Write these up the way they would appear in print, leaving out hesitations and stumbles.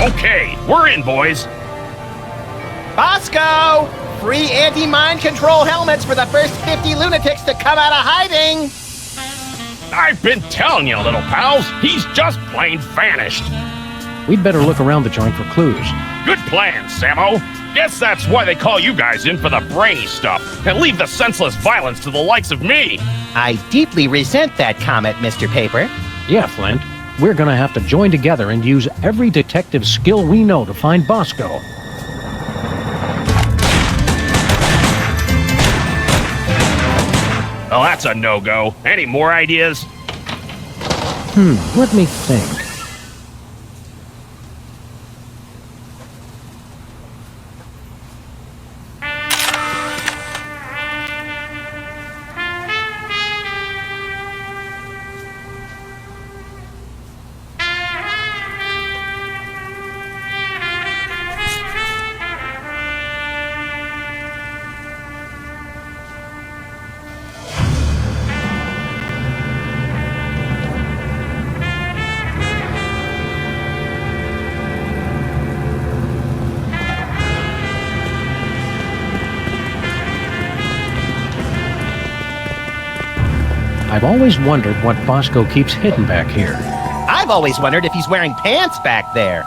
Okay, we're in, boys. Bosco! Free anti-mind control helmets for the first 50 lunatics to come out of hiding! I've been telling you, little pals, he's just plain vanished. We'd better look around the joint for clues. Good plan, Sammo. Guess that's why they call you guys in for the brainy stuff, and leave the senseless violence to the likes of me. I deeply resent that comment, Mr. Paper. Yeah, Flint. We're gonna have to join together and use every detective skill we know to find Bosco. Well, that's a no-go. Any more ideas? Let me think. I've always wondered what Bosco keeps hidden back here. I've always wondered if he's wearing pants back there.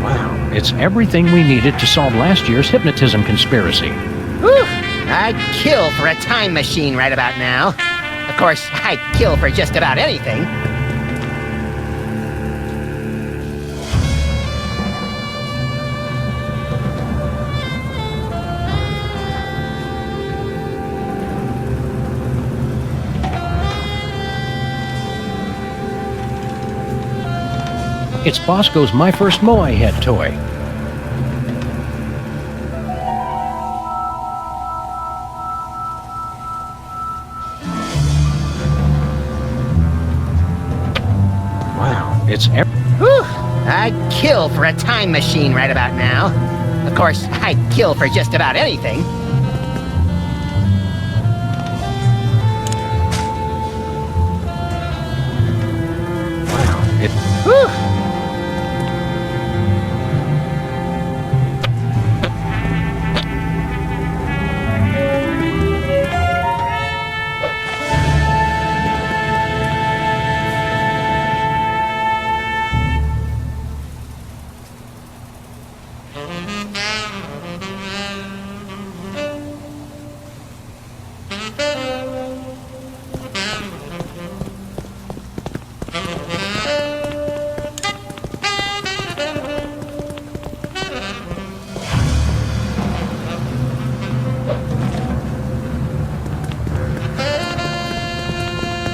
Wow, it's everything we needed to solve last year's hypnotism conspiracy. Whew! I'd kill for a time machine right about now. Of course, I'd kill for just about anything. It's Bosco's My First Moai head toy. Wow, it's Whew! I'd kill for a time machine right about now. Of course, I'd kill for just about anything. Whew!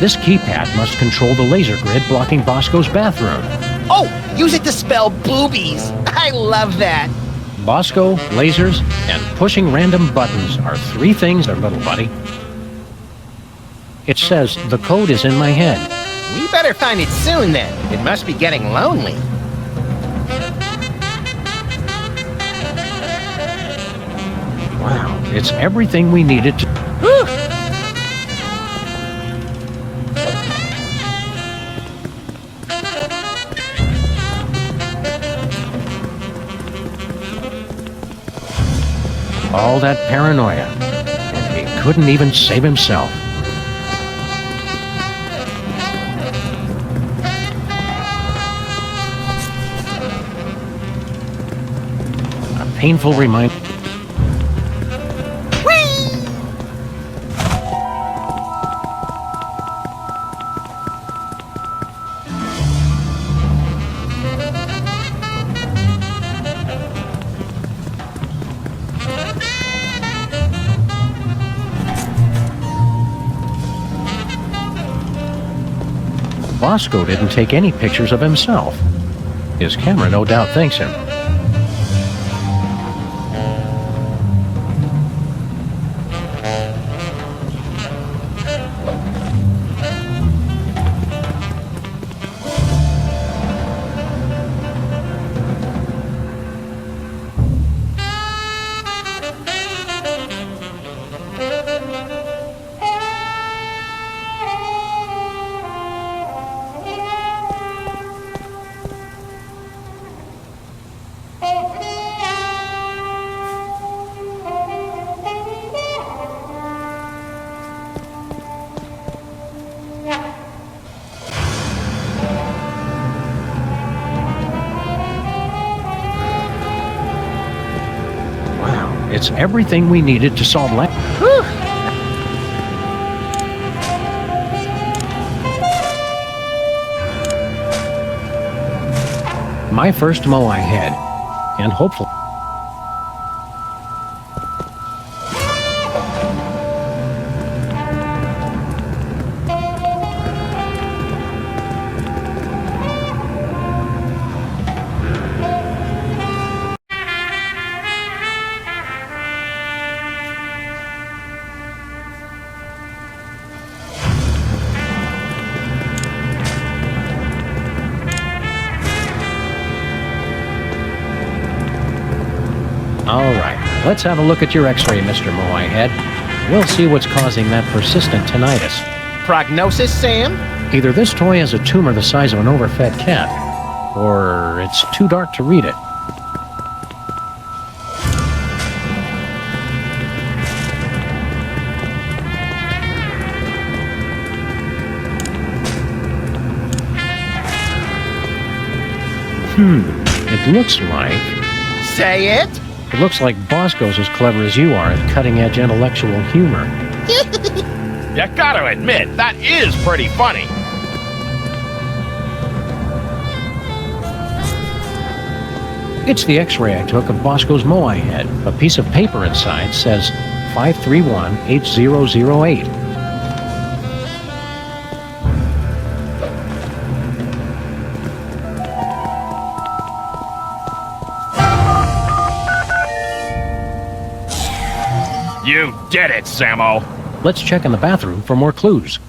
This keypad must control the laser grid blocking Bosco's bathroom. Oh, use it to spell boobies. I love that. Bosco, lasers, and pushing random buttons are three things, there, little buddy. It says the code is in my head. We better find it soon then. It must be getting lonely. Wow, it's everything we needed to... Whew! All that paranoia, and he couldn't even save himself. A painful reminder. Bosco didn't take any pictures of himself. His camera no doubt thanks him. It's everything we needed to solve Whew. my first Moai head, and hopefully. All right, let's have a look at your x-ray, Mr. Moai Head. We'll see what's causing that persistent tinnitus. Prognosis, Sam? Either this toy has a tumor the size of an overfed cat, or it's too dark to read it. It looks like... Say it? It looks like Bosco's as clever as you are at cutting-edge intellectual humor. You gotta admit, that is pretty funny. It's the x-ray I took of Bosco's Moai head. A piece of paper inside says 531-8008. You did it, Sammo. Let's check in the bathroom for more clues.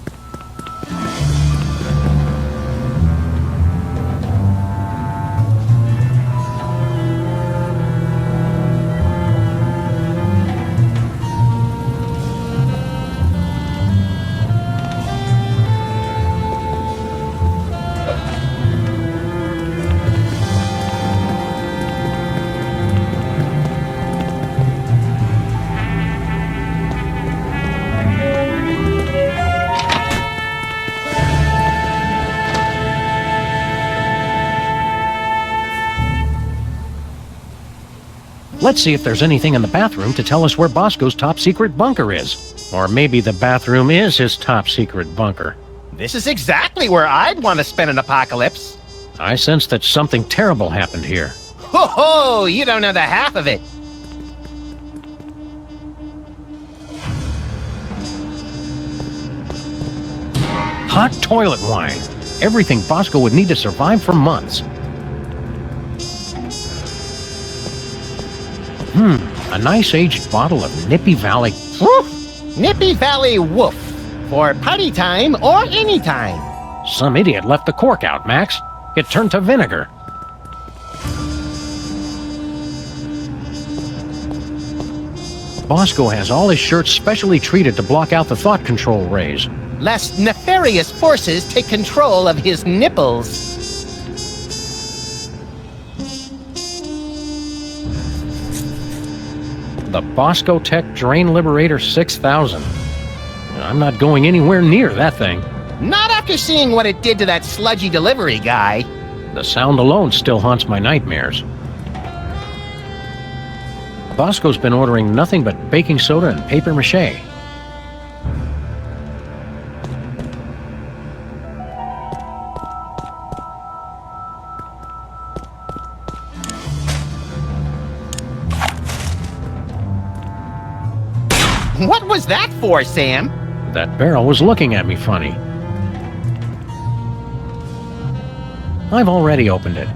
Let's see if there's anything in the bathroom to tell us where Bosco's top-secret bunker is. Or maybe the bathroom is his top-secret bunker. This is exactly where I'd want to spend an apocalypse. I sense that something terrible happened here. Ho ho! You don't know the half of it. Hot toilet wine. Everything Bosco would need to survive for months. A nice aged bottle of Nippy Valley. Woof! Nippy Valley Woof. For party time or any time. Some idiot left the cork out, Max. It turned to vinegar. Bosco has all his shirts specially treated to block out the thought control rays. Lest nefarious forces take control of his nipples. The Bosco Tech Drain Liberator 6000. I'm not going anywhere near that thing. Not after seeing what it did to that sludgy delivery guy. The sound alone still haunts my nightmares. Bosco's been ordering nothing but baking soda and paper mache. What was that for, Sam? That barrel was looking at me funny. I've already opened it.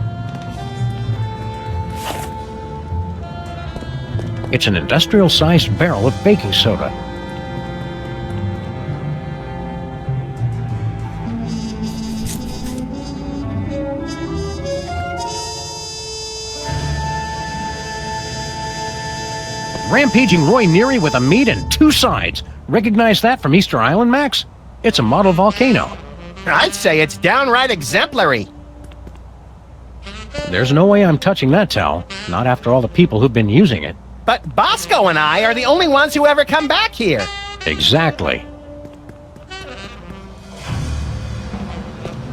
It's an industrial-sized barrel of baking soda. Rampaging Roy Neary with a meat and two sides. Recognize that from Easter Island, Max? It's a model volcano. I'd say it's downright exemplary. There's no way I'm touching that towel, not after all the people who've been using it. But Bosco and I are the only ones who ever come back here. Exactly.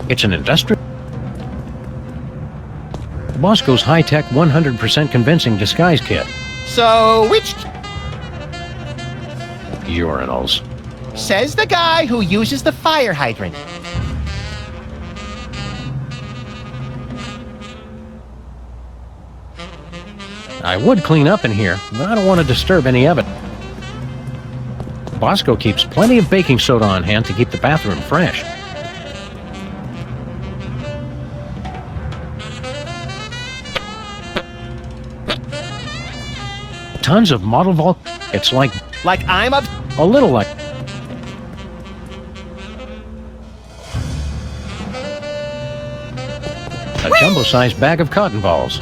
It's an industrial... Bosco's high-tech 100% convincing disguise kit. So, which Urinals. Says the guy who uses the fire hydrant. I would clean up in here, but I don't want to disturb any of it. Bosco keeps plenty of baking soda on hand to keep the bathroom fresh. Tons of model vault. It's like I'm a... a little like. A jumbo-sized bag of cotton balls.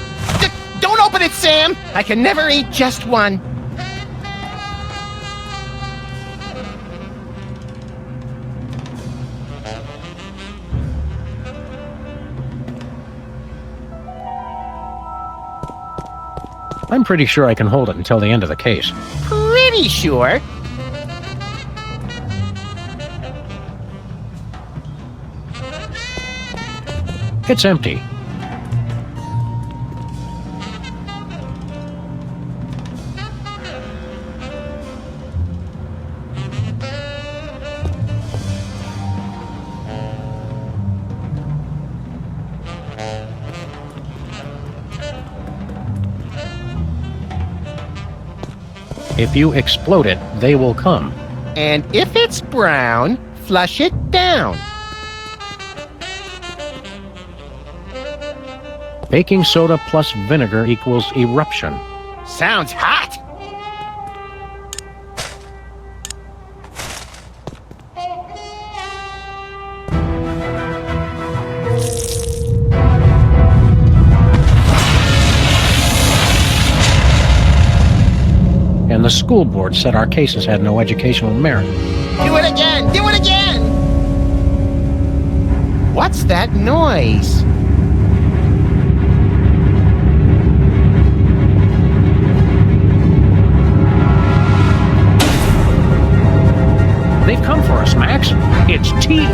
Don't open it, Sam! I can never eat just one. I'm pretty sure I can hold it until the end of the case. Pretty sure. It's empty. If you explode it, they will come. And if it's brown, flush it down. Baking soda plus vinegar equals eruption. Sounds hot! And the school board said our cases had no educational merit. Do it again! Do it again! What's that noise? They've come for us, Max. It's THEM.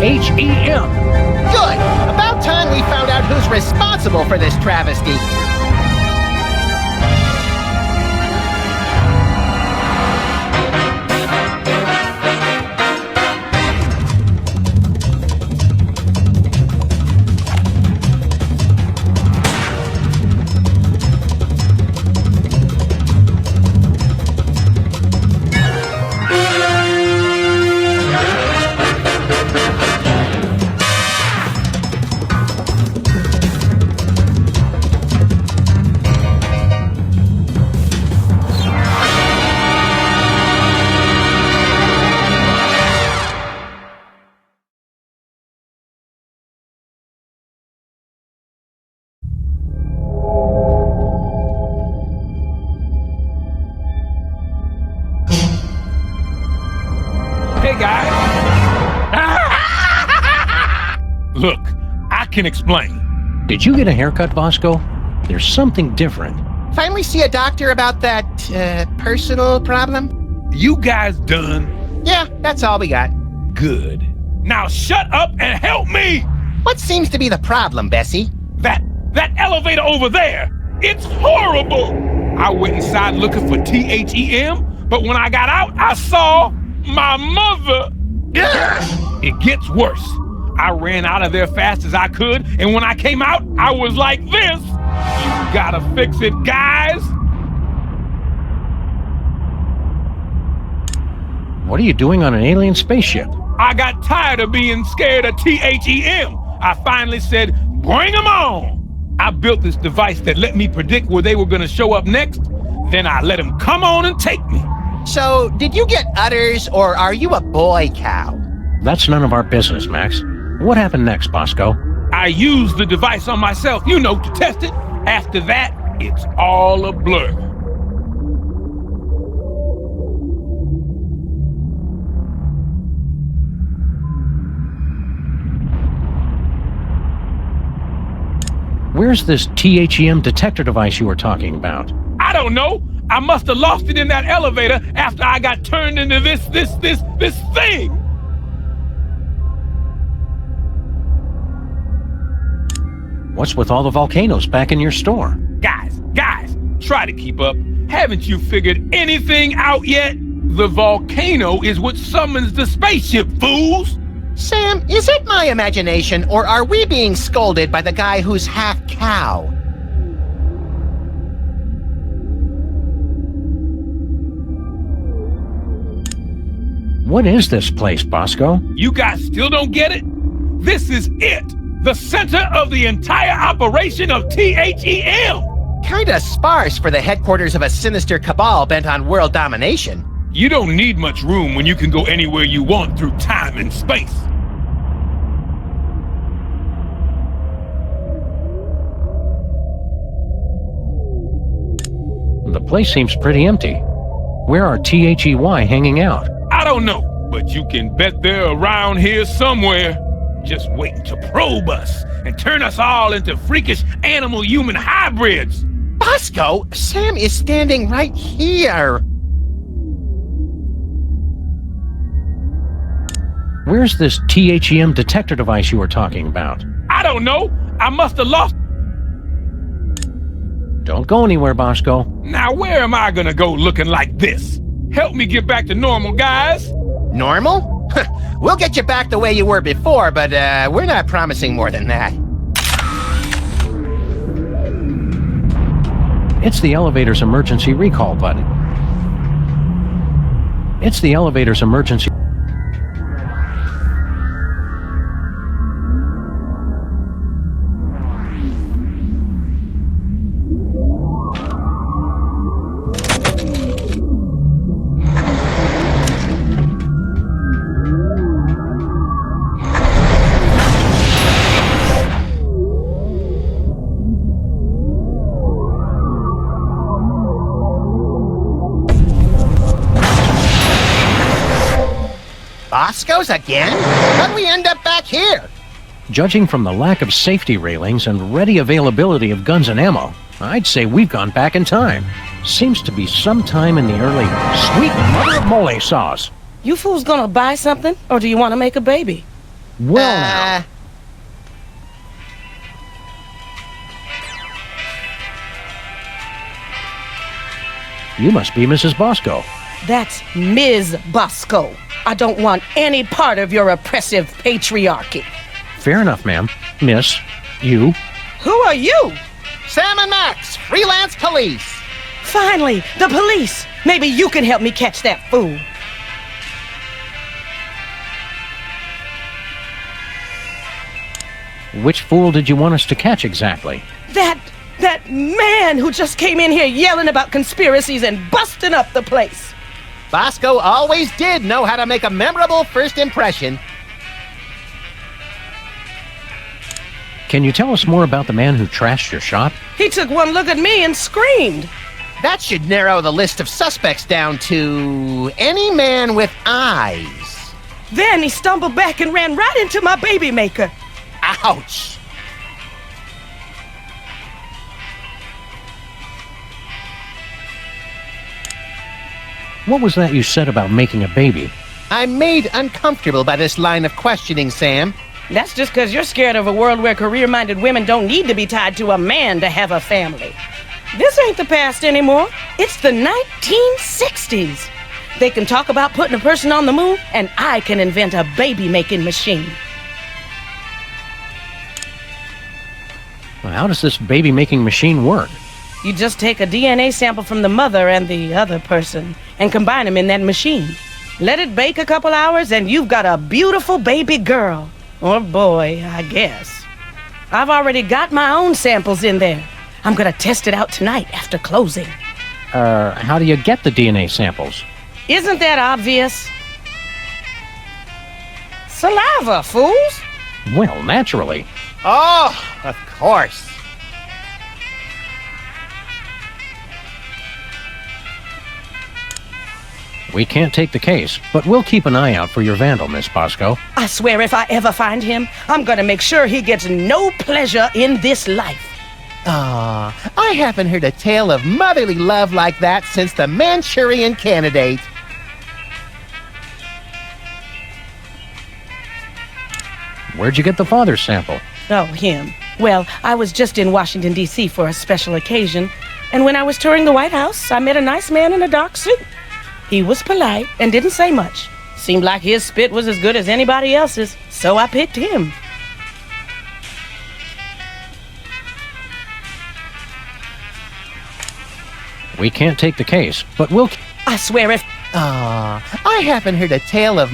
Good! About time we found out who's responsible for this travesty. Look, I can explain. Did you get a haircut, Bosco? There's something different. Finally see a doctor about that, personal problem? You guys done? Yeah, that's all we got. Good. Now shut up and help me! What seems to be the problem, Bessie? That elevator over there, it's horrible! I went inside looking for THEM, but when I got out, I saw my mother! It gets worse. I ran out of there fast as I could, and when I came out, I was like this. You gotta fix it, guys! What are you doing on an alien spaceship? I got tired of being scared of THEM. I finally said, bring them on! I built this device that let me predict where they were gonna show up next, then I let them come on and take me. So, did you get udders, or are you a boy cow? That's none of our business, Max. What happened next, Bosco? I used the device on myself, you know, to test it. After that, it's all a blur. Where's this THEM detector device you were talking about? I don't know. I must have lost it in that elevator after I got turned into this thing. What's with all the volcanoes back in your store? Guys, try to keep up. Haven't you figured anything out yet? The volcano is what summons the spaceship, fools! Sam, is it my imagination, or are we being scolded by the guy who's half cow? What is this place, Bosco? You guys still don't get it? This is it! The center of the entire operation of THEM! Kinda sparse for the headquarters of a sinister cabal bent on world domination. You don't need much room when you can go anywhere you want through time and space. The place seems pretty empty. Where are THEY hanging out? I don't know, but you can bet they're around here somewhere. Just waiting to probe us and turn us all into freakish animal-human hybrids. Bosco, Sam is standing right here. Where's this THEM detector device you were talking about? I don't know. I must have lost. Don't go anywhere, Bosco. Now where am I gonna go looking like this? Help me get back to normal, guys. Normal? We'll get you back the way you were before, but we're not promising more than that. It's the elevator's emergency recall button. It's the elevator's emergency... Bosco's again? How'd we end up back here? Judging from the lack of safety railings and ready availability of guns and ammo, I'd say we've gone back in time. Seems to be sometime in the early sweet mother of mole sauce. You fools gonna buy something, or do you want to make a baby? Well, now. You must be Mrs. Bosco. That's Ms. Bosco. I don't want any part of your oppressive patriarchy. Fair enough, ma'am. Miss, you. Who are you? Sam and Max, freelance police. Finally, the police. Maybe you can help me catch that fool. Which fool did you want us to catch exactly? That man who just came in here yelling about conspiracies and busting up the place. Bosco always did know how to make a memorable first impression. Can you tell us more about the man who trashed your shop? He took one look at me and screamed. That should narrow the list of suspects down to any man with eyes. Then he stumbled back and ran right into my baby maker. Ouch! What was that you said about making a baby? I'm made uncomfortable by this line of questioning, Sam. That's just because you're scared of a world where career-minded women don't need to be tied to a man to have a family. This ain't the past anymore. It's the 1960s. They can talk about putting a person on the moon, and I can invent a baby-making machine. Well, how does this baby-making machine work? You just take a DNA sample from the mother and the other person and combine them in that machine. Let it bake a couple hours and you've got a beautiful baby girl. Or boy, I guess. I've already got my own samples in there. I'm gonna test it out tonight after closing. How do you get the DNA samples? Isn't that obvious? Saliva, fools! Well, naturally. Oh, of course. We can't take the case, but we'll keep an eye out for your vandal, Miss Bosco. I swear if I ever find him, I'm gonna make sure he gets no pleasure in this life. Ah, I haven't heard a tale of motherly love like that since the Manchurian Candidate. Where'd you get the father's sample? Oh, him. Well, I was just in Washington, D.C. for a special occasion, and when I was touring the White House, I met a nice man in a dark suit. He was polite and didn't say much. Seemed like his spit was as good as anybody else's, so I picked him. We can't take the case, but we'll... I swear if... I haven't heard a tale of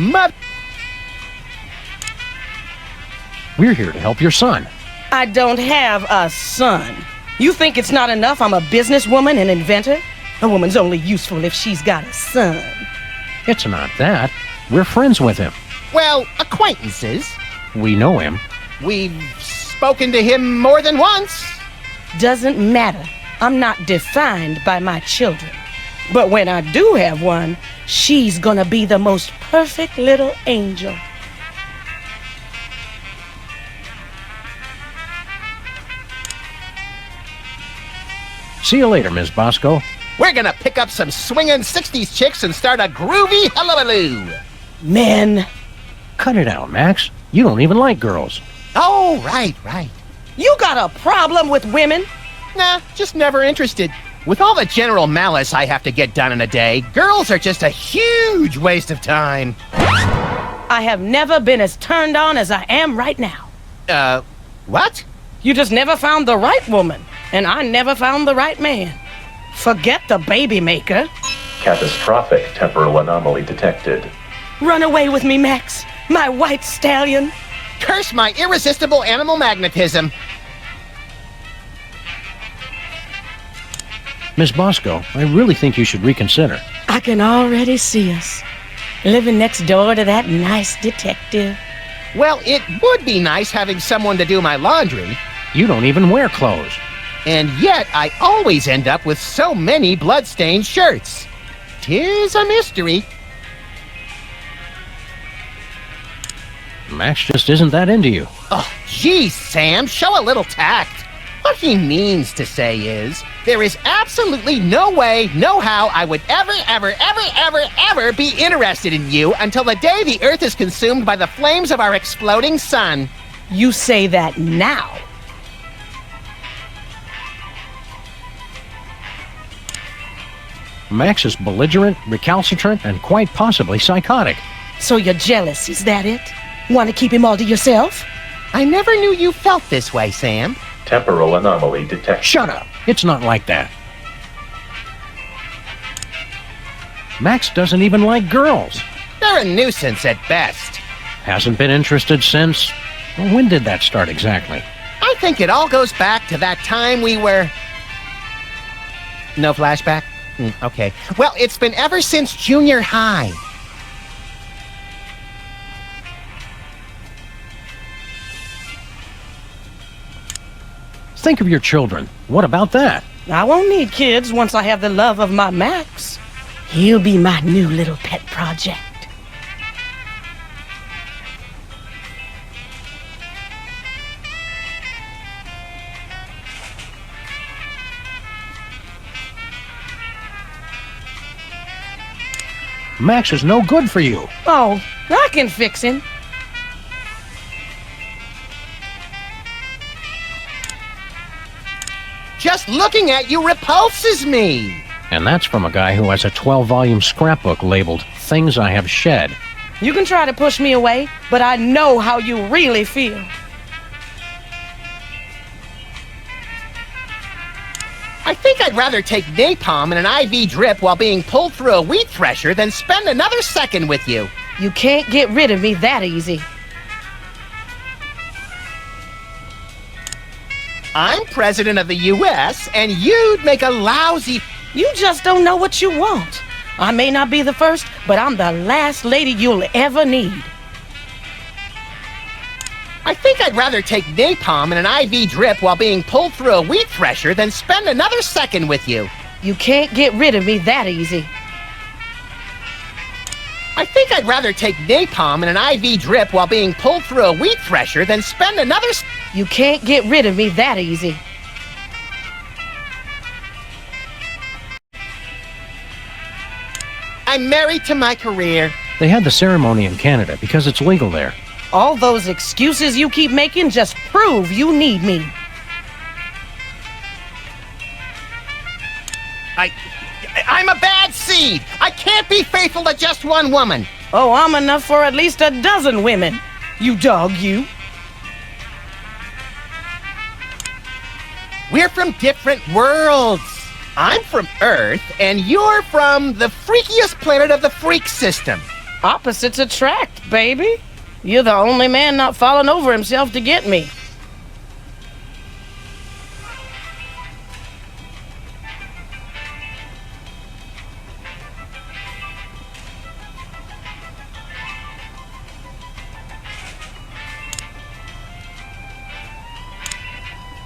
We're here to help your son. I don't have a son. You think it's not enough I'm a businesswoman and inventor? A woman's only useful if she's got a son. It's not that. We're friends with him. Well, acquaintances. We know him. We've spoken to him more than once. Doesn't matter. I'm not defined by my children. But when I do have one, she's gonna be the most perfect little angel. See you later, Ms. Bosco. We're gonna pick up some swinging 60s chicks and start a groovy hullabaloo. Men. Cut it out, Max. You don't even like girls. Oh, right. You got a problem with women? Nah, just never interested. With all the general malice I have to get done in a day, girls are just a huge waste of time. I have never been as turned on as I am right now. What? You just never found the right woman, and I never found the right man. Forget the baby maker. Catastrophic temporal anomaly detected. Run away with me, Max, my white stallion. Curse my irresistible animal magnetism. Ms. Bosco, I really think you should reconsider. I can already see us, living next door to that nice detective. Well, it would be nice having someone to do my laundry. You don't even wear clothes. And yet, I always end up with so many blood-stained shirts. 'Tis a mystery. Max just isn't that into you. Oh, geez, Sam, show a little tact. What he means to say is, there is absolutely no way, no how I would ever be interested in you until the day the Earth is consumed by the flames of our exploding sun. You say that now. Max is belligerent, recalcitrant, and quite possibly psychotic. So you're jealous, is that it? Want to keep him all to yourself? I never knew you felt this way, Sam. Temporal anomaly detected. Shut up. It's not like that. Max doesn't even like girls. They're a nuisance at best. Hasn't been interested since... Well, when did that start exactly? I think it all goes back to that time we were... No flashback? Okay. Well, it's been ever since junior high. Think of your children. What about that? I won't need kids once I have the love of my Max. He'll be my new little pet project. Max is no good for you. Oh, I can fix him. Just looking at you repulses me. And that's from a guy who has a 12-volume scrapbook labeled Things I Have Shed. You can try to push me away, but I know how you really feel. I think I'd rather take napalm in an IV drip while being pulled through a wheat thresher than spend another second with you. You can't get rid of me that easy. I'm president of the U.S., and you'd make a lousy... You just don't know what you want. I may not be the first, but I'm the last lady you'll ever need. I think I'd rather take napalm in an IV drip while being pulled through a wheat thresher than spend another second with you. You can't get rid of me that easy. I think I'd rather take napalm in an IV drip while being pulled through a wheat thresher than spend another... You can't get rid of me that easy. I'm married to my career. They had the ceremony in Canada because it's legal there. All those excuses you keep making just prove you need me. I'm a bad bad seed. I can't be faithful to just one woman. Oh, I'm enough for at least a dozen women. You dog, you. We're from different worlds. I'm from Earth, and you're from the freakiest planet of the freak system. Opposites attract, baby. You're the only man not falling over himself to get me.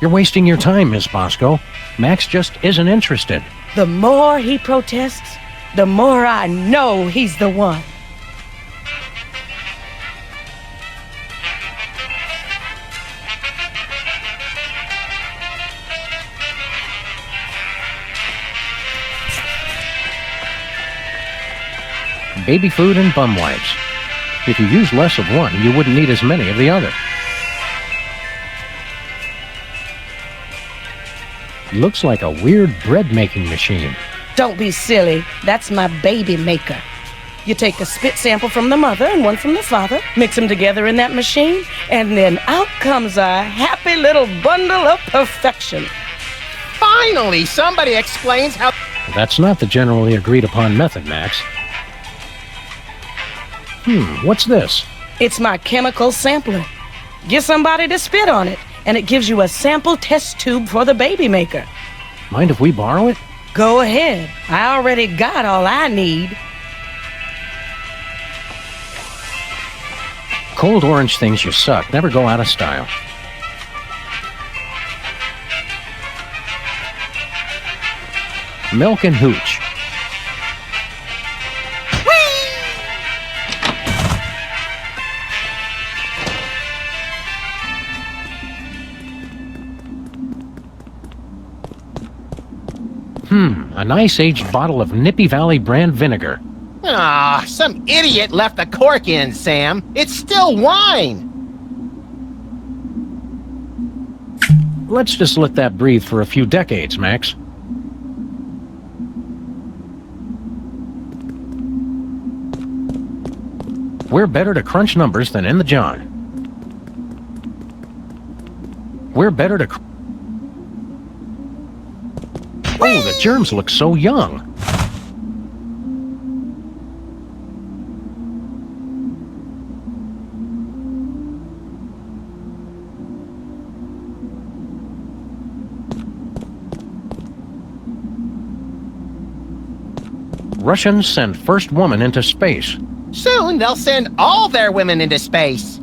You're wasting your time, Miss Bosco. Max just isn't interested. The more he protests, the more I know he's the one. Baby food and bum wipes. If you use less of one, you wouldn't need as many of the other. Looks like a weird bread-making machine. Don't be silly. That's my baby maker. You take a spit sample from the mother and one from the father, mix them together in that machine, and then out comes a happy little bundle of perfection. Finally, somebody explains how... That's not the generally agreed-upon method, Max. What's this? It's my chemical sampler. Get somebody to spit on it, and it gives you a sample test tube for the baby maker. Mind if we borrow it? Go ahead. I already got all I need. Cold orange things you suck never go out of style. Milk and hooch. A nice aged bottle of Nippy Valley brand vinegar. Ah, some idiot left the cork in, Sam. It's still wine. Let's just let that breathe for a few decades, Max. We're better to crunch numbers than in the John. We're better to... Oh, the germs look so young. Russians send first woman into space. Soon they'll send all their women into space.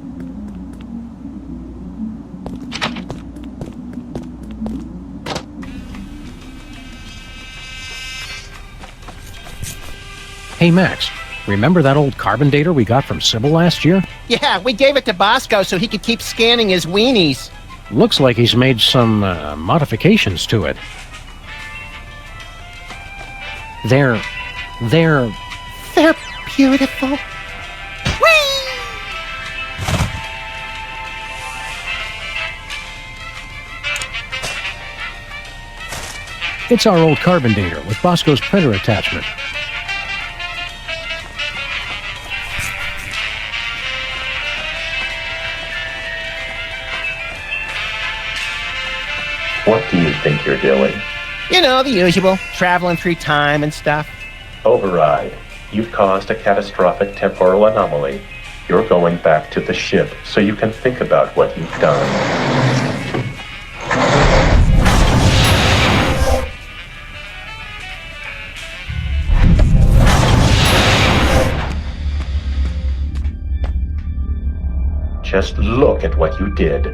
Hey, Max, remember that old carbon dater we got from Sybil last year? Yeah, we gave it to Bosco so he could keep scanning his weenies. Looks like he's made some modifications to it. They're beautiful. Whee! It's our old carbon dater with Bosco's printer attachment. What do you think you're doing? You know, the usual. Traveling through time and stuff. Override. You've caused a catastrophic temporal anomaly. You're going back to the ship so you can think about what you've done. Just look at what you did.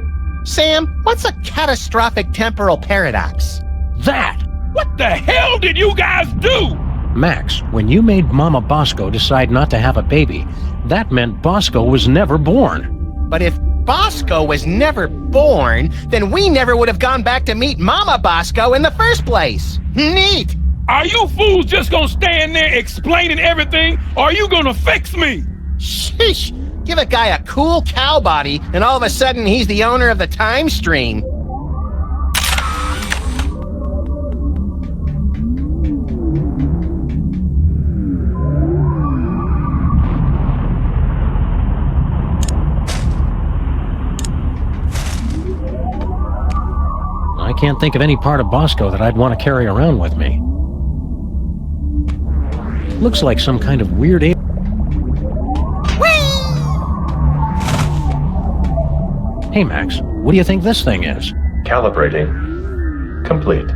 Sam, what's a catastrophic temporal paradox? That! What the hell did you guys do? Max, when you made Mama Bosco decide not to have a baby, that meant Bosco was never born. But if Bosco was never born, then we never would have gone back to meet Mama Bosco in the first place. Neat! Are you fools just gonna stand there explaining everything, or are you gonna fix me? Sheesh! Give a guy a cool cow body, and all of a sudden he's the owner of the time stream. can't think of any part of Bosco that I'd want to carry around with me. Looks like some kind of weird alien. Hey Max, what do you think this thing is? Calibrating. Complete.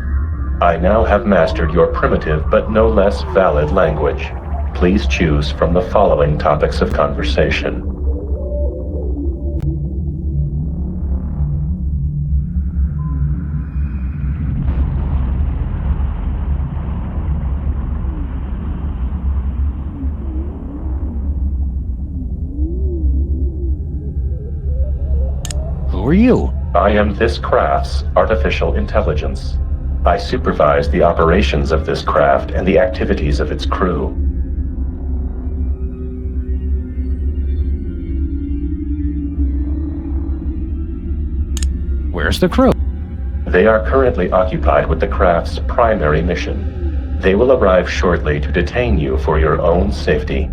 I now have mastered your primitive but no less valid language. Please choose from the following topics of conversation. Who are you? I am this craft's artificial intelligence. I supervise the operations of this craft and the activities of its crew. Where's the crew? They are currently occupied with the craft's primary mission. They will arrive shortly to detain you for your own safety.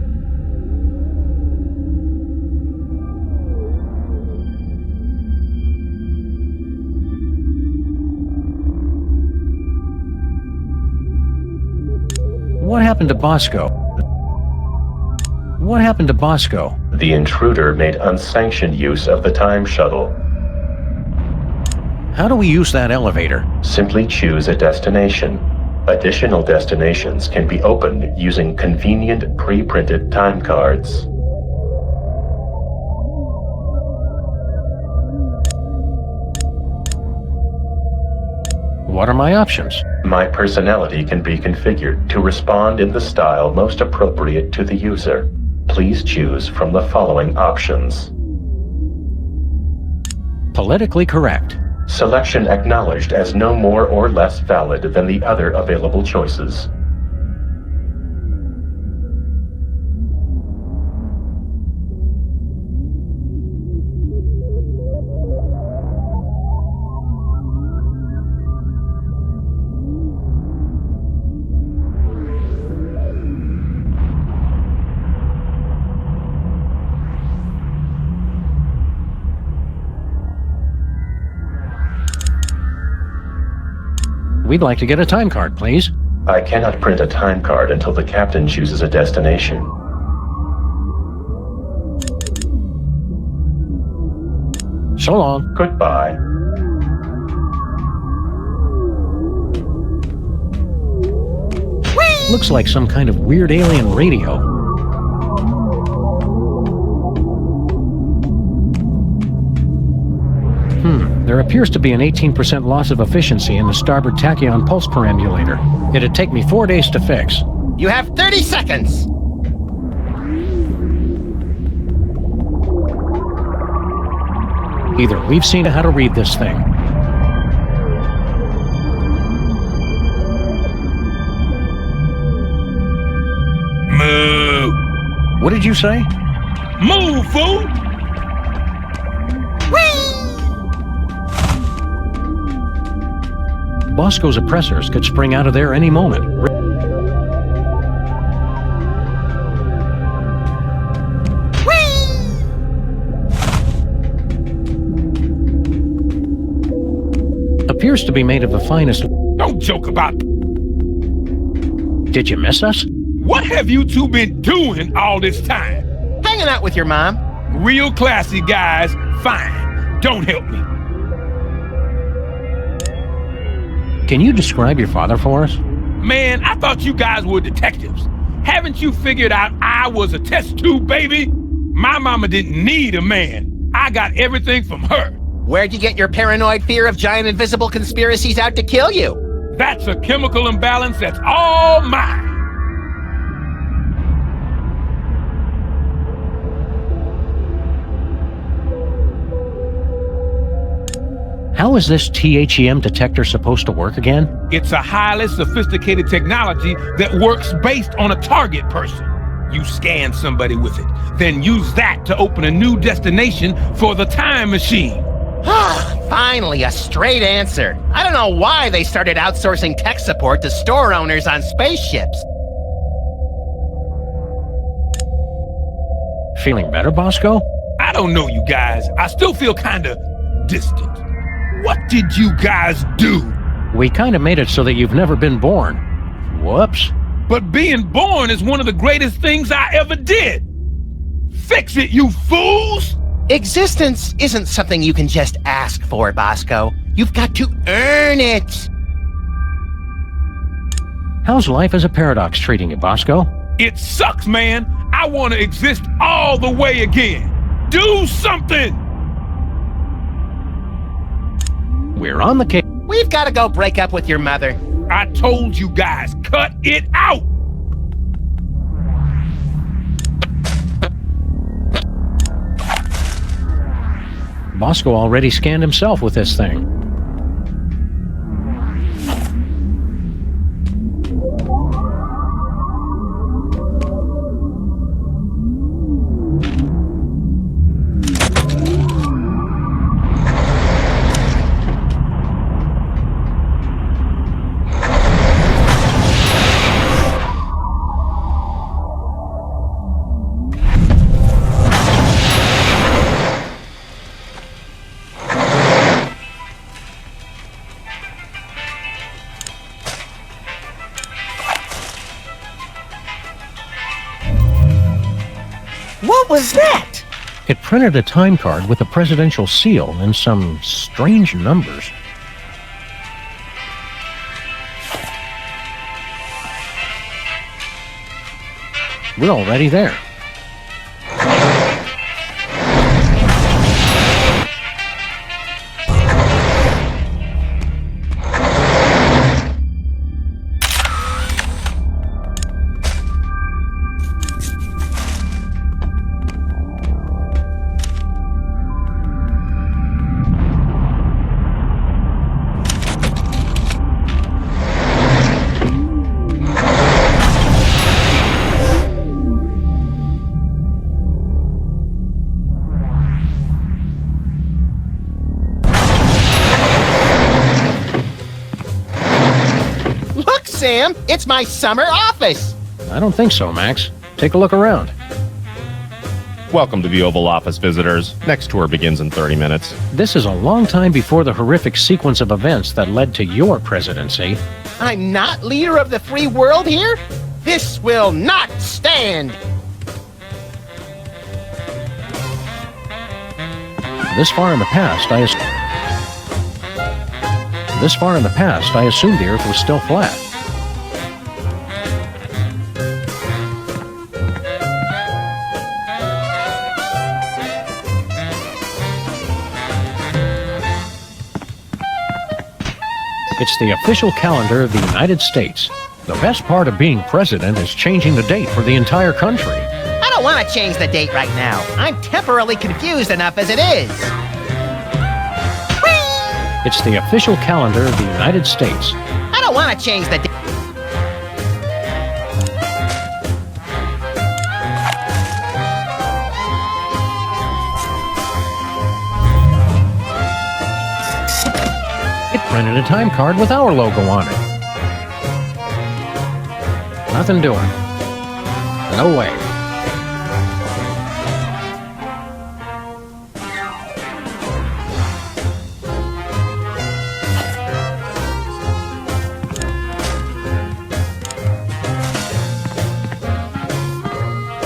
What happened to Bosco? What happened to Bosco? The intruder made unsanctioned use of the time shuttle. How do we use that elevator? Simply choose a destination. Additional destinations can be opened using convenient pre-printed time cards. What are my options? My personality can be configured to respond in the style most appropriate to the user. Please choose from the following options. Politically correct. Selection acknowledged as no more or less valid than the other available choices. We'd like to get a time card, please. I cannot print a time card until the captain chooses a destination. So long. Goodbye. Looks like some kind of weird alien radio. There appears to be an 18% loss of efficiency in the starboard tachyon pulse perambulator. It'd take me 4 days to fix. You have 30 seconds! Either we've seen how to read this thing. Moo! What did you say? Move, fool! Bosco's oppressors could spring out of there any moment. Appears to be made of the finest. Don't joke about... Did you miss us? What have you two been doing all this time? Hanging out with your mom. Real classy guys, fine. Don't help me. Can you describe your father for us? Man, I thought you guys were detectives. Haven't you figured out I was a test tube baby? My mama didn't need a man. I got everything from her. Where'd you get your paranoid fear of giant invisible conspiracies out to kill you? That's a chemical imbalance that's all mine. How is this THEM detector supposed to work again? It's a highly sophisticated technology that works based on a target person. You scan somebody with it, then use that to open a new destination for the time machine. Finally, a straight answer. I don't know why they started outsourcing tech support to store owners on spaceships. Feeling better, Bosco? I don't know, you guys. I still feel kinda distant. What did you guys do? We kind of made it so that you've never been born. Whoops. But being born is one of the greatest things I ever did. Fix it, you fools! Existence isn't something you can just ask for, Bosco. You've got to earn it. How's life as a paradox treating you, Bosco? It sucks, man. I want to exist all the way again. Do something! We're on the case. We've got to go break up with your mother. I told you guys, cut it out! Bosco already scanned himself with this thing. What was that? It printed a time card with a presidential seal and some strange numbers. We're already there. Sam, it's my summer office. I don't think so, Max. Take a look around. Welcome to the Oval Office, visitors. Next tour begins in 30 minutes. This is a long time before the horrific sequence of events that led to your presidency. I'm not leader of the free world here. This will not stand. This far in the past, I assumed the Earth was still flat. It's the official calendar of the United States. The best part of being president is changing the date for the entire country. I don't want to change the date right now. I'm temporarily confused enough as it is. Whee! It's the official calendar of the United States. I don't want to change the date. It printed a time card with our logo on it. Nothing doing. No way.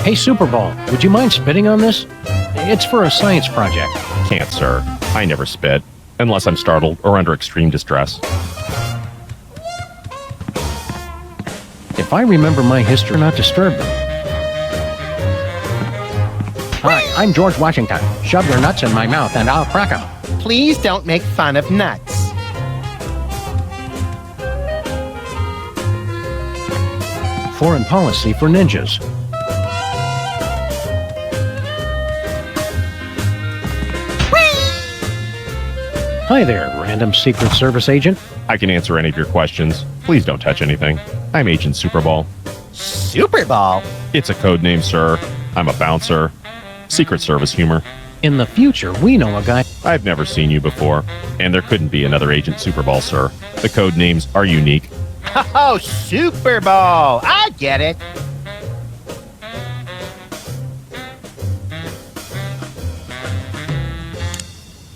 Hey, Super Ball, would you mind spitting on this? It's for a science project. Can't, sir. I never spit. Unless I'm startled or under extreme distress. If I remember my history, not disturb them. Hi, I'm George Washington. Shove your nuts in my mouth and I'll crack 'em. Please don't make fun of nuts. Foreign policy for ninjas. Hi there, random Secret Service agent. I can answer any of your questions. Please don't touch anything. I'm Agent Superball. Super Ball? It's a code name, sir. I'm a bouncer. Secret Service humor. In the future, we know a guy. I've never seen you before, and there couldn't be another Agent Superball, sir. The code names are unique. Oh, Super Ball. I get it.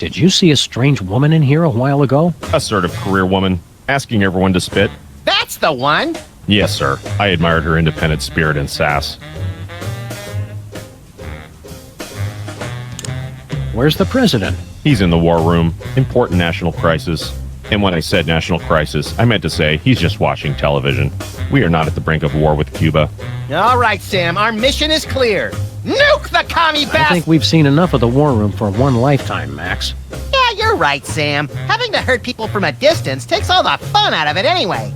Did you see a strange woman in here a while ago? Assertive career woman, asking everyone to spit. That's the one. Yes, sir. I admired her independent spirit and sass. Where's the president? He's in the war room. Important national crisis. And when I said national crisis, I meant to say he's just watching television. We are not at the brink of war with Cuba. All right, Sam, our mission is clear. Nuke the commie I bastard! think we've seen enough of the war room for one lifetime, Max. Yeah, you're right, Sam. Having to hurt people from a distance takes all the fun out of it anyway.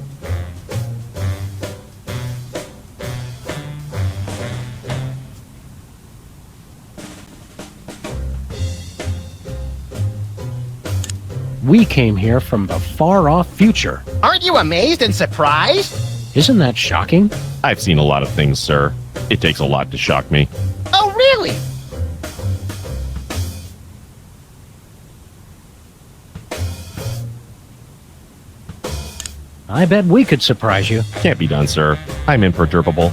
We came here from the far-off future. Aren't you amazed and surprised? Isn't that shocking? I've seen a lot of things, sir. It takes a lot to shock me. Oh, really? I bet we could surprise you. Can't be done, sir. I'm imperturbable.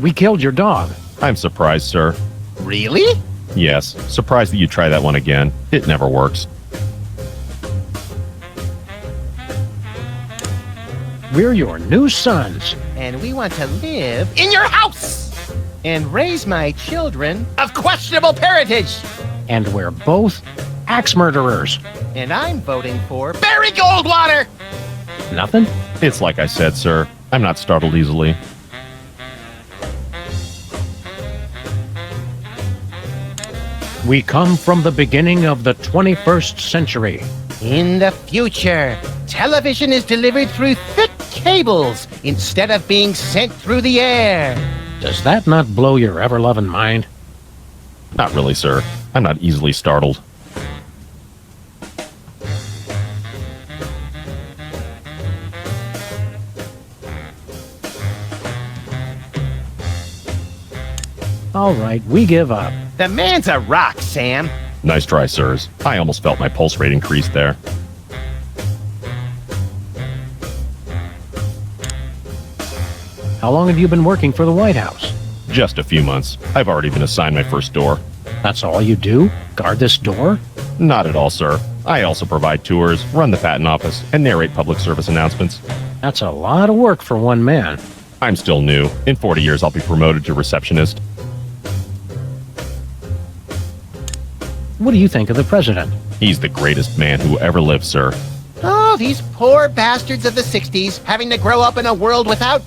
We killed your dog. I'm surprised, sir. Really? Yes, surprised that you try that one again. It never works. We're your new sons. And we want to live in your house and raise my children of questionable parentage. And we're both axe murderers. And I'm voting for Barry Goldwater. Nothing? It's like I said, sir. I'm not startled easily. We come from the beginning of the 21st century. In the future, television is delivered through thick cables instead of being sent through the air. Does that not blow your ever-loving mind? Not really, sir. I'm not easily startled. All right, we give up. The man's a rock, Sam. Nice try, sirs. I almost felt my pulse rate increase there. How long have you been working for the White House? Just a few months. I've already been assigned my first door. That's all you do? Guard this door? Not at all, sir. I also provide tours, run the patent office, and narrate public service announcements. That's a lot of work for one man. I'm still new. In 40 years, I'll be promoted to receptionist. What do you think of the president? He's the greatest man who ever lived, sir. Oh, these poor bastards of the 60s having to grow up in a world without...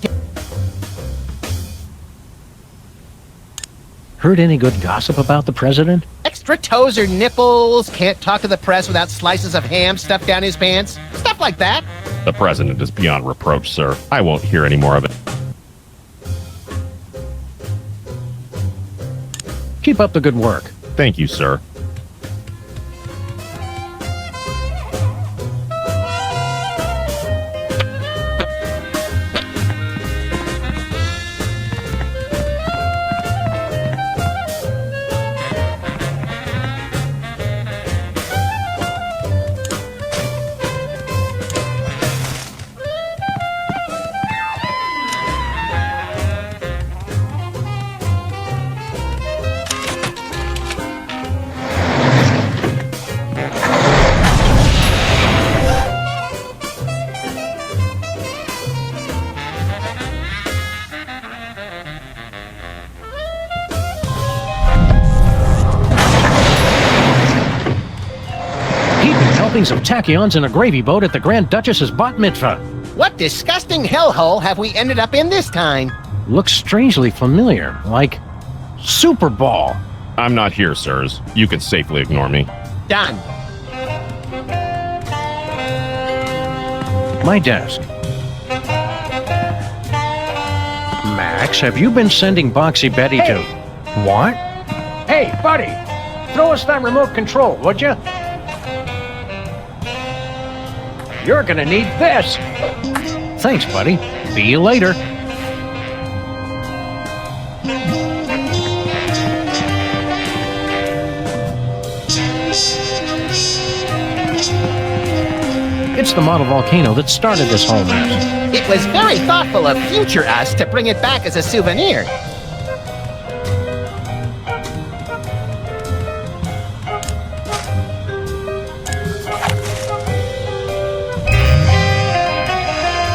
Heard any good gossip about the president? extra toes or nipples, can't talk to the press without slices of ham stuffed down his pants, stuff like that. The president is beyond reproach, sir. I won't hear any more of it. Keep up the good work. Thank you, sir. Of tachyons in a gravy boat at the Grand Duchess's bat mitzvah. What disgusting hellhole have we ended up in this time? Looks strangely familiar, like Super Ball. I'm not here, sirs. You can safely ignore me. Done. My desk. Max, have you been sending Boxy Betty to... What? Hey, buddy! Throw us that remote control, would you? You're gonna need this! Thanks, buddy. See you later. It's the model volcano that started this whole mess. It was very thoughtful of future us to bring it back as a souvenir.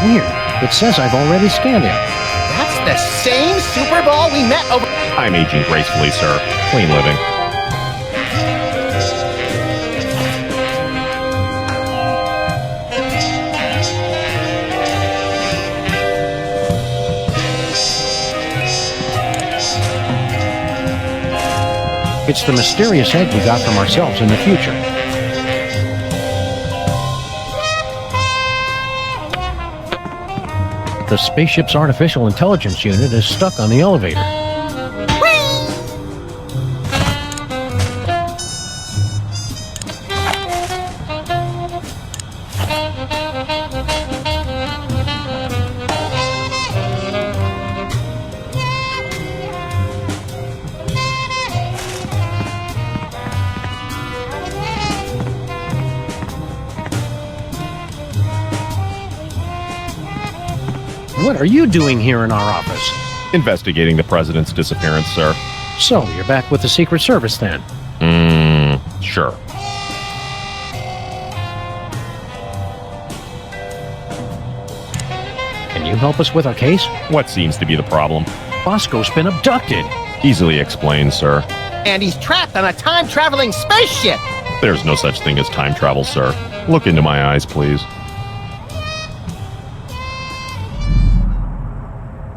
Weird. It says I've already scanned it. That's the same Super Bowl we met over. I'm aging gracefully, sir. Clean living. It's the mysterious egg we got from ourselves in the future. The spaceship's artificial intelligence unit is stuck on the elevator. What are you doing here in our office? Investigating the president's disappearance, sir. So, you're back with the Secret Service then? Sure. Can you help us with our case? What seems to be the problem? Bosco's been abducted. Easily explained, sir. And he's trapped on a time-traveling spaceship. There's no such thing as time travel, sir. Look into my eyes, please.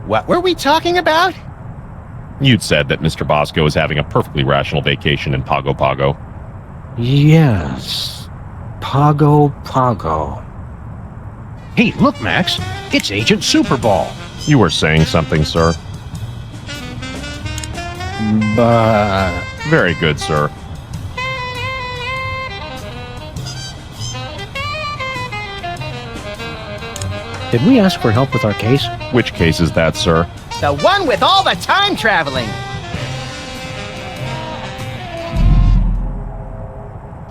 What were we talking about? You'd said that Mr. Bosco is having a perfectly rational vacation in Pago Pago. Yes. Pago Pago. Hey, look, Max. It's Agent Superball. You were saying something, sir. But... Very good, sir. Did we ask for help with our case? Which case is that, sir? The one with all the time traveling.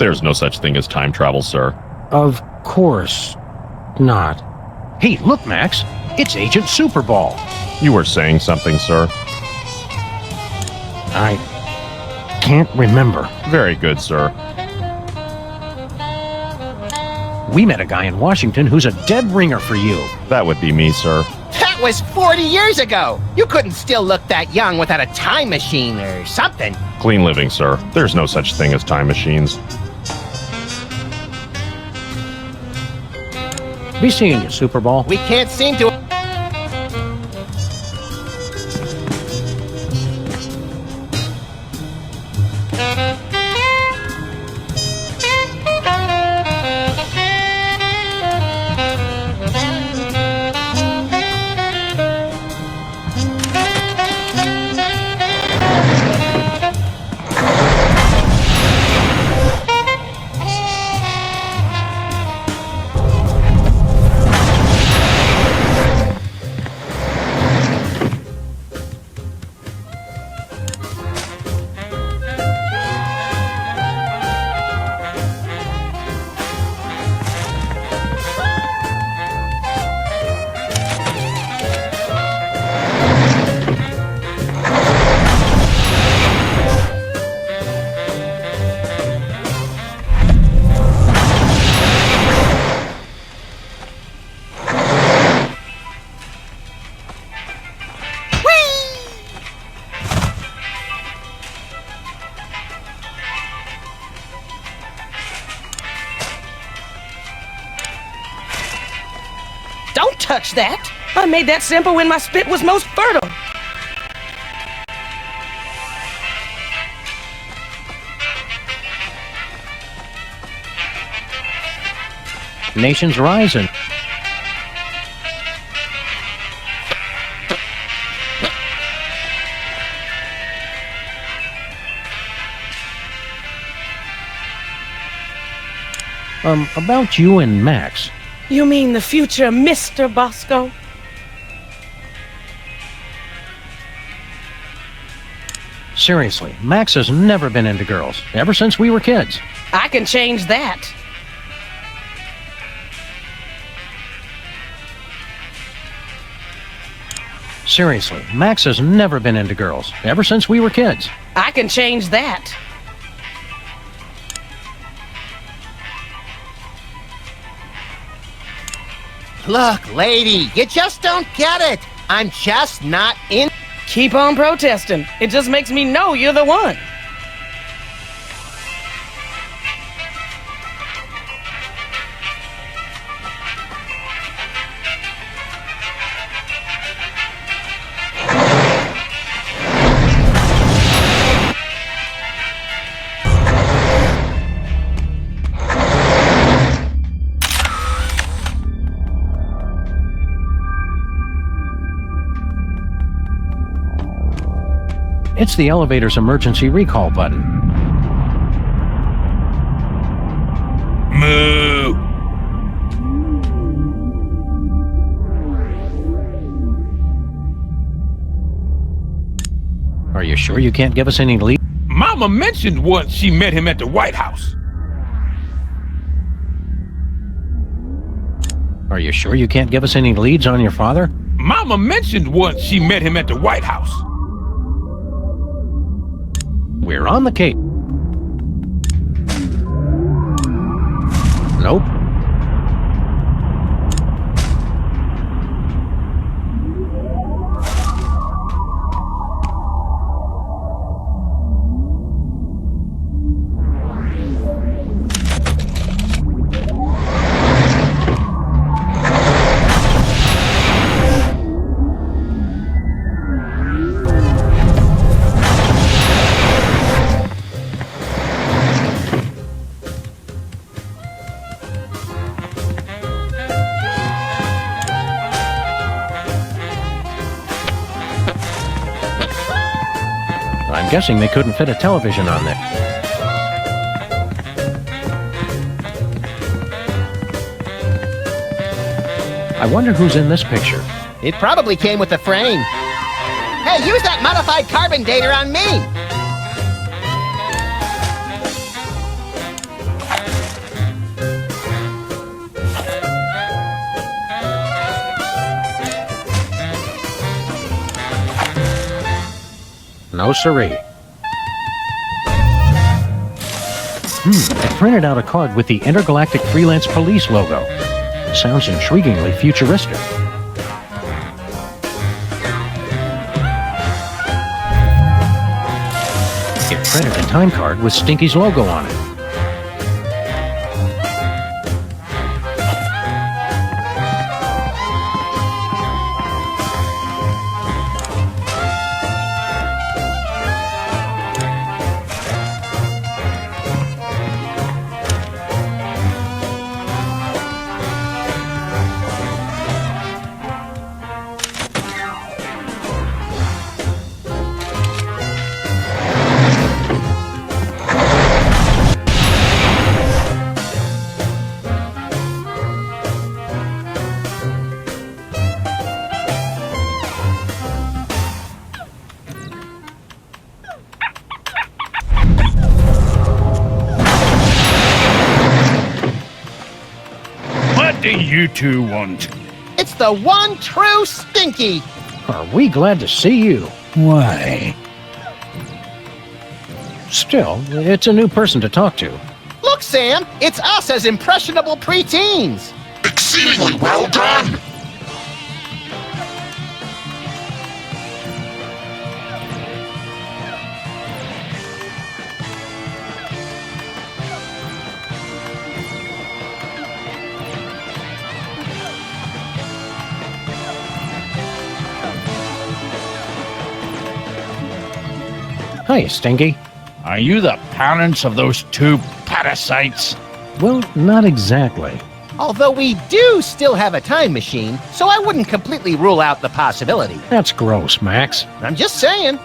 There's no such thing as time travel, sir. Of course not. Hey, look, Max. It's Agent Superball. You were saying something, sir. I can't remember. Very good, sir. We met a guy in Washington who's a dead ringer for you. That would be me, sir. That was 40 years ago. You couldn't still look that young without a time machine or something. Clean living, sir. There's no such thing as time machines. Be seeing you, Superball. We can't seem to... Don't touch that. I made that simple when my spit was most fertile. Nations rising. About you and Max. You mean the future Mr. Bosco? Seriously, Max has never been into girls, ever since we were kids. I can change that. Seriously, Max has never been into girls, ever since we were kids. I can change that. Look, lady, you just don't get it. I'm just not in. Keep on protesting. It just makes me know you're the one. It's the elevator's emergency recall button. Moo! Are you sure you can't give us any lead? Mama mentioned once she met him at the White House. Are you sure you can't give us any leads on your father? Mama mentioned once she met him at the White House. We're on the case. Nope. I'm guessing they couldn't fit a television on there. I wonder who's in this picture. It probably came with the frame. Hey, use that modified carbon dater on me! No siree. I printed out a card with the Intergalactic Freelance Police logo. Sounds intriguingly futuristic. It printed a time card with Stinky's logo on it. What do you two want? It's the one true Stinky! Are we glad to see you? Why? Still, it's a new person to talk to. Look, Sam, it's us as impressionable preteens! Exceedingly well done! Hi, Stinky. Are you the parents of those two parasites? Well, not exactly. Although we do still have a time machine, so I wouldn't completely rule out the possibility. That's gross, Max. I'm just saying.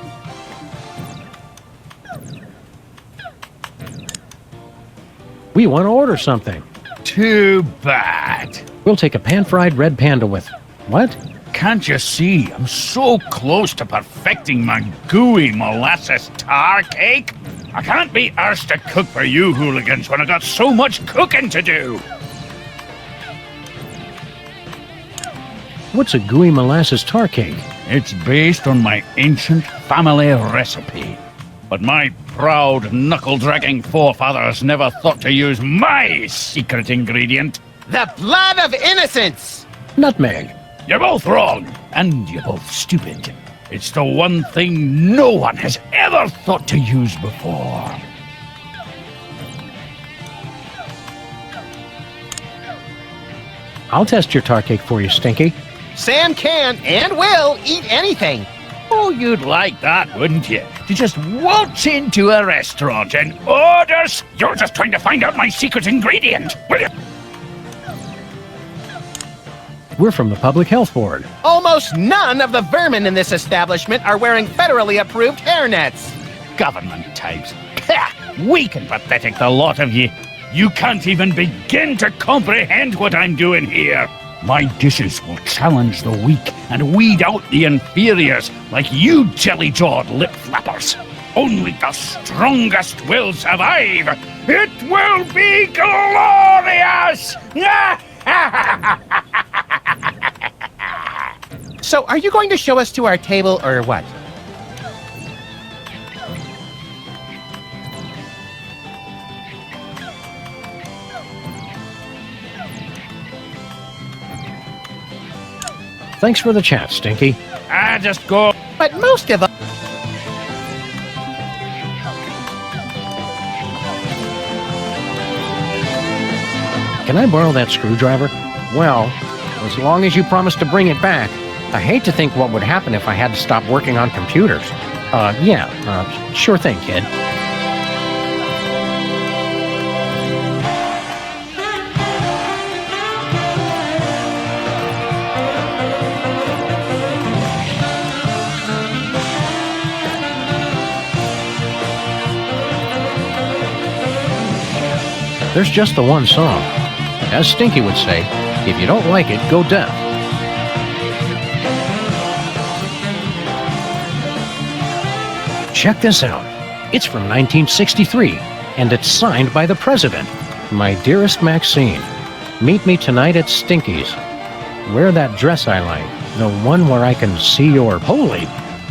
We want to order something. Too bad. We'll take a pan-fried red panda with... What? Can't you see? I'm so close to perfecting my gooey molasses tar cake. I can't be arsed to cook for you hooligans when I got so much cooking to do. What's a gooey molasses tar cake? It's based on my ancient family recipe. But my proud, knuckle-dragging forefathers never thought to use my secret ingredient. The blood of innocence! Nutmeg. You're both wrong, and you're both stupid. It's the one thing no one has ever thought to use before. I'll test your tar cake for you, Stinky. Sam can and will eat anything. Oh, you'd like that, wouldn't you? To just waltz into a restaurant and order... You're just trying to find out my secret ingredient, will you? We're from the Public Health Board. Almost none of the vermin in this establishment are wearing federally approved hairnets. Government types. Pah! Weak and pathetic, the lot of you. You can't even begin to comprehend what I'm doing here. My dishes will challenge the weak and weed out the inferiors like you jelly-jawed lip flappers. Only the strongest will survive. It will be glorious! So, are you going to show us to our table or what? Thanks for the chat, Stinky. Just go. But most of us... Can I borrow that screwdriver? Well, as long as you promise to bring it back. I hate to think what would happen if I had to stop working on computers. Sure thing, kid. There's just the one song. As Stinky would say, if you don't like it, go deaf. Check this out. It's from 1963, and it's signed by the president. My dearest Maxine, meet me tonight at Stinky's. Wear that dress I like, the one where I can see your... Holy,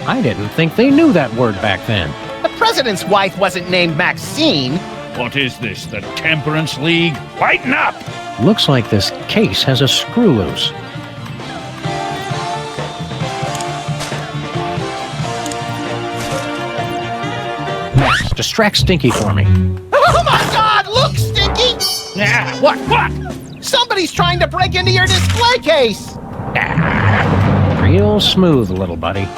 I didn't think they knew that word back then. The president's wife wasn't named Maxine. What is this, the Temperance League? Lighten up! Looks like this case has a screw loose. Max, distract Stinky for me. Oh my God! Look, Stinky! Yeah, what? Somebody's trying to break into your display case! Real smooth, little buddy.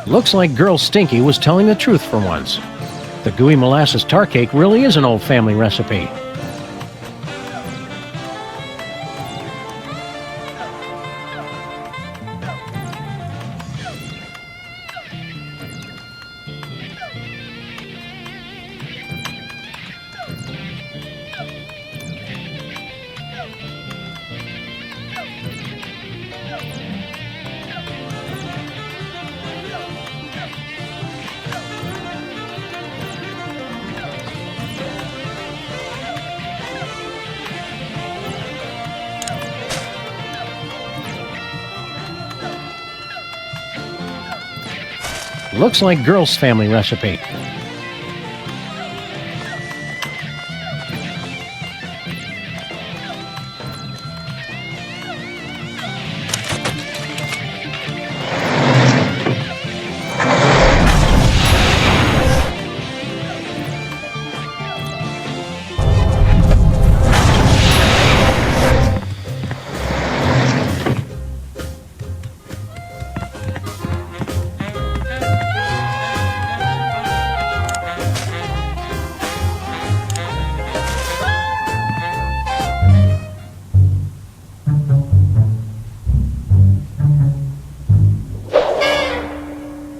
Looks like Girl Stinky was telling the truth for once. The gooey molasses tar cake really is an old family recipe. Looks like Girl's family recipe.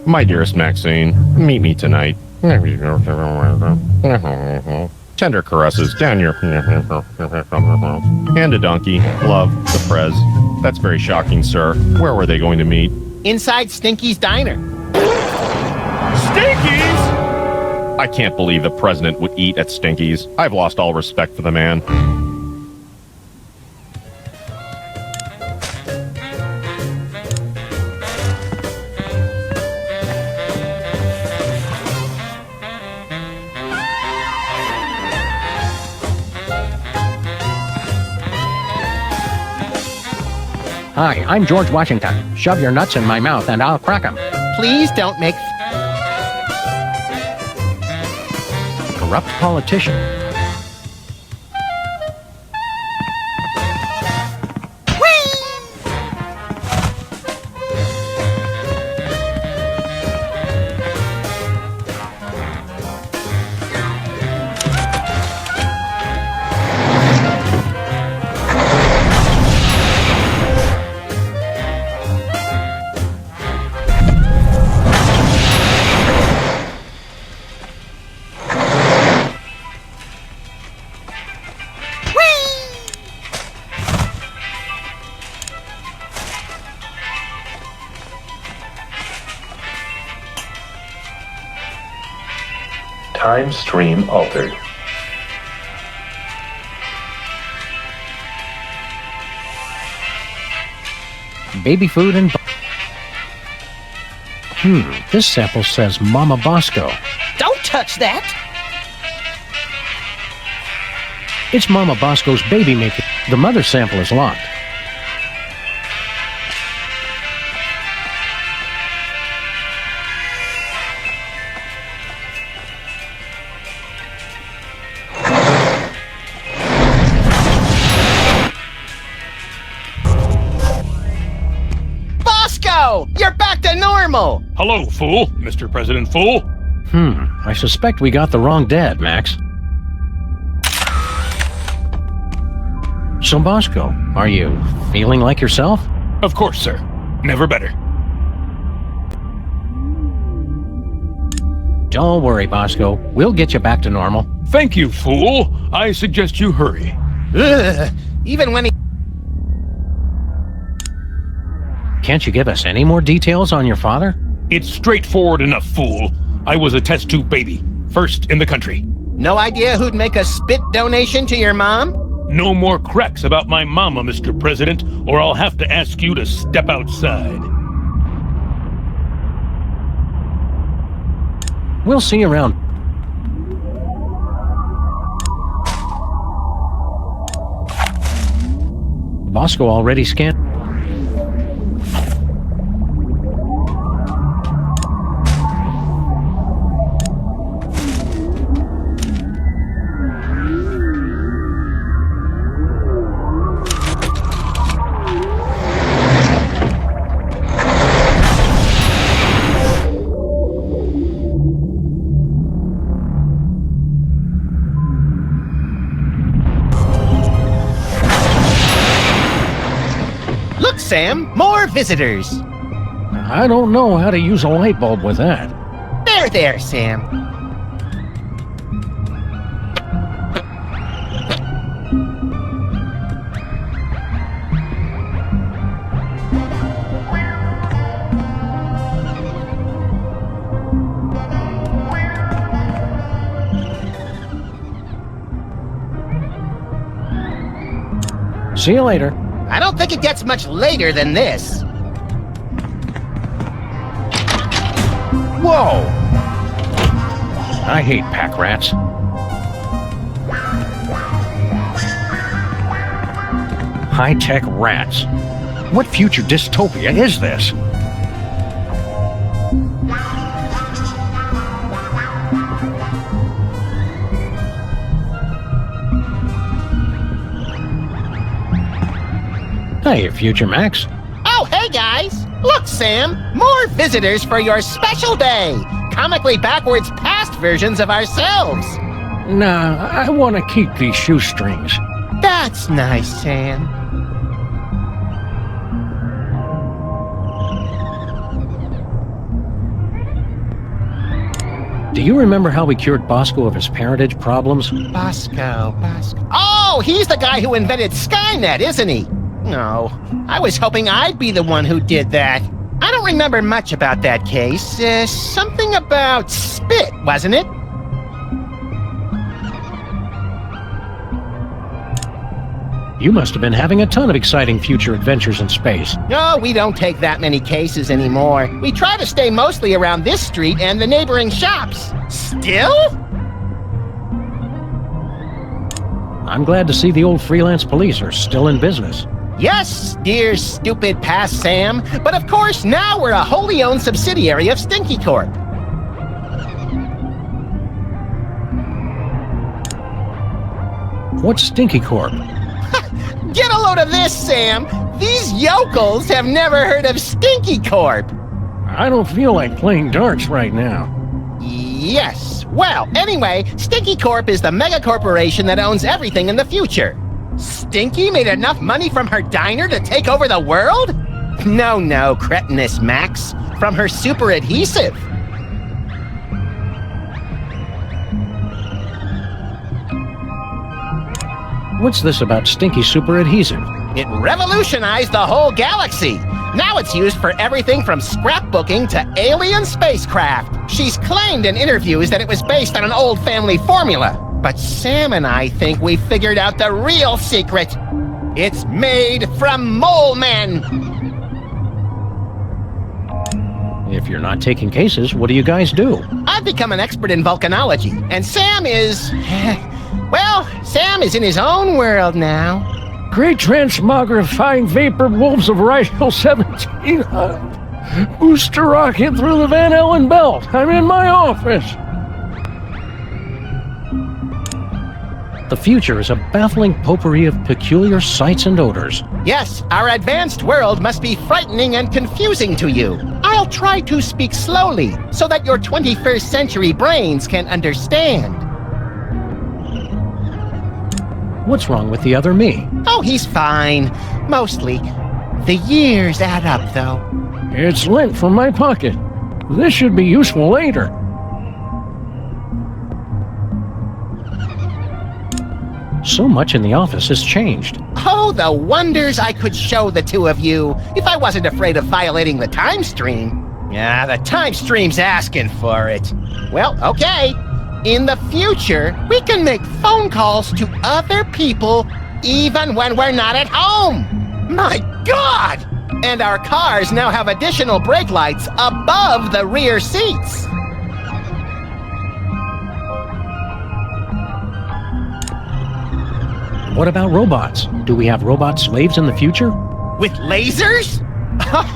My dearest Maxine, meet me tonight. Tender caresses down your... And a donkey. Love, the Prez. That's very shocking, sir. Where were they going to meet? Inside Stinky's diner. Stinky's? I can't believe the president would eat at Stinky's. I've lost all respect for the man. Hi, I'm George Washington. Shove your nuts in my mouth and I'll crack 'em. Please don't make... Corrupt politician. Time stream altered. Baby food and... this sample says Mama Bosco. Don't touch that! It's Mama Bosco's baby maker. The mother sample is locked. You're back to normal! Hello, fool. Mr. President Fool. I suspect we got the wrong dad, Max. So, Bosco, are you feeling like yourself? Of course, sir. Never better. Don't worry, Bosco. We'll get you back to normal. Thank you, fool. I suggest you hurry. Ugh. Even when he... Can't you give us any more details on your father? It's straightforward enough, fool. I was a test tube baby. First in the country. No idea who'd make a spit donation to your mom? No more cracks about my mama, Mr. President, or I'll have to ask you to step outside. We'll see you around. Bosco already scanned. Sam, more visitors. I don't know how to use a light bulb with that. There, Sam. See you later. I don't think it gets much later than this. Whoa! I hate pack rats. High-tech rats. What future dystopia is this? Hey, Future Max. Oh, hey, guys. Look, Sam, more visitors for your special day. Comically backwards past versions of ourselves. Nah, I want to keep these shoestrings. That's nice, Sam. Do you remember how we cured Bosco of his parentage problems? Bosco. Oh, he's the guy who invented Skynet, isn't he? No, I was hoping I'd be the one who did that. I don't remember much about that case. Something about spit, wasn't it? You must have been having a ton of exciting future adventures in space. No, we don't take that many cases anymore. We try to stay mostly around this street and the neighboring shops. Still? I'm glad to see the old freelance police are still in business. Yes, dear stupid past Sam, but of course now we're a wholly owned subsidiary of Stinky Corp. What's Stinky Corp? Get a load of this, Sam! These yokels have never heard of Stinky Corp! I don't feel like playing darts right now. Yes. Well, anyway, Stinky Corp is the mega corporation that owns everything in the future. Stinky made enough money from her diner to take over the world? No, cretinous Max. From her super adhesive. What's this about Stinky Super Adhesive? It revolutionized the whole galaxy. Now it's used for everything from scrapbooking to alien spacecraft. She's claimed in interviews that it was based on an old family formula. But Sam and I think we figured out the real secret. It's made from mole men. If you're not taking cases, what do you guys do? I've become an expert in volcanology, and Sam is... well, Sam is in his own world now. Great transmogrifying vapor wolves of Rigel 17. Booster rocket through the Van Allen belt. I'm in my office. The future is a baffling potpourri of peculiar sights and odors. Yes, our advanced world must be frightening and confusing to you. I'll try to speak slowly so that your 21st century brains can understand. What's wrong with the other me? Oh, he's fine. Mostly. The years add up, though. It's lint from my pocket. This should be useful later. So much in the office has changed. Oh, the wonders I could show the two of you if I wasn't afraid of violating the time stream. Yeah, the time stream's asking for it. Well, okay. In the future, we can make phone calls to other people even when we're not at home. My God! And our cars now have additional brake lights above the rear seats. What about robots? Do we have robot slaves in the future? With lasers?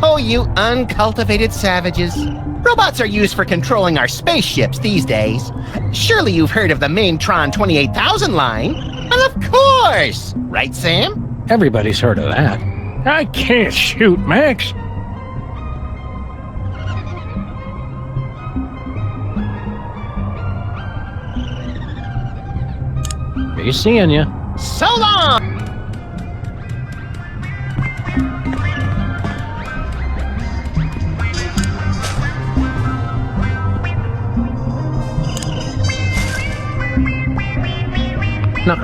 Oh, you uncultivated savages. Robots are used for controlling our spaceships these days. Surely you've heard of the Maintron 28,000 line? Well, of course! Right, Sam? Everybody's heard of that. I can't shoot, Max. Be seeing ya. So long! No.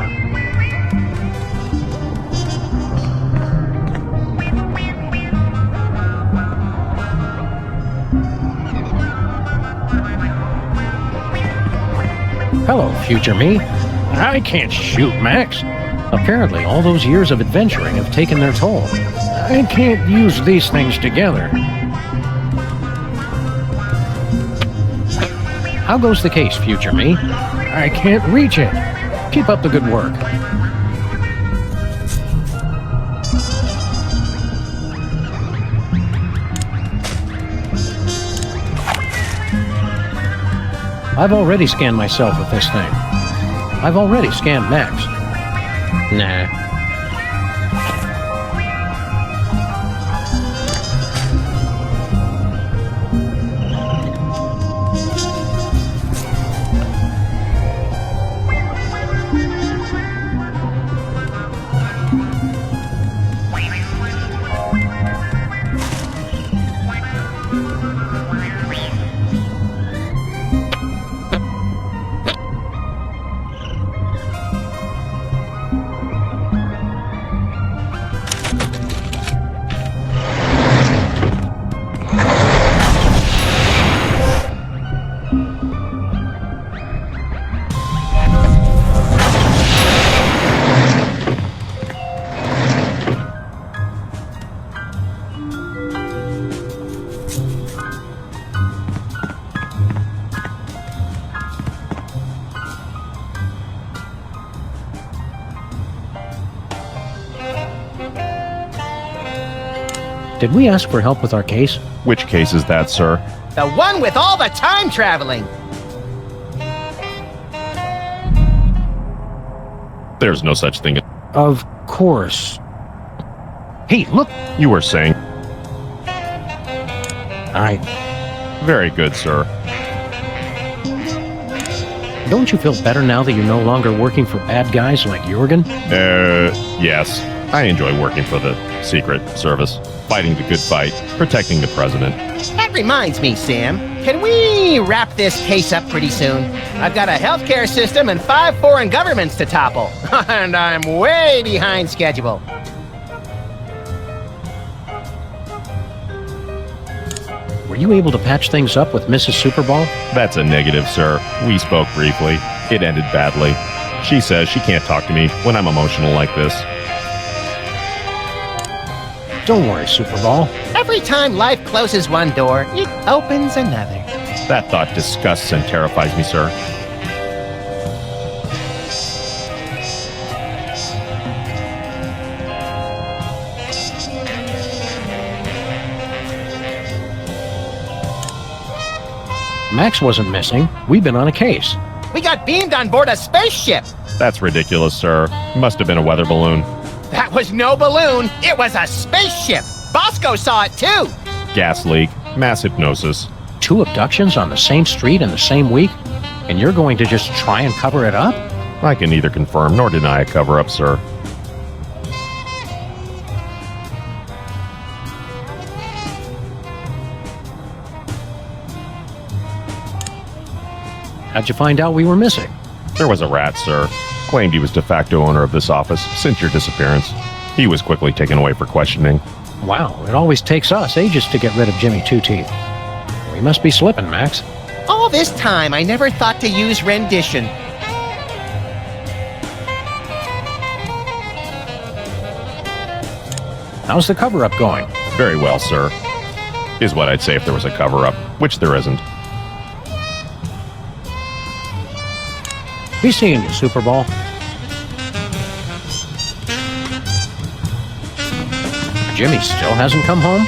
Hello, future me. I can't shoot, Max. Apparently, all those years of adventuring have taken their toll. I can't use these things together. How goes the case, future me? I can't reach it. Keep up the good work. I've already scanned myself with this thing. I've already scanned Max. Nah. Did we ask for help with our case? Which case is that, sir? The one with all the time traveling. There's no such thing. Of course. Hey, look! You were saying. Very good, sir. Don't you feel better now that you're no longer working for bad guys like Jorgen? Yes. I enjoy working for the Secret Service, fighting the good fight, protecting the president. That reminds me, Sam. Can we wrap this case up pretty soon? I've got a healthcare system and 5 foreign governments to topple, and I'm way behind schedule. Were you able to patch things up with Mrs. Superball? That's a negative, sir. We spoke briefly. It ended badly. She says she can't talk to me when I'm emotional like this. Don't worry, Superball. Every time life closes one door, it opens another. That thought disgusts and terrifies me, sir. Max wasn't missing. We've been on a case. We got beamed on board a spaceship. That's ridiculous, sir. Must have been a weather balloon. That was no balloon. It was a spaceship. Bosco saw it too. Gas leak. Mass hypnosis. 2 abductions on the same street in the same week? And you're going to just try and cover it up? I can neither confirm nor deny a cover-up, sir. How'd you find out we were missing? There was a rat, sir. Claimed he was de facto owner of this office since your disappearance. He was quickly taken away for questioning. Wow, it always takes us ages to get rid of Jimmy Two-Teeth. We must be slipping, Max. All this time, I never thought to use rendition. How's the cover-up going? Very well, sir. Is what I'd say if there was a cover-up, which there isn't. Be seeing you, Superball. Jimmy still hasn't come home?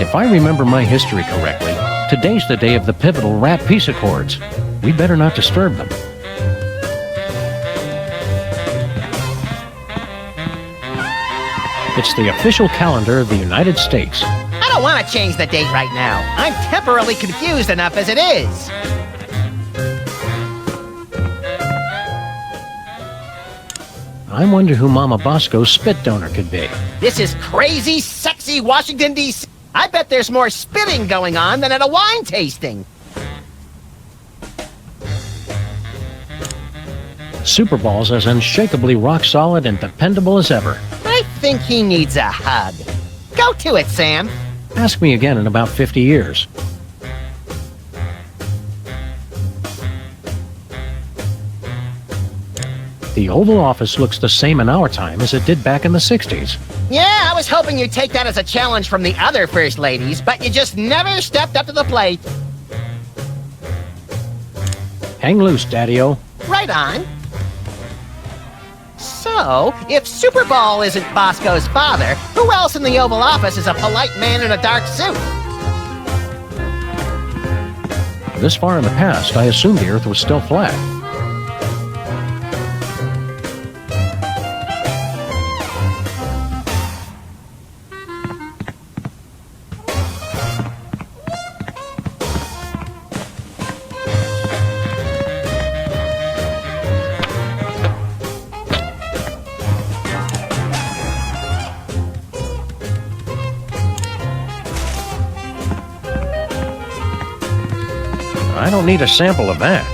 If I remember my history correctly, today's the day of the pivotal Rat Peace Accords. We better not disturb them. It's the official calendar of the United States. I don't want to change the date right now. I'm temporarily confused enough as it is. I wonder who Mama Bosco's spit donor could be. This is crazy, sexy Washington, D.C. I bet there's more spitting going on than at a wine tasting. Superball's as unshakably rock-solid and dependable as ever. I think he needs a hug. Go to it, Sam. Ask me again in about 50 years. The Oval Office looks the same in our time as it did back in the 60s. Yeah, I was hoping you'd take that as a challenge from the other First Ladies, but you just never stepped up to the plate. Hang loose, Daddy-O. Right on. So, if Superball isn't Bosco's father, who else in the Oval Office is a polite man in a dark suit? This far in the past, I assumed the Earth was still flat. don't need a sample of that.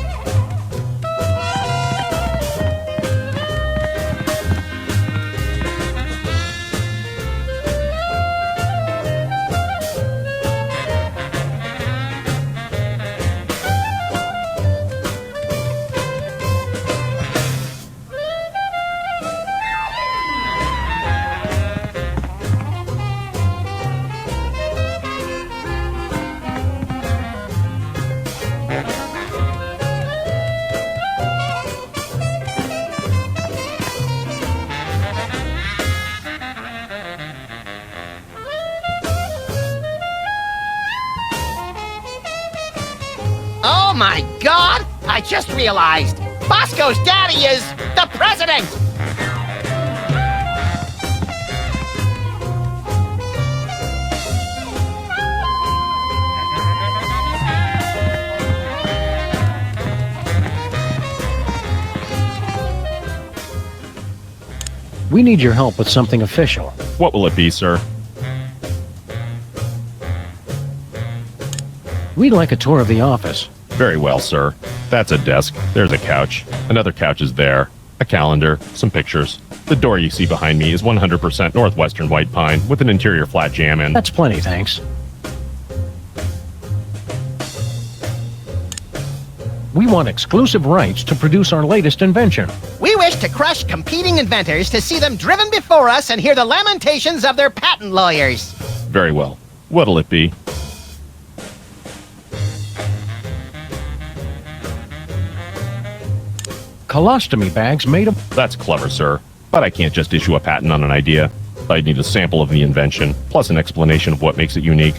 Oh my god! I just realized! Bosco's daddy is the president! We need your help with something official. What will it be, sir? We'd like a tour of the office. Very well, sir. That's a desk. There's a couch. Another couch is there. A calendar. Some pictures. The door you see behind me is 100% Northwestern white pine with an interior flat jam in. That's plenty, thanks. We want exclusive rights to produce our latest invention. We wish to crush competing inventors to see them driven before us and hear the lamentations of their patent lawyers. Very well. What'll it be? Colostomy bags made of... That's clever, sir. But I can't just issue a patent on an idea. I'd need a sample of the invention, plus an explanation of what makes it unique.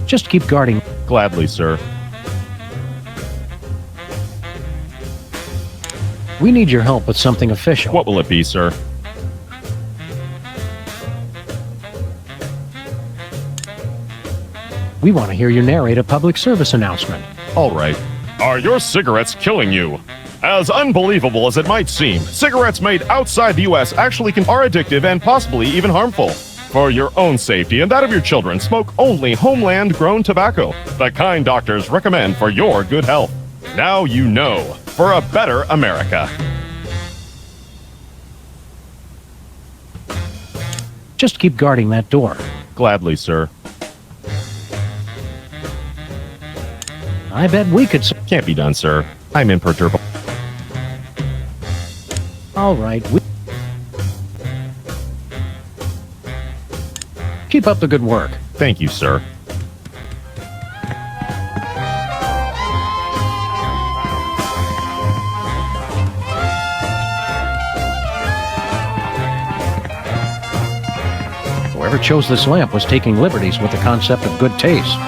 Just keep guarding. Gladly, sir. We need your help with something official. What will it be, sir? We want to hear you narrate a public service announcement. All right. Are your cigarettes killing you? As unbelievable as it might seem, cigarettes made outside the U.S. actually are addictive and possibly even harmful. For your own safety and that of your children, smoke only homeland-grown tobacco, the kind doctors recommend for your good health. Now you know, for a better America. Just keep guarding that door. Gladly, sir. I bet we could... Can't be done, sir. I'm imperturbable. All right, keep up the good work. Thank you, sir. Whoever chose this lamp was taking liberties with the concept of good taste.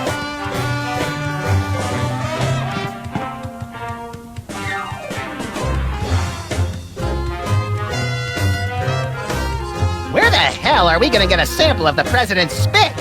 Where the hell are we gonna get a sample of the president's spit?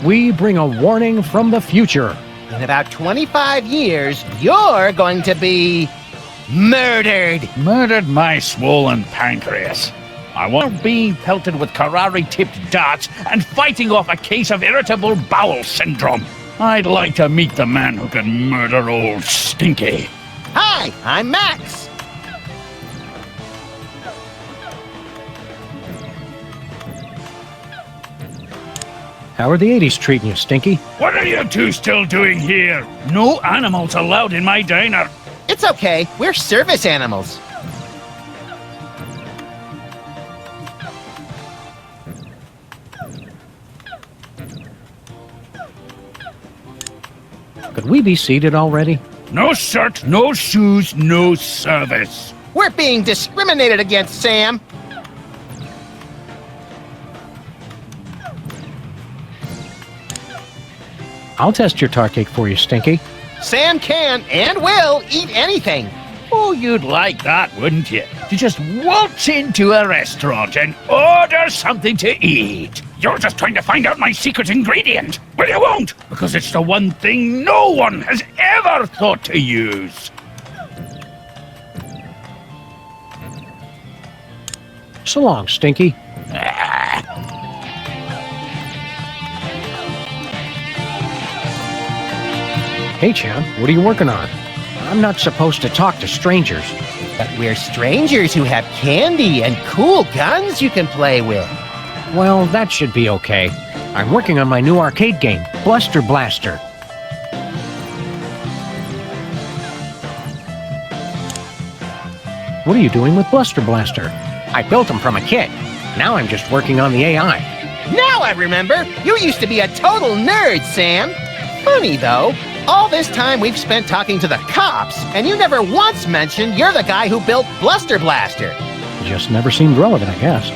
We bring a warning from the future. In about 25 years, you're going to be murdered. Murdered my swollen pancreas. I won't be pelted with Karari-tipped darts and fighting off a case of irritable bowel syndrome. I'd like to meet the man who can murder old Stinky. Hi, I'm Max. How are the 80s treating you, Stinky? What are you two still doing here? No animals allowed in my diner. It's okay, we're service animals. Could we be seated already? No shirt, no shoes, no service. We're being discriminated against, Sam. I'll test your tar cake for you, Stinky. Sam can and will eat anything. Oh, you'd like that, wouldn't you? To just waltz into a restaurant and order something to eat. You're just trying to find out my secret ingredient. Well, you won't, because it's the one thing no one has ever thought to use. So long, Stinky. Hey, Chan, what are you working on? I'm not supposed to talk to strangers. But we're strangers who have candy and cool guns you can play with. Well, that should be okay. I'm working on my new arcade game, Bluster Blaster. What are you doing with Bluster Blaster? I built him from a kit. Now I'm just working on the AI. Now I remember. You used to be a total nerd, Sam. Funny, though. All this time we've spent talking to the cops, and you never once mentioned you're the guy who built Bluster Blaster. Just never seemed relevant, I guess.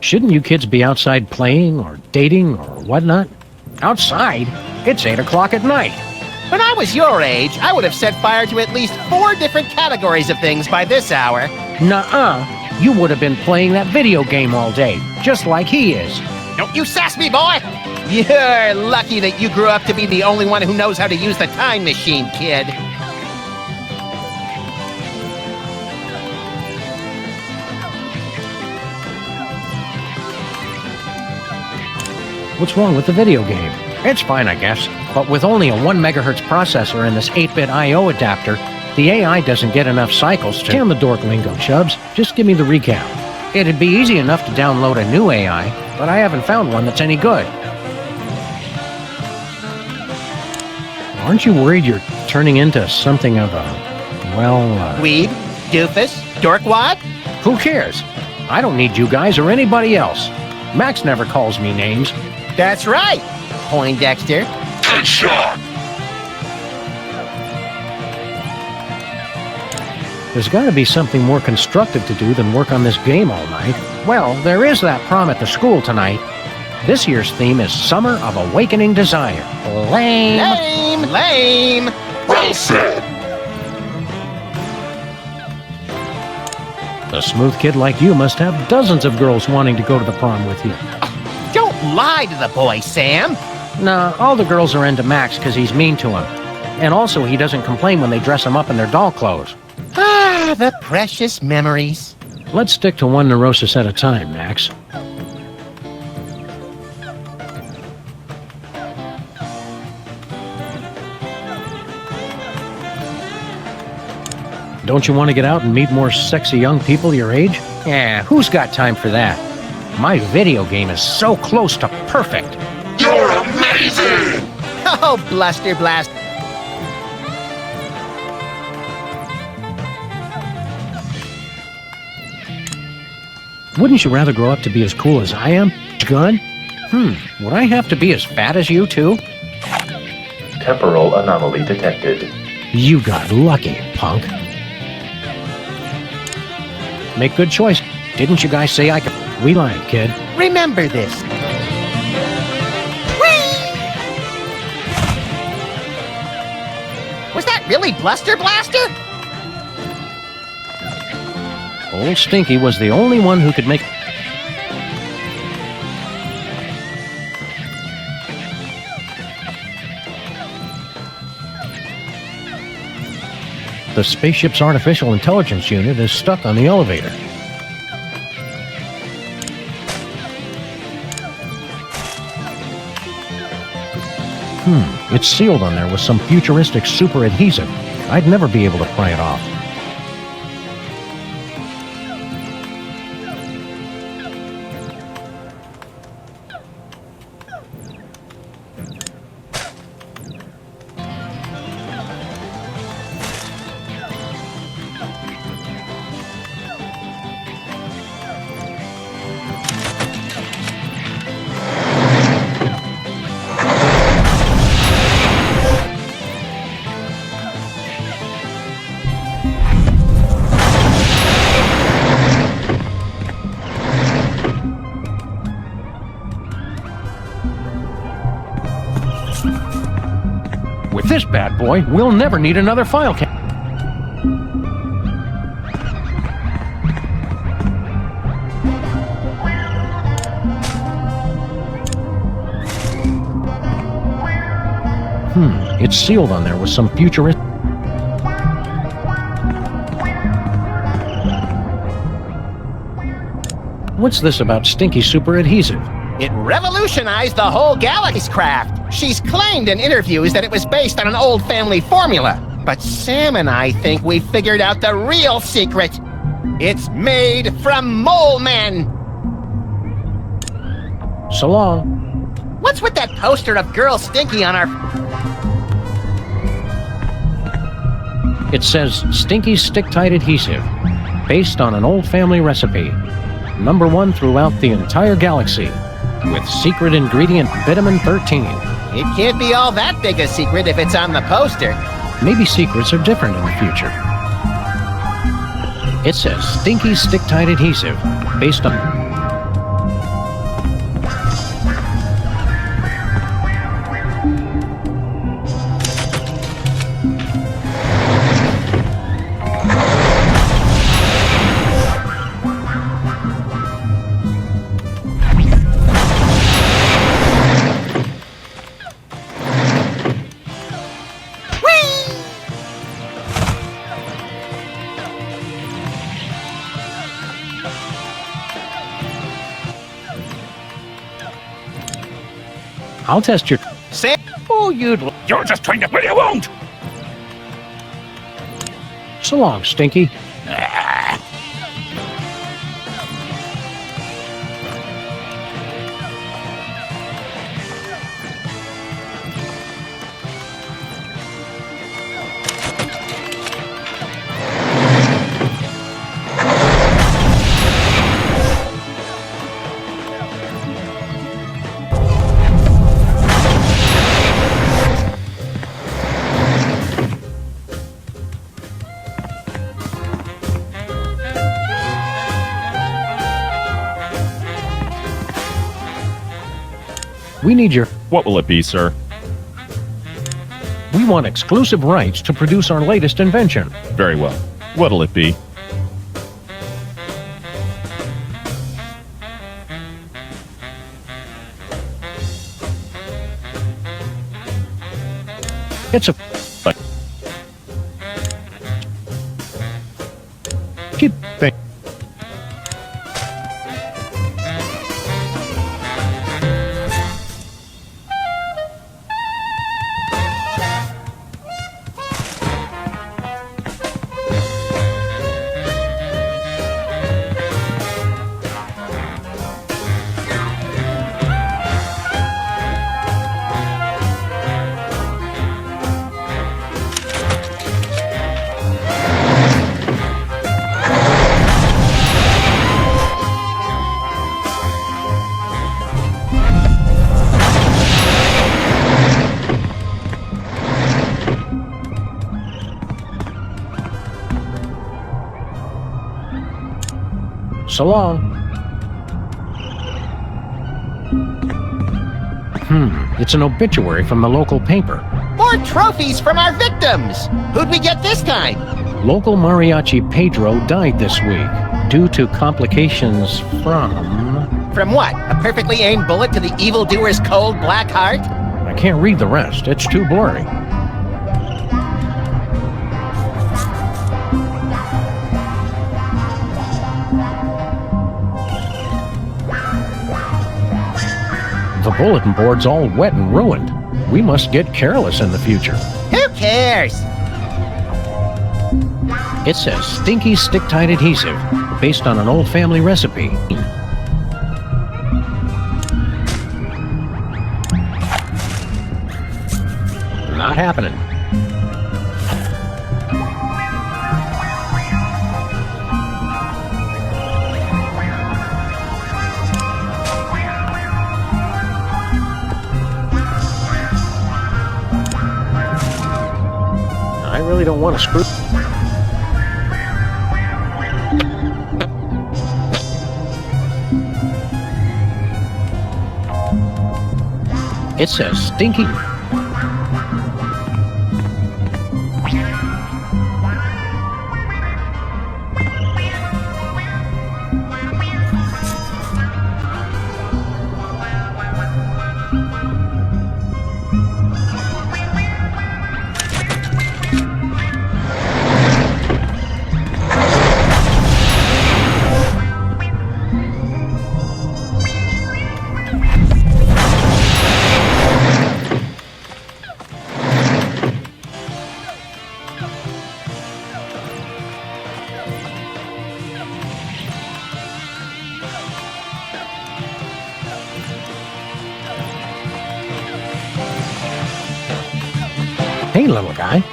Shouldn't you kids be outside playing or dating or whatnot? Outside? It's 8 o'clock at night. When I was your age, I would have set fire to at least 4 different categories of things by this hour. Nuh-uh. You would have been playing that video game all day, just like he is. Don't you sass me, boy! You're lucky that you grew up to be the only one who knows how to use the time machine, kid. What's wrong with the video game? It's fine, I guess. But with only a 1 megahertz processor and this 8-bit I/O adapter, the AI doesn't get enough cycles to... Can the dork lingo, Chubbs. Just give me the recap. It'd be easy enough to download a new AI, but I haven't found one that's any good. Aren't you worried you're turning into something of a... Weeb? Doofus? Dorkwad? Who cares? I don't need you guys or anybody else. Max never calls me names. That's right, Poindexter. Headshot! There's got to be something more constructive to do than work on this game all night. Well, there is that prom at the school tonight. This year's theme is Summer of Awakening Desire. Lame. Lame! Lame! Well said! A smooth kid like you must have dozens of girls wanting to go to the prom with you. Don't lie to the boy, Sam. Nah, all the girls are into Max because he's mean to them. And also, he doesn't complain when they dress him up in their doll clothes. Ah, the precious memories. Let's stick to one neurosis at a time, Max. Don't you want to get out and meet more sexy young people your age? Yeah, who's got time for that? My video game is so close to perfect. You're amazing! Oh, Bluster Blast. Wouldn't you rather grow up to be as cool as I am? Gun? Would I have to be as fat as you too? Temporal anomaly detected. You got lucky, punk. Make good choice. Didn't you guys say I could? We lied, kid. Remember this. Was that really Bluster Blaster? Old Stinky was the only one who could make... The spaceship's artificial intelligence unit is stuck on the elevator. It's sealed on there with some futuristic super adhesive. I'd never be able to pry it off. this bad boy, we'll never need another file cabinet. It's sealed on there with some futuristic... What's this about stinky super adhesive? It revolutionized the whole galaxy's craft. She's claimed in interviews that it was based on an old family formula. But Sam and I think we figured out the real secret. It's made from mole men. So long. What's with that poster of Girl Stinky on our... It says Stinky Stick-Tight Adhesive, based on an old family recipe. #1 throughout the entire galaxy, with secret ingredient vitamin 13. It can't be all that big a secret if it's on the poster. Maybe secrets are different in the future. It says Stinky Stick-Tight Adhesive, based on... I'll test your... Sam... Oh, you're just trying to... Well, you won't! So long, Stinky. We need your... What will it be, sir? We want exclusive rights to produce our latest invention. Very well. What'll it be? It's a... Keep... So long. It's an obituary from the local paper. More trophies from our victims! Who'd we get this time? Local mariachi Pedro died this week due to complications from... From what? A perfectly aimed bullet to the evildoer's cold black heart? I can't read the rest. It's too blurry. The bulletin board's all wet and ruined. We must get careless in the future. Who cares? It says Stinky Stick-Tight Adhesive, based on an old family recipe. Not happening. I really don't want to screw... It says Stinky... Hey, little guy.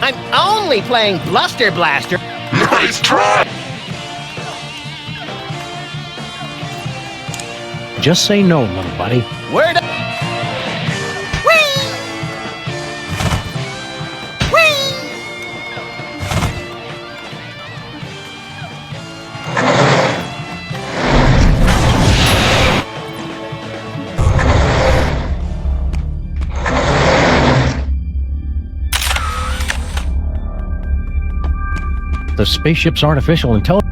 I'm only playing Bluster Blaster. Nice try! Just say no, little buddy. Word up. Whee! Whee! The spaceship's artificial intelligence.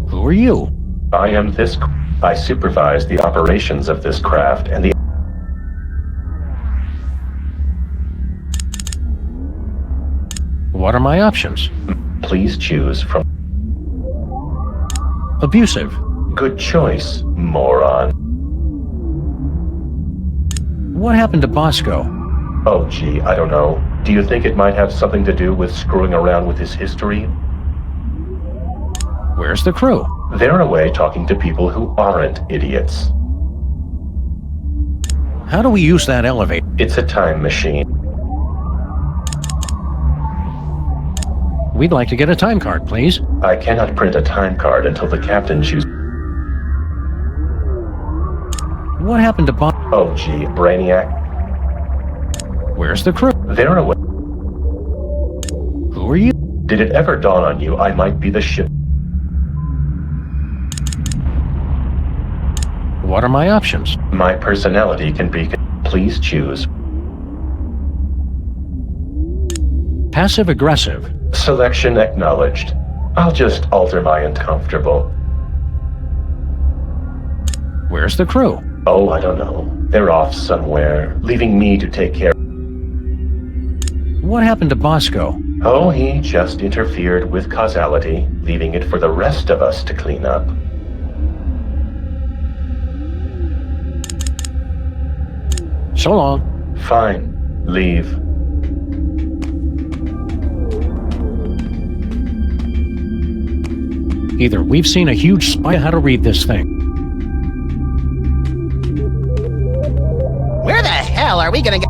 Who are you? I am this. I supervise the operations of this craft and the. What are my options? Please choose from. Abusive. Good choice, moron. What happened to Bosco? Oh, gee, I don't know. Do you think it might have something to do with screwing around with his history? Where's the crew? They're away talking to people who aren't idiots. How do we use that elevator? It's a time machine. We'd like to get a time card, please. I cannot print a time card until the captain chooses. What happened to Bosco? Oh, gee, Brainiac. Where's the crew? They're away. Who are you? Did it ever dawn on you I might be the ship? What are my options? My personality can be. Please choose. Passive-aggressive. Selection acknowledged. I'll just alter my uncomfortable. Where's the crew? Oh, I don't know. They're off somewhere, leaving me to take care. What happened to Bosco? Oh, he just interfered with causality, leaving it for the rest of us to clean up. So long. Fine. Leave. Either we've seen a huge spy. How to read this thing? Where the hell are we gonna go?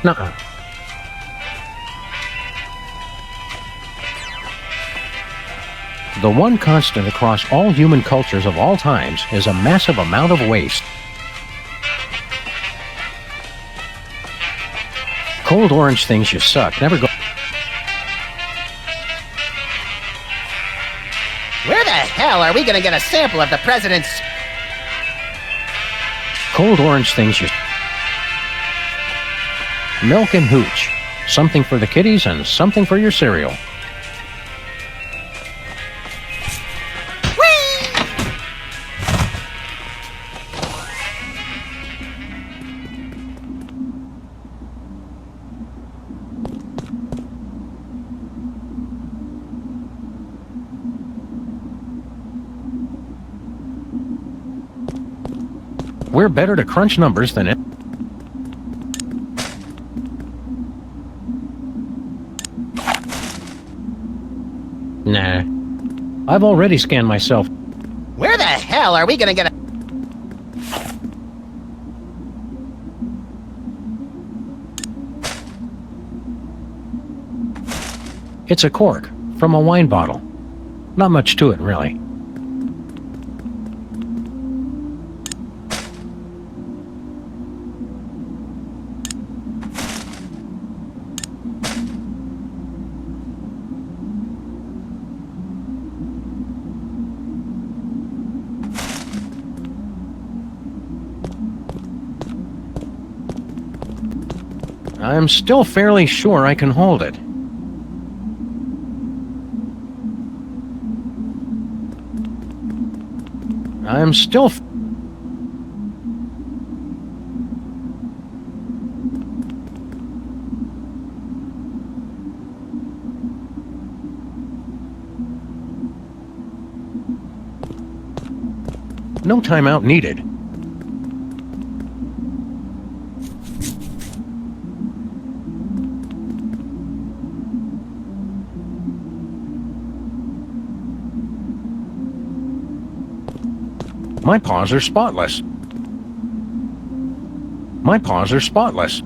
Nuh-uh. The one constant across all human cultures of all times is a massive amount of waste. Cold orange things you suck. Never go. Where the hell are we gonna get a sample of the president's... Cold orange things you... Milk and hooch. Something for the kiddies and something for your cereal. We're better to crunch numbers than it. Nah. I've already scanned myself. Where the hell are we gonna get a... It's a cork from a wine bottle. Not much to it, really. I'm still fairly sure I can hold it. I'm still... No timeout needed. My paws are spotless. My paws are spotless.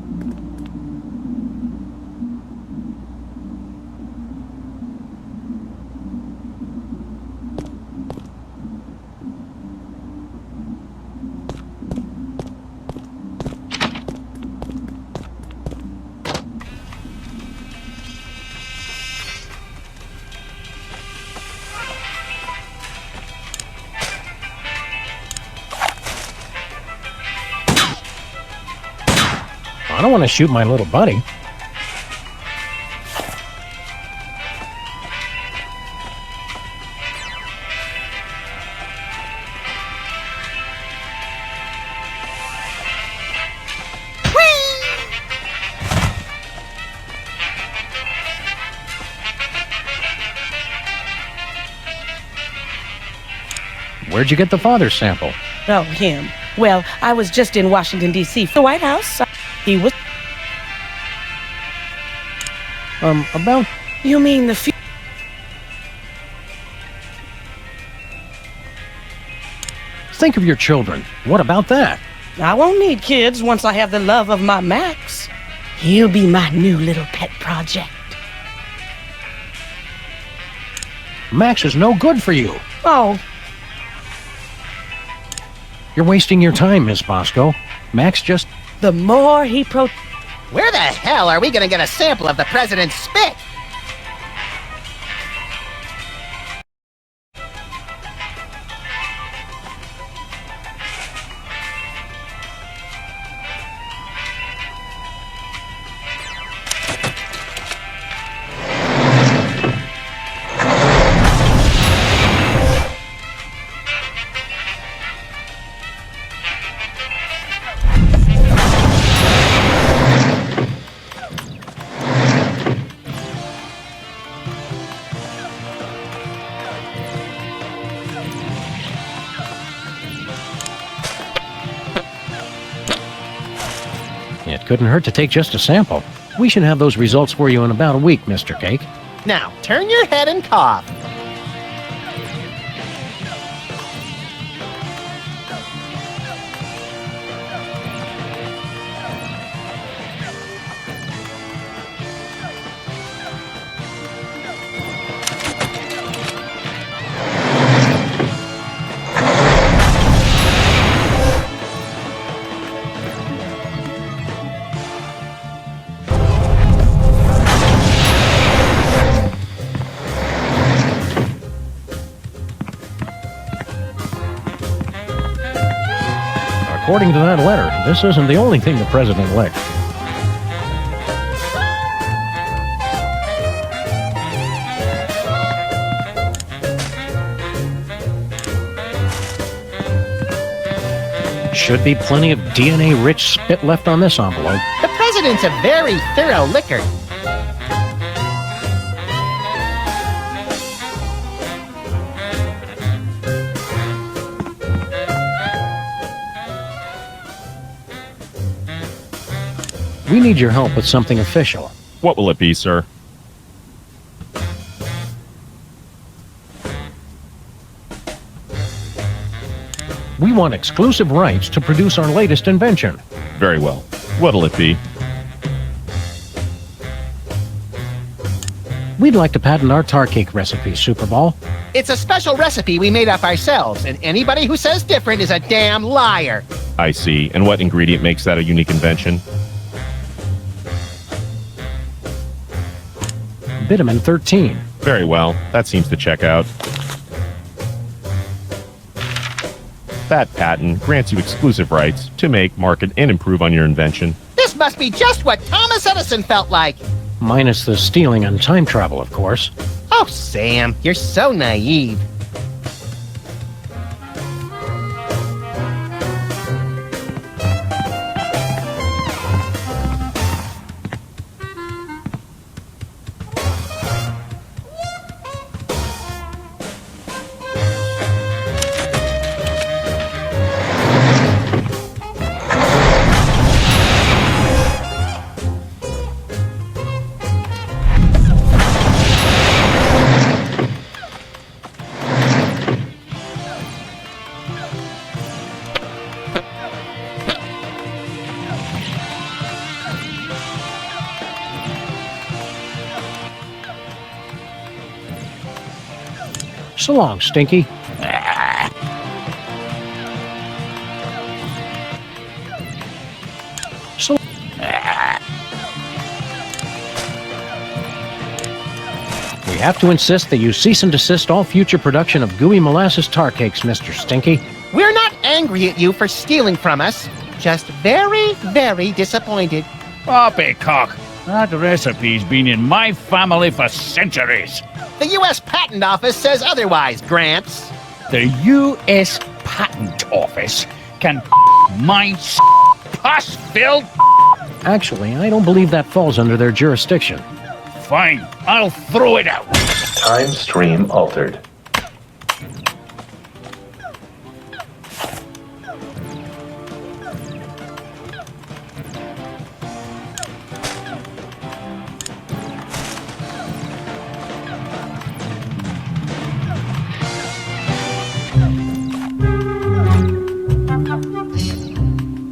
I don't want to shoot my little buddy. Where'd you get the father's sample? Oh, him. Well, I was just in Washington, D.C. for the White House. He was... About... You mean the... Think of your children. What about that? I won't need kids once I have the love of my Max. He'll be my new little pet project. Max is no good for you. Oh, You're wasting your time, Miss Bosco. Max just... the more he Where the hell are we gonna get a sample of the president's spit? It couldn't hurt to take just a sample. We should have those results for you in about a week, Mr. Cake. Now, turn your head and cough. According to that letter, this isn't the only thing the president licked. Should be plenty of DNA-rich spit left on this envelope. The president's a very thorough licker. We need your help with something official. What will it be, sir? We want exclusive rights to produce our latest invention. Very well. What'll it be? We'd like to patent our tar cake recipe, Superball. It's a special recipe we made up ourselves, and anybody who says different is a damn liar. I see. And what ingredient makes that a unique invention? Vitamin 13. Very well. That seems to check out. That patent grants you exclusive rights to make, market, and improve on your invention. This This must be just what Thomas Edison felt like. Minus the stealing and time travel, of course. Oh, Sam, you're so naive. So long, Stinky. So we have to insist that you cease and desist all future production of gooey molasses tar cakes, Mr. Stinky. We're not angry at you for stealing from us. Just very, very disappointed. Poppycock, that recipe's been in my family for centuries. The U.S. Patent Office says otherwise, Gramps. The U.S. Patent Office can my pus-filled. Actually, I don't believe that falls under their jurisdiction. Fine, I'll throw it out. Time stream altered.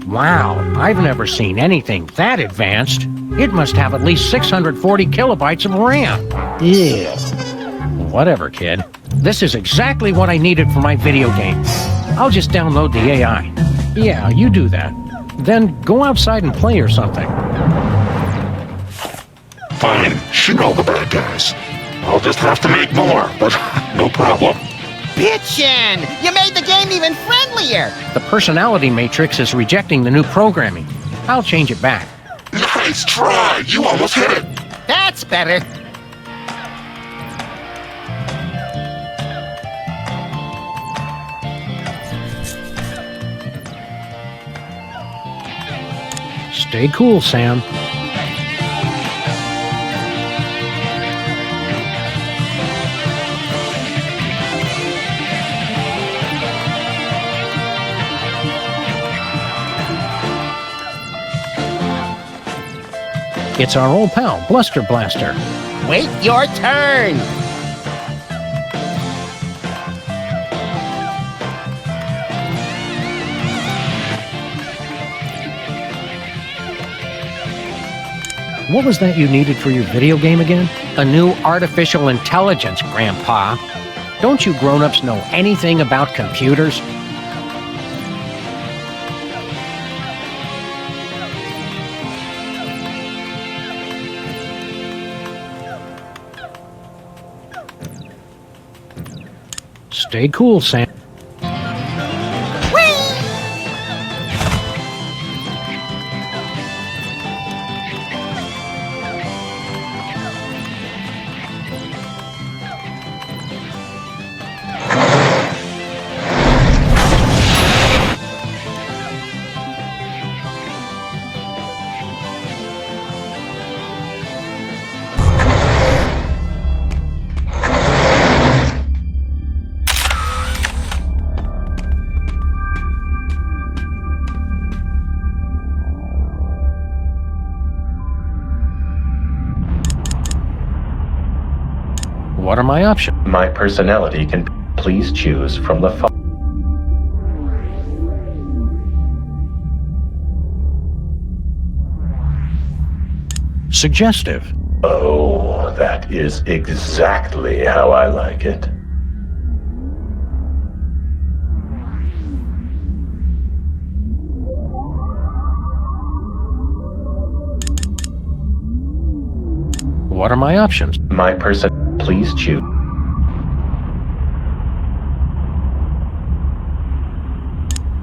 Wow, I've never seen anything that advanced. It must have at least 640 kilobytes of RAM. Ew. Whatever, kid. This is exactly what I needed for my video game. I'll just download the AI. Yeah, you do that. Then go outside and play or something. Fine, shoot all the bad guys. I'll just have to make more, but no problem. Bitchin'! You made the game even friendlier! The personality matrix is rejecting the new programming. I'll change it back. Nice try! You almost hit it! That's better. Stay cool, Sam. It's our old pal, Bluster Blaster. Wait your turn! What was that you needed for your video game again? A new artificial intelligence, Grandpa. Don't you grown-ups know anything about computers? Stay cool, Sam. What are my options? My personality can please choose from the Suggestive. Oh, that is exactly how I like it. What are my options? My person, please choose.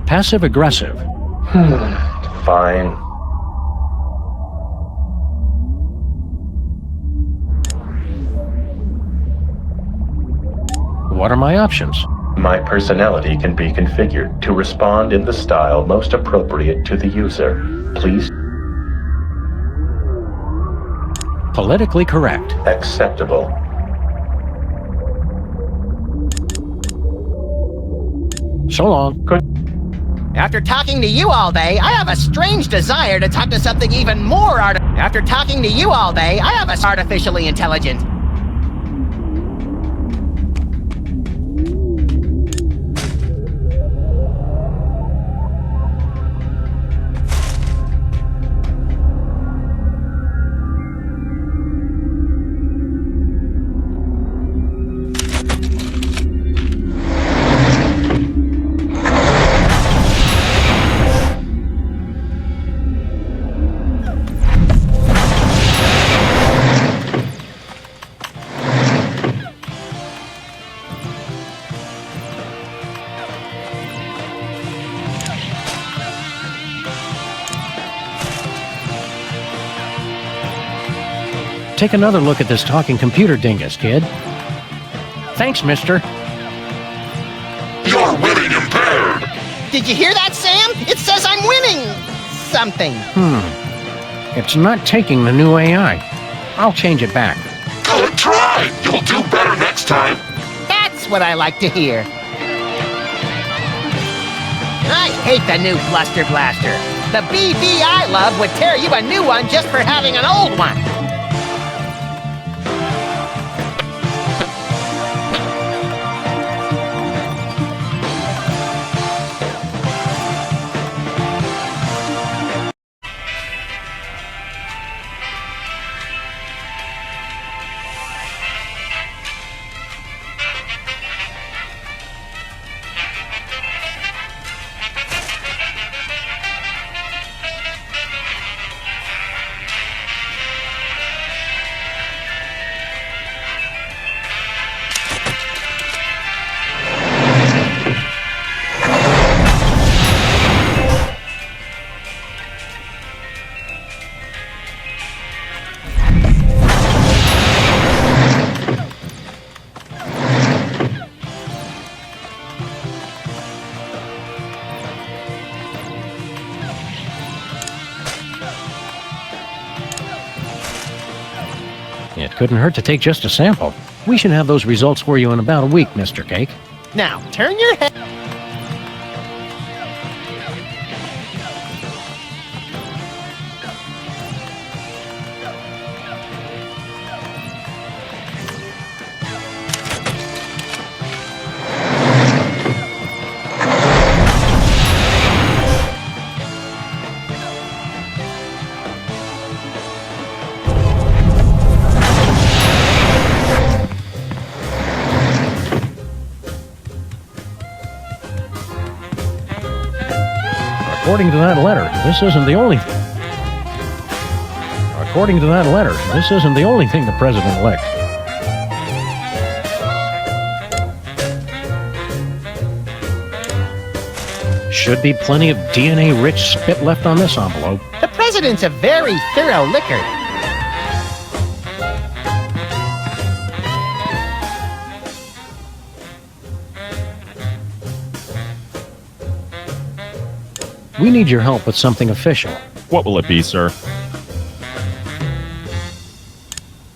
Passive-aggressive. Fine. What are my options? My personality can be configured to respond in the style most appropriate to the user. Please. Politically correct. Acceptable. So long. Good. After talking to you all day, I have a strange desire to talk to something even more After talking to you all day, I have a artificially intelligent. Take another look at this talking computer dingus, kid. Thanks, mister. You're winning impaired! Did you hear that, Sam? It says I'm winning something. It's not taking the new AI. I'll change it back. Good try! You'll do better next time! That's what I like to hear. I hate the new Bluster Blaster. The BB I love would tear you a new one just for having an old one. It couldn't hurt to take just a sample. We should have those results for you in about a week, Mr. Cake. Now, turn your head. According to that letter, this isn't the only thing. According to that letter, this isn't the only thing the president-elect. Should be plenty of DNA-rich spit left on this envelope. The president's a very thorough licker. We need your help with something official. What will it be, sir?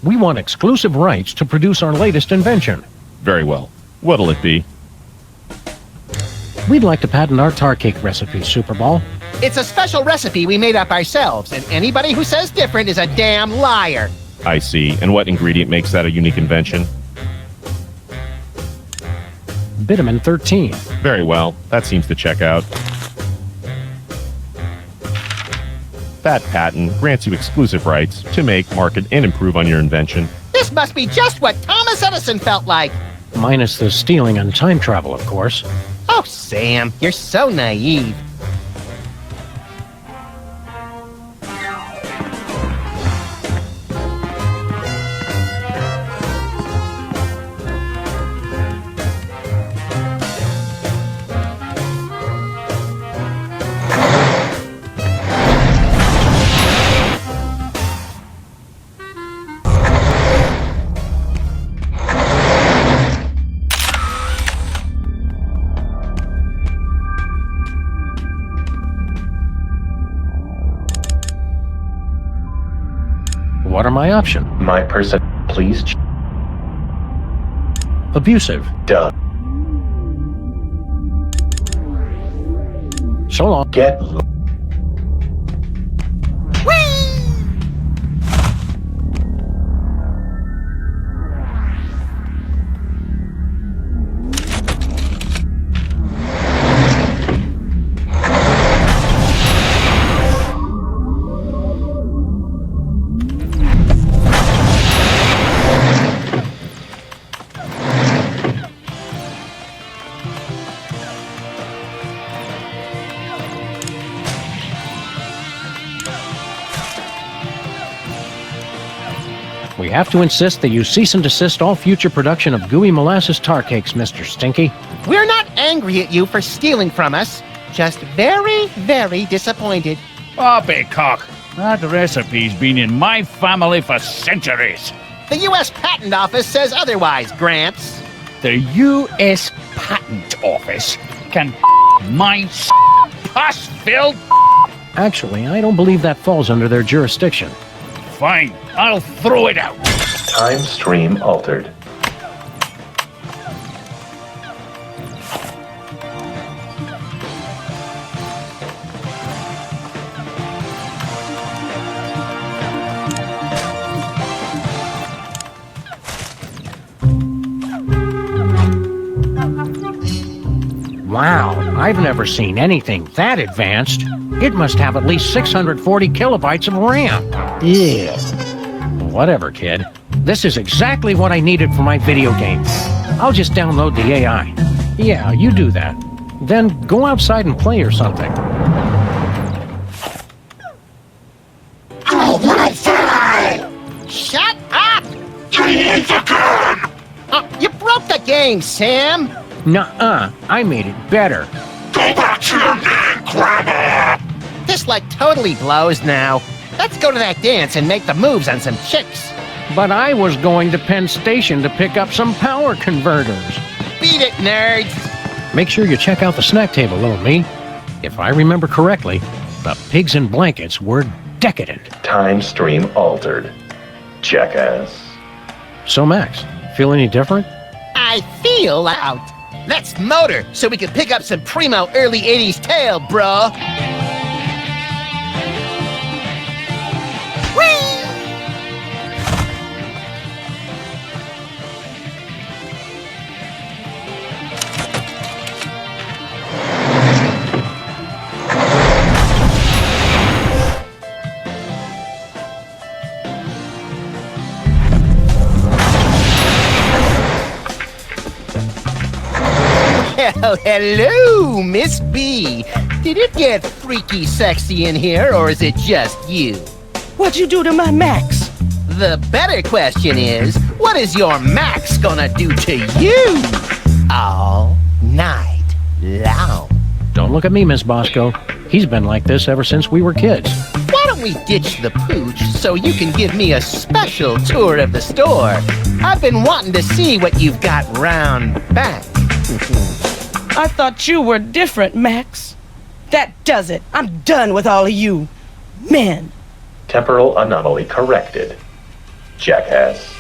We want exclusive rights to produce our latest invention. Very well. What'll it be? We'd like to patent our tar cake recipe, Superball. It's a special recipe we made up ourselves, and anybody who says different is a damn liar. I see. And what ingredient makes that a unique invention? Vitamin 13. Very well. That seems to check out. That patent grants you exclusive rights to make, market, and improve on your invention. This must be just what Thomas Edison felt like. Minus the stealing and time travel, of course. Oh, Sam, you're so naive. What are my options? My person, please. Abusive. Duh. So long. Get. We have to insist that you cease and desist all future production of gooey molasses tar cakes, Mr. Stinky. We're not angry at you for stealing from us. Just very, very disappointed. Poppycock, that recipe's been in my family for centuries. The U.S. Patent Office says otherwise, Gramps. The U.S. Patent Office can my pus-filled. Actually, I don't believe that falls under their jurisdiction. Fine, I'll throw it out. Time stream altered. Wow, I've never seen anything that advanced. It must have at least 640 kilobytes of RAM. Yeah. Whatever, kid. This is exactly what I needed for my video game. I'll just download the AI. Yeah, you do that. Then go outside and play or something. Shut up! Change again! You broke the game, Sam! Nuh-uh, I made it better. Go back to your name, Grandma! This like totally blows now. Let's go to that dance and make the moves on some chicks. But I was going to Penn Station to pick up some power converters. Beat it, nerds! Make sure you check out the snack table, little me. If I remember correctly, the pigs in blankets were decadent. Time stream altered. Jackass. So, Max, feel any different? I feel out. Let's motor so we can pick up some primo early 80s tail, bro. Well, hello, Miss B. Did it get freaky sexy in here, or is it just you? What'd you do to my Max? The better question is, what is your Max gonna do to you all night long? Don't look at me, Miss Bosco. He's been like this ever since we were kids. Why don't we ditch the pooch so you can give me a special tour of the store? I've been wanting to see what you've got round back. I thought you were different, Max. That does it. I'm done with all of you. Men. Temporal anomaly corrected. Jackass.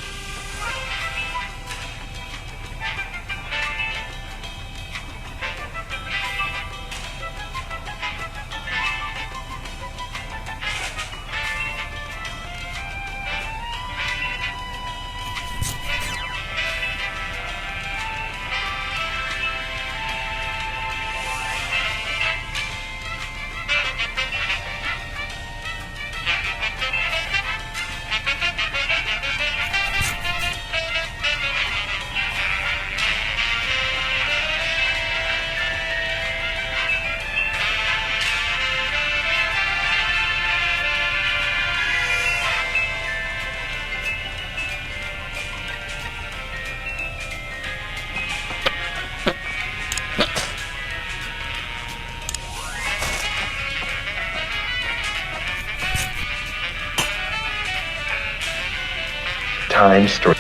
Time stream.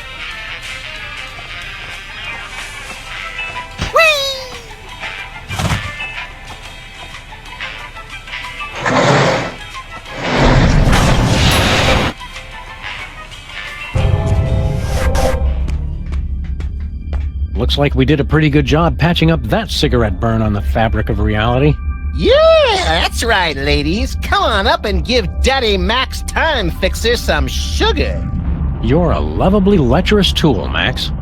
Looks like we did a pretty good job patching up that cigarette burn on the fabric of reality. Yeah, that's right, ladies. Come on up and give Daddy Max Time Fixer some sugar. You're a lovably lecherous tool, Max.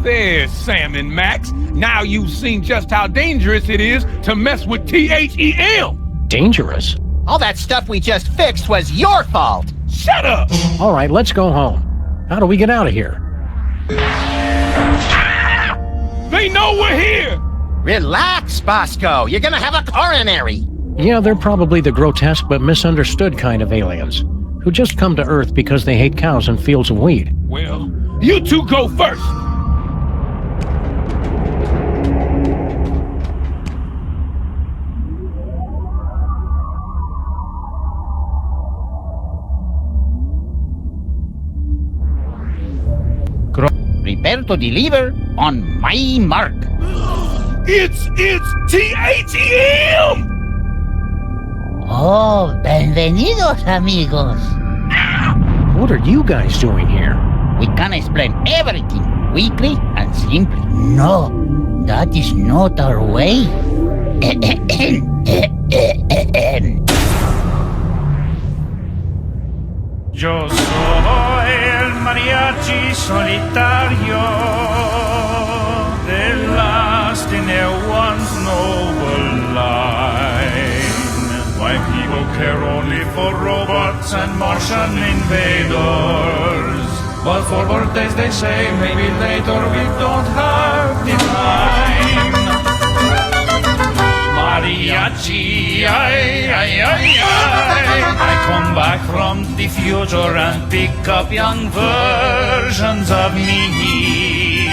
There's Sam and Max. Now you've seen just how dangerous it is to mess with THEM. Dangerous? All that stuff we just fixed was your fault. Shut up! All right, let's go home. How do we get out of here? They know we're here! Relax, Bosco. You're gonna have a coronary. Yeah, they're probably the grotesque but misunderstood kind of aliens who just come to Earth because they hate cows and fields of wheat. Well, you two go first. Prepare to deliver on my mark. It's THEM! Oh, bienvenidos, amigos. What are you guys doing here? We can explain everything quickly and simply. No, that is not our way. Yo soy el mariachi solitario, the last in their once noble line. My people care only for robots and Martian invaders. But for birthdays they say maybe later we don't have the time. Mariachi, ay, ay, ay, ay. I come back from the future and pick up young versions of me.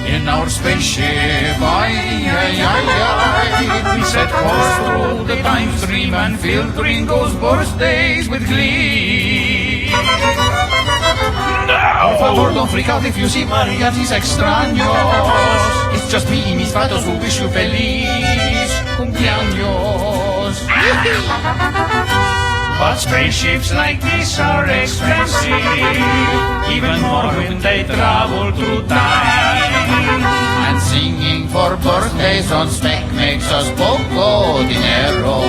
In our spaceship, ay, ay, ay, ay. We set course through the time stream and filled Ringo's birthdays with glee. Por favor, don't freak out if you see mariachis extraños. It's just me y mis patos who wish you feliz cumpleaños. But spaceships like this are expensive, even more when they travel through time. And singing for birthdays on spec makes us poco dinero.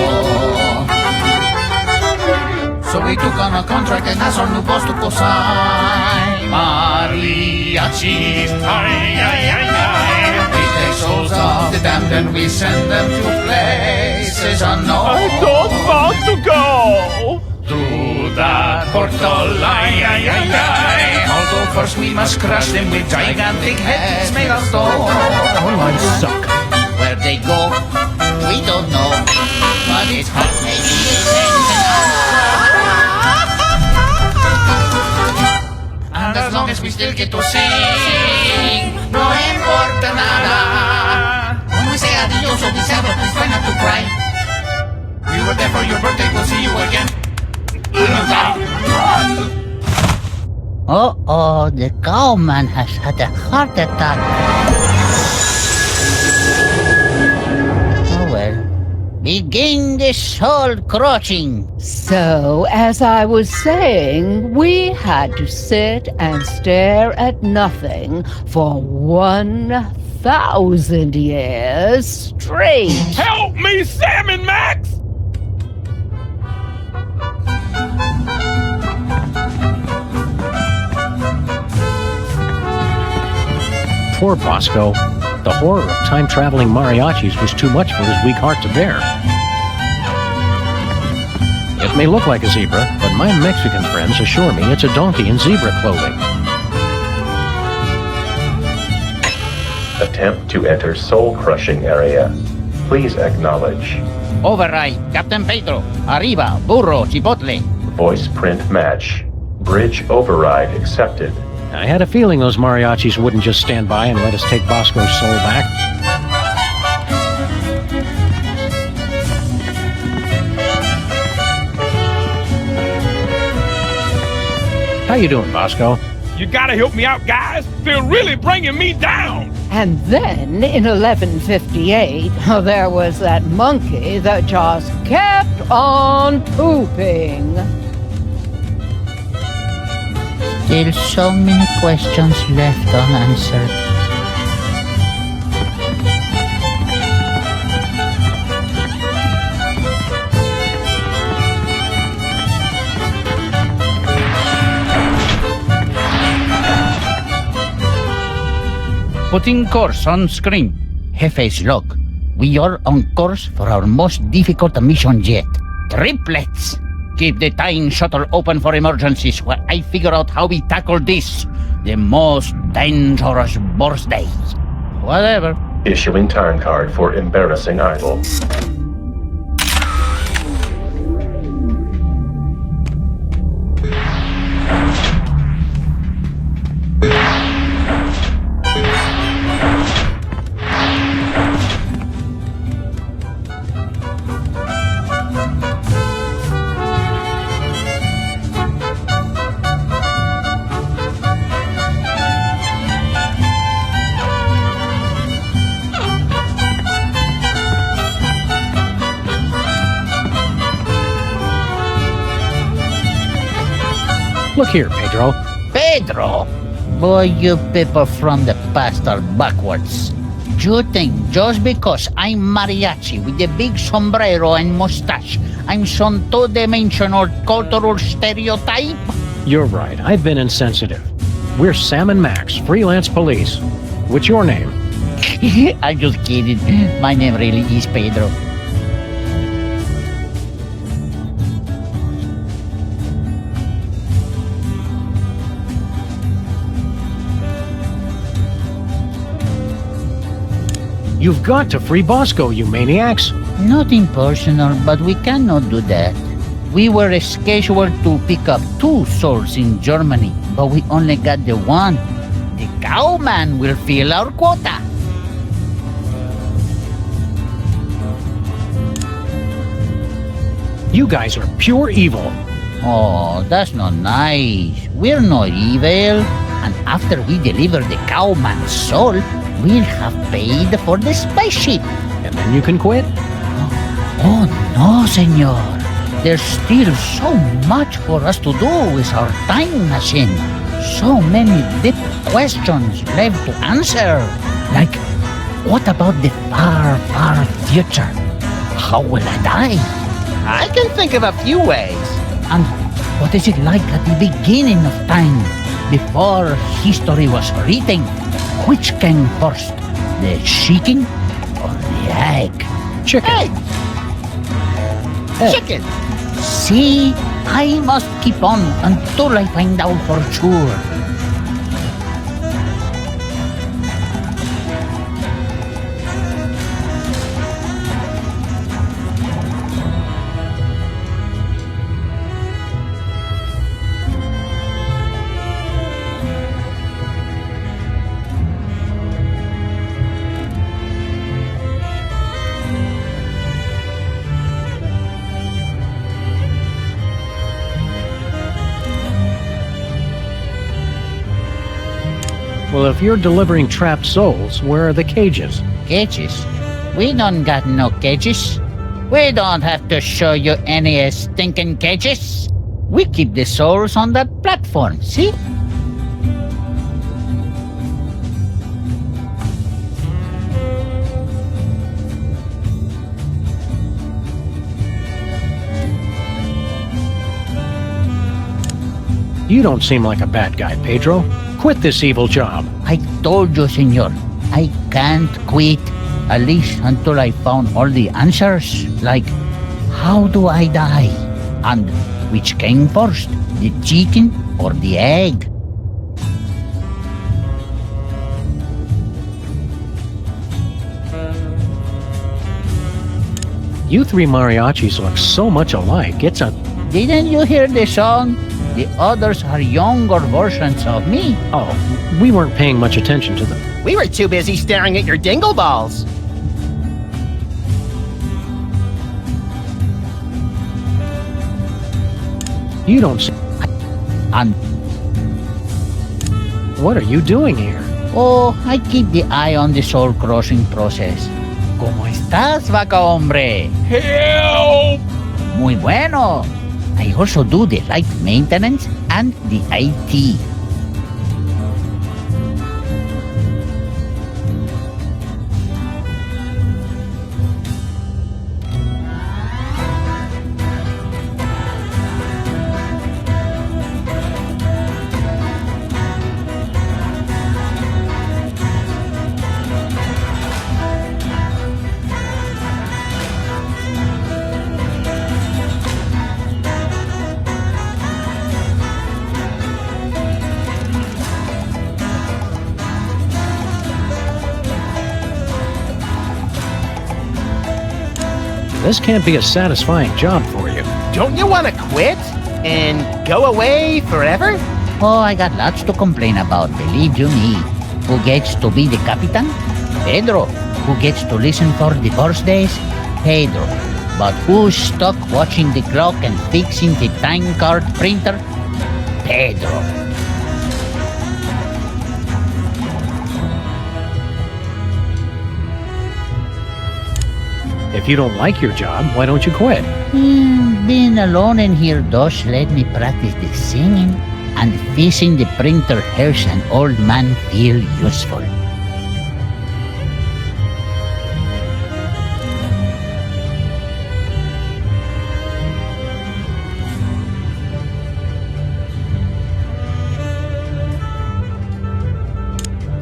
So we took on a contract and asked our new boss to co-sign. Mariachis, ay, ay, ay, ay. We take souls of the damned and we send them to places unknown. I don't want to go! Through that portal, ay, ay, ay, ay. Although first we must crush them with gigantic heads made of stone. Our lives suck. Where they go, we don't know. But it's hot, and as long as we still get to sing, no importa nada. When we say adios or December, please try not to cry. We were there for your birthday, we'll see you again. Oh, the cowman has had a heart attack. Oh well. Begin the soul crushing. So, as I was saying, we had to sit and stare at nothing for 1,000 years straight. Help me, Sam and Max! Poor Bosco. The horror of time-traveling mariachis was too much for his weak heart to bear. It may look like a zebra, but my Mexican friends assure me it's a donkey in zebra clothing. Attempt to enter soul-crushing area. Please acknowledge. Override, Captain Pedro. Arriba, burro, chipotle. Voice print match. Bridge override accepted. I had a feeling those mariachis wouldn't just stand by and let us take Bosco's soul back. How you doing, Bosco? You gotta help me out, guys. They're really bringing me down. And then, in 1158, there was that monkey that just kept on pooping. Still so many questions left unanswered. Putting course on screen. Jefe's log. We are on course for our most difficult mission yet. Triplets! Keep the time shuttle open for emergencies while I figure out how we tackle this. The most dangerous birthday. Whatever. Issuing time card for embarrassing idol. Look here, Pedro. Pedro! Boy, you people from the past are backwards. You think just because I'm mariachi with a big sombrero and mustache, I'm some two-dimensional cultural stereotype? You're right. I've been insensitive. We're Sam and Max, freelance police. What's your name? I'm just kidding. My name really is Pedro. You've got to free Bosco, you maniacs. Nothing personal, but we cannot do that. We were scheduled to pick up 2 souls in Germany, but we only got the one. The cowman will fill our quota. You guys are pure evil. Oh, that's not nice. We're not evil. And after we deliver the cowman's soul, we'll have paid for the spaceship. And then you can quit? Oh, no, senor. There's still so much for us to do with our time machine. So many deep questions left to answer. Like, what about the far, far future? How will I die? I can think of a few ways. And what is it like at the beginning of time? Before history was written, which came first? The chicken or the egg? Chicken. Egg. Chicken. See, I must keep on until I find out for sure. Well, if you're delivering trapped souls, where are the cages? Cages? We don't got no cages. We don't have to show you any stinking cages. We keep the souls on the platform, see? You don't seem like a bad guy, Pedro. Quit this evil job. I told you, senor, I can't quit. At least until I found all the answers. Like, how do I die? And which came first, the chicken or the egg? You 3 mariachis look so much alike. It's a... Didn't you hear the song? The others are younger versions of me. Oh, we weren't paying much attention to them. We were too busy staring at your dingle balls. You don't see... And what are you doing here? oh, I keep the eye on the soul crossing process. ¿Cómo estás, vaca hombre? Help! Muy bueno. I also do the light maintenance and the IT. This can't be a satisfying job for you. Don't you want to quit and go away forever? Oh, I got lots to complain about, believe you me. Who gets to be the captain? Pedro. Who gets to listen for the birthdays? Pedro. But who's stuck watching the clock and fixing the time card printer? Pedro. If you don't like your job, why don't you quit? Being alone in here does let me practice the singing, and fixing the printer helps an old man feel useful.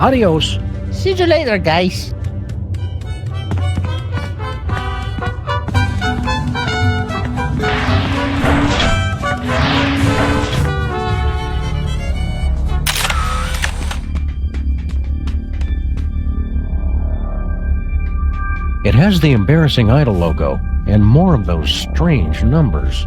Adios. See you later, guys. It has the embarrassing idol logo and more of those strange numbers.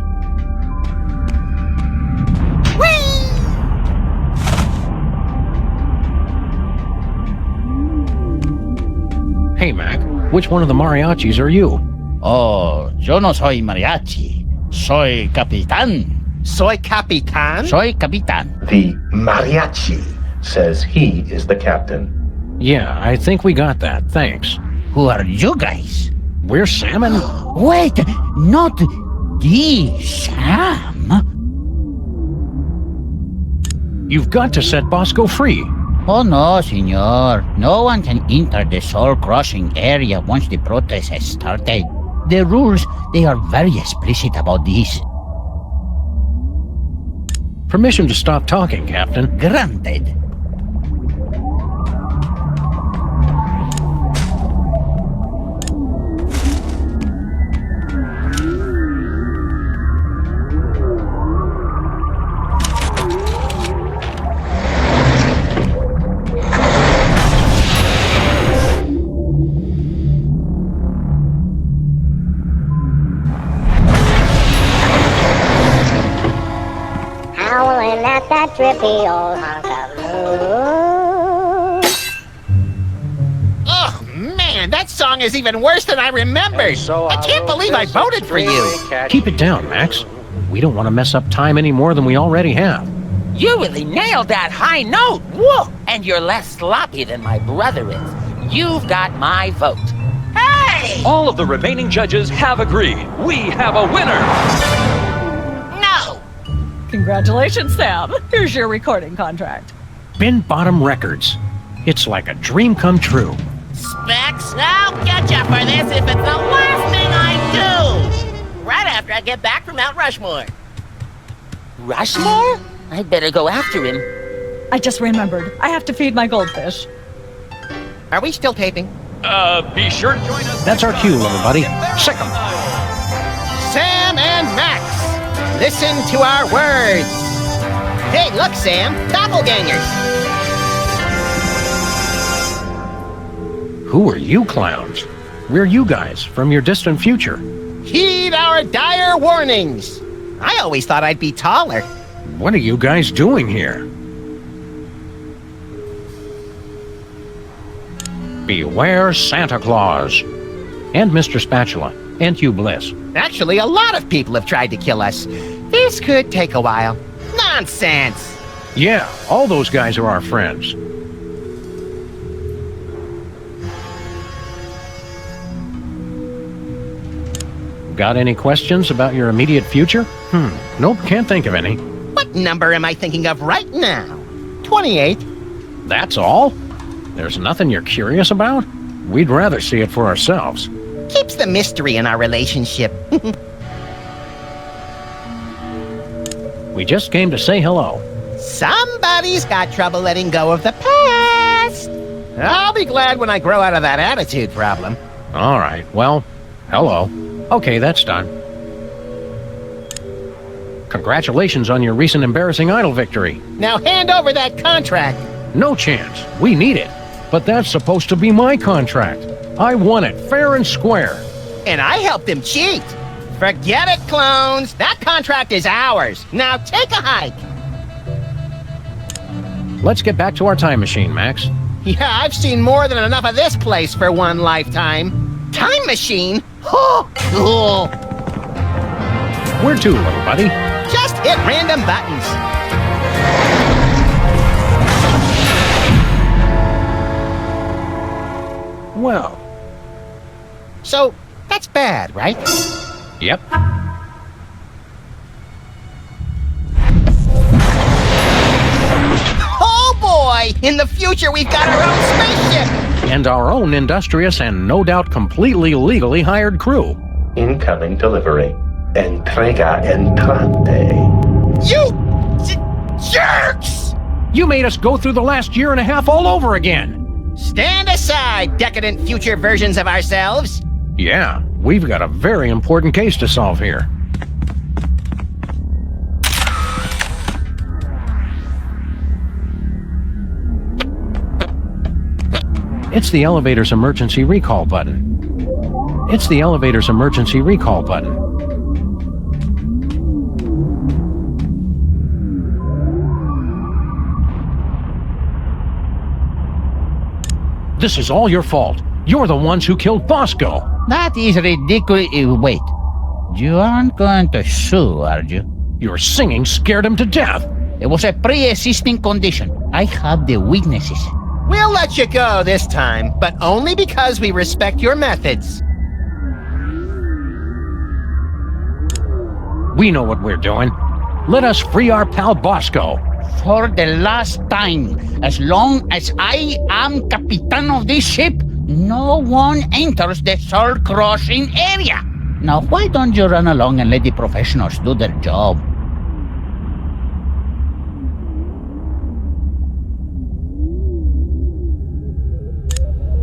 Hey, Mac, which one of the mariachis are you? Oh, yo no soy mariachi. Soy capitán. Soy Capitan? Soy capitán. The mariachi says he is the captain. Yeah, I think we got that. Thanks. Who are you guys? We're Salmon. Wait, not the Sam. You've got to set Bosco free. Oh no, senor. No one can enter the soul-crushing area once the protest has started. The rules, they are very explicit about this. Permission to stop talking, Captain. Granted. Trippy old hunk of moon. Oh, man, that song is even worse than I remembered. I can't believe I voted for you. Keep it down, Max. We don't want to mess up time any more than we already have. You really nailed that high note. Whoa! And you're less sloppy than my brother is. You've got my vote. Hey! All of the remaining judges have agreed. We have a winner! No! Congratulations, Sam. Here's your recording contract. Bin Bottom Records. It's like a dream come true. Specs, I'll get you for this if it's the last thing I do! Right after I get back from Mount Rushmore. Rushmore? I'd better go after him. I just remembered. I have to feed my goldfish. Are we still taping? Be sure to join us. That's our cue, everybody. Sick 'em. Sam and Max, listen to our words. Hey, look, Sam, doppelgangers. Who are you clowns? We're you guys from your distant future. Heed our dire warnings. I always thought I'd be taller. What are you guys doing here? Beware Santa Claus. And Mr. Spatula. And Hugh Bliss. Actually, a lot of people have tried to kill us. This could take a while. Nonsense! Yeah, all those guys are our friends. Got any questions about your immediate future? Nope, can't think of any. What number am I thinking of right now? 28. That's all? There's nothing you're curious about? We'd rather see it for ourselves. Keeps the mystery in our relationship. We just came to say hello. Somebody's got trouble letting go of the past. I'll be glad when I grow out of that attitude problem. All right, well, hello. Okay, that's done. Congratulations on your recent embarrassing idol victory. Now hand over that contract. No chance. We need it. But that's supposed to be my contract. I won it, fair and square. And I helped him cheat. Forget it, clones. That contract is ours. Now take a hike. Let's get back to our time machine, Max. Yeah, I've seen more than enough of this place for one lifetime. Time machine? Oh, cool. Where to, little buddy? Just hit random buttons. Well. So, that's bad, right? Yep. Oh boy! In the future, we've got our own spaceship! And our own industrious and no doubt completely legally hired crew. Incoming delivery. Entrega entrante. You jerks! You made us go through the last year and a half all over again. Stand aside, decadent future versions of ourselves. Yeah, we've got a very important case to solve here. It's the elevator's emergency recall button. It's the elevator's emergency recall button. This is all your fault. You're the ones who killed Bosco. That is ridiculous. Wait. You aren't going to sue, are you? Your singing scared him to death. It was a pre-existing condition. I have the witnesses. We'll let you go this time, but only because we respect your methods. We know what we're doing. Let us free our pal Bosco. For the last time, as long as I am captain of this ship, no one enters the soul crossing area. Now, why don't you run along and let the professionals do their job?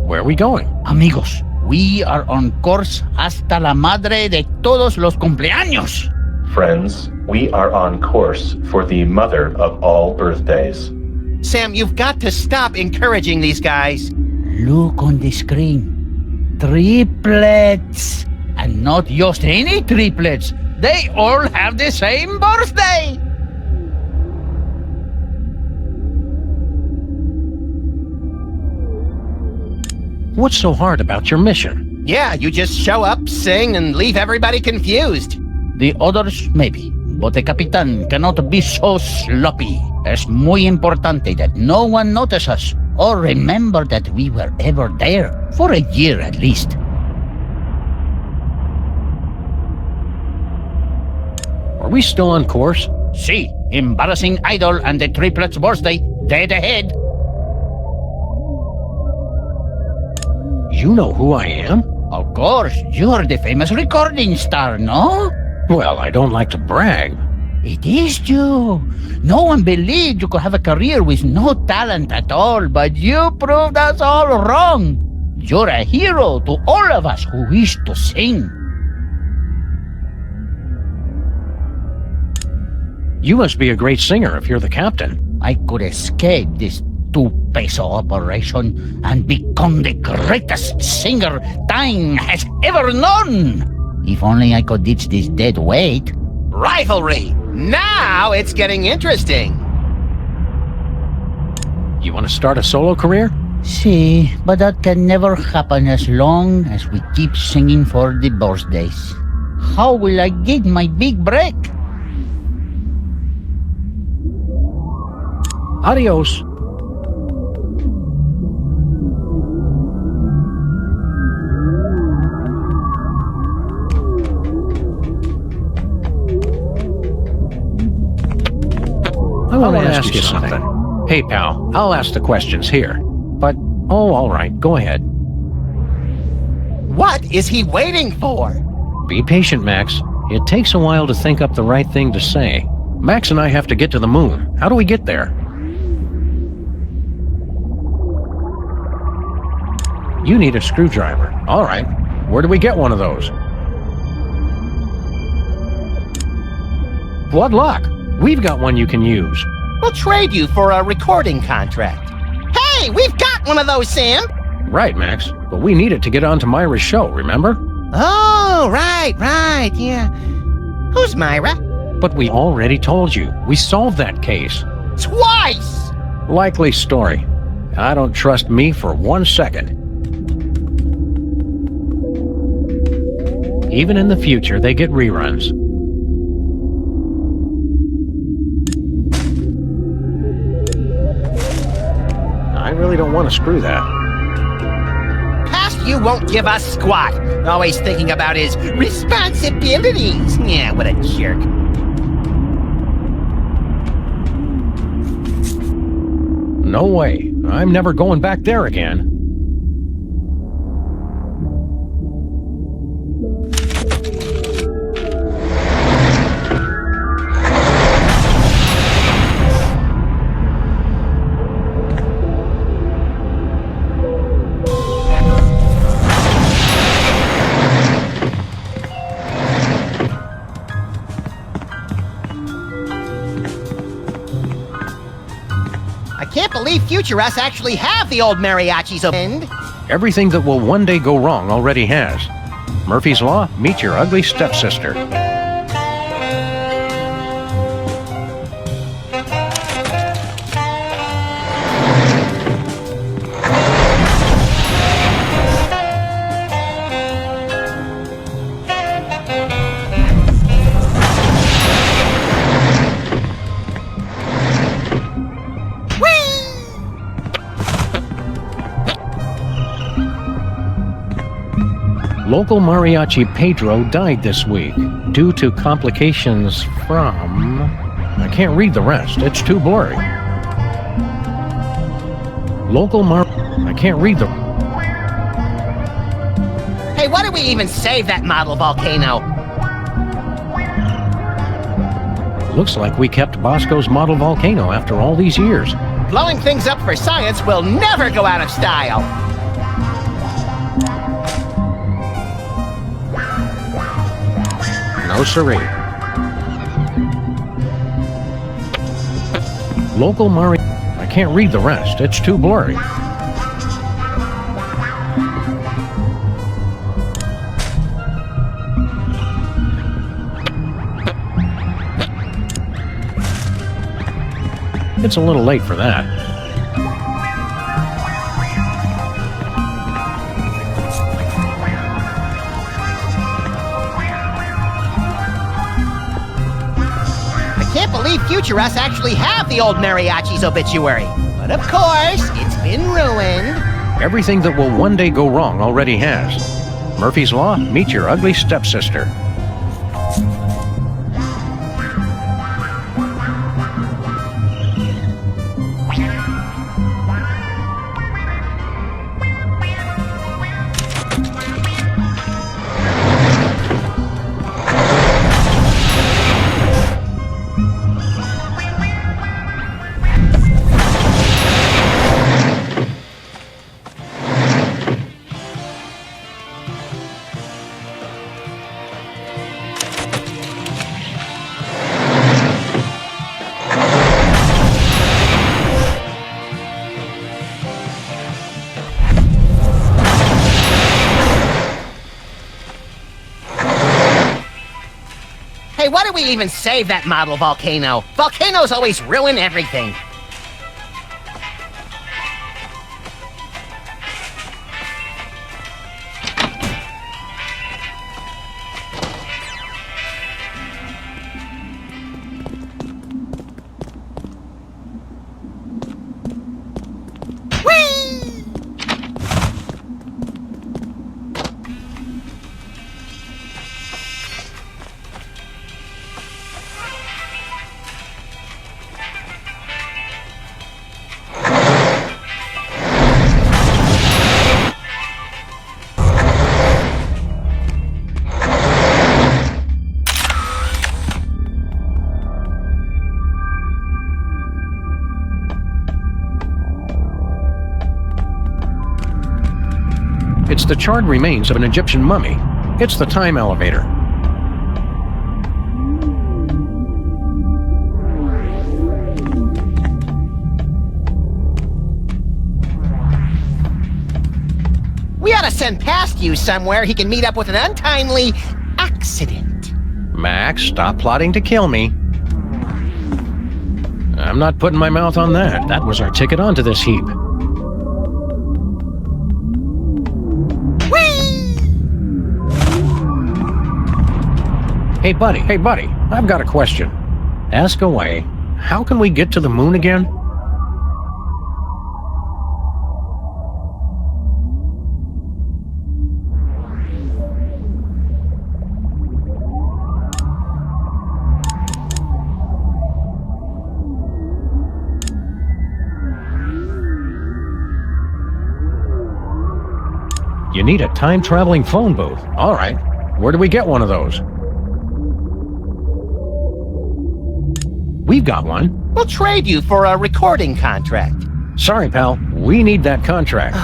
Where are we going? Amigos, we are on course hasta la madre de todos los cumpleaños. Friends, we are on course for the mother of all birthdays. Sam, you've got to stop encouraging these guys. Look on the screen. Triplets. And not just any triplets. They all have the same birthday. What's so hard about your mission? Yeah, you just show up, sing, and leave everybody confused. The others, maybe. But the Capitan cannot be so sloppy. Es muy importante that no one notice us or remember that we were ever there. For a year at least. Are we still on course? See, embarrassing idol and the triplets' birthday, dead ahead. You know who I am? Of course, you're the famous recording star, no? Well, I don't like to brag. It is you. No one believed you could have a career with no talent at all, but you proved us all wrong. You're a hero to all of us who wish to sing. You must be a great singer if you're the captain. I could escape this two-peso operation and become the greatest singer time has ever known. If only I could ditch this dead weight. Rivalry! Now it's getting interesting. You want to start a solo career? See, but that can never happen as long as we keep singing for the birthdays. How will I get my big break? Adios. I want to ask you something. Hey, pal, I'll ask the questions here. But, oh, all right, go ahead. What is he waiting for? Be patient, Max. It takes a while to think up the right thing to say. Max and I have to get to the moon. How do we get there? You need a screwdriver. All right. Where do we get one of those? Blood luck. We've got one you can use. We'll trade you for a recording contract. Hey, we've got one of those, Sam! Right, Max. But we need it to get onto Myra's show, remember? Oh, right, yeah. Who's Myra? But we already told you. We solved that case. Twice! Likely story. I don't trust me for 1 second. Even in the future, they get reruns. I really don't want to screw that. Past you won't give us squat. Always thinking about his responsibilities. Yeah, what a jerk. No way. I'm never going back there again. I can't believe Future Us actually have the old mariachis opened. Everything that will one day go wrong already has. Murphy's Law, meet your ugly stepsister. Local mariachi Pedro died this week due to complications from... I can't read the rest. It's too blurry. I can't read the... Hey, why did we even save that model volcano? Looks like we kept Bosco's model volcano after all these years. Blowing things up for science will never go out of style. No siree. I can't read the rest. It's too blurry. It's a little late for that. Can't believe Future Us actually have the old mariachi's obituary. But of course, it's been ruined. Everything that will one day go wrong already has. Murphy's Law, meet your ugly stepsister. Hey, why did we even save that model volcano? Volcanoes always ruin everything. It's the charred remains of an Egyptian mummy. It's the time elevator. We gotta send past you somewhere he can meet up with an untimely accident. Max, stop plotting to kill me. I'm not putting my mouth on that. That was our ticket onto this heap. Hey, buddy, I've got a question. Ask away. How can we get to the moon again? You need a time-traveling phone booth. All right. Where do we get one of those? We've got one. We'll trade you for a recording contract. Sorry, pal. We need that contract.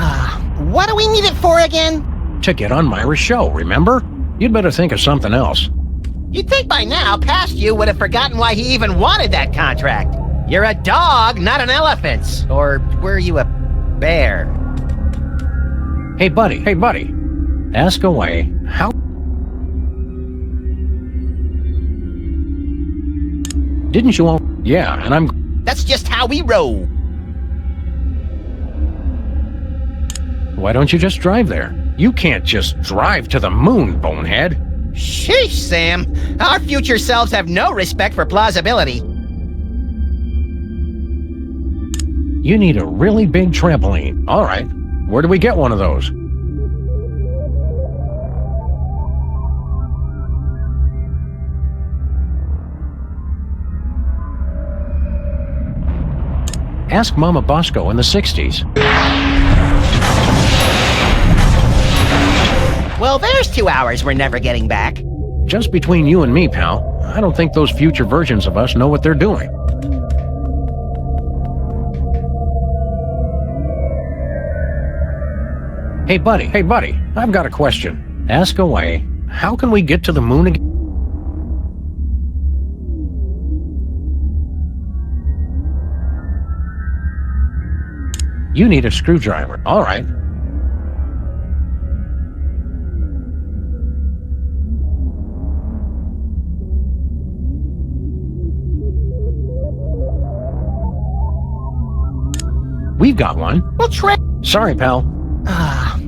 What do we need it for again? To get on Myra's show, remember? You'd better think of something else. You'd think by now past you would have forgotten why he even wanted that contract. You're a dog, not an elephant. Or were you a bear? Hey, buddy. Ask away. How... Didn't you all... Yeah, and I'm... That's just how we roll. Why don't you just drive there? You can't just drive to the moon, bonehead. Sheesh, Sam. Our future selves have no respect for plausibility. You need a really big trampoline. All right. Where do we get one of those? Ask Mama Bosco in the 60s. Well, there's 2 hours we're never getting back. Just between you and me, pal, I don't think those future versions of us know what they're doing. Hey, buddy, I've got a question. Ask away. How can we get to the moon again? You need a screwdriver. All right. We've got one. We'll try. Sorry, pal.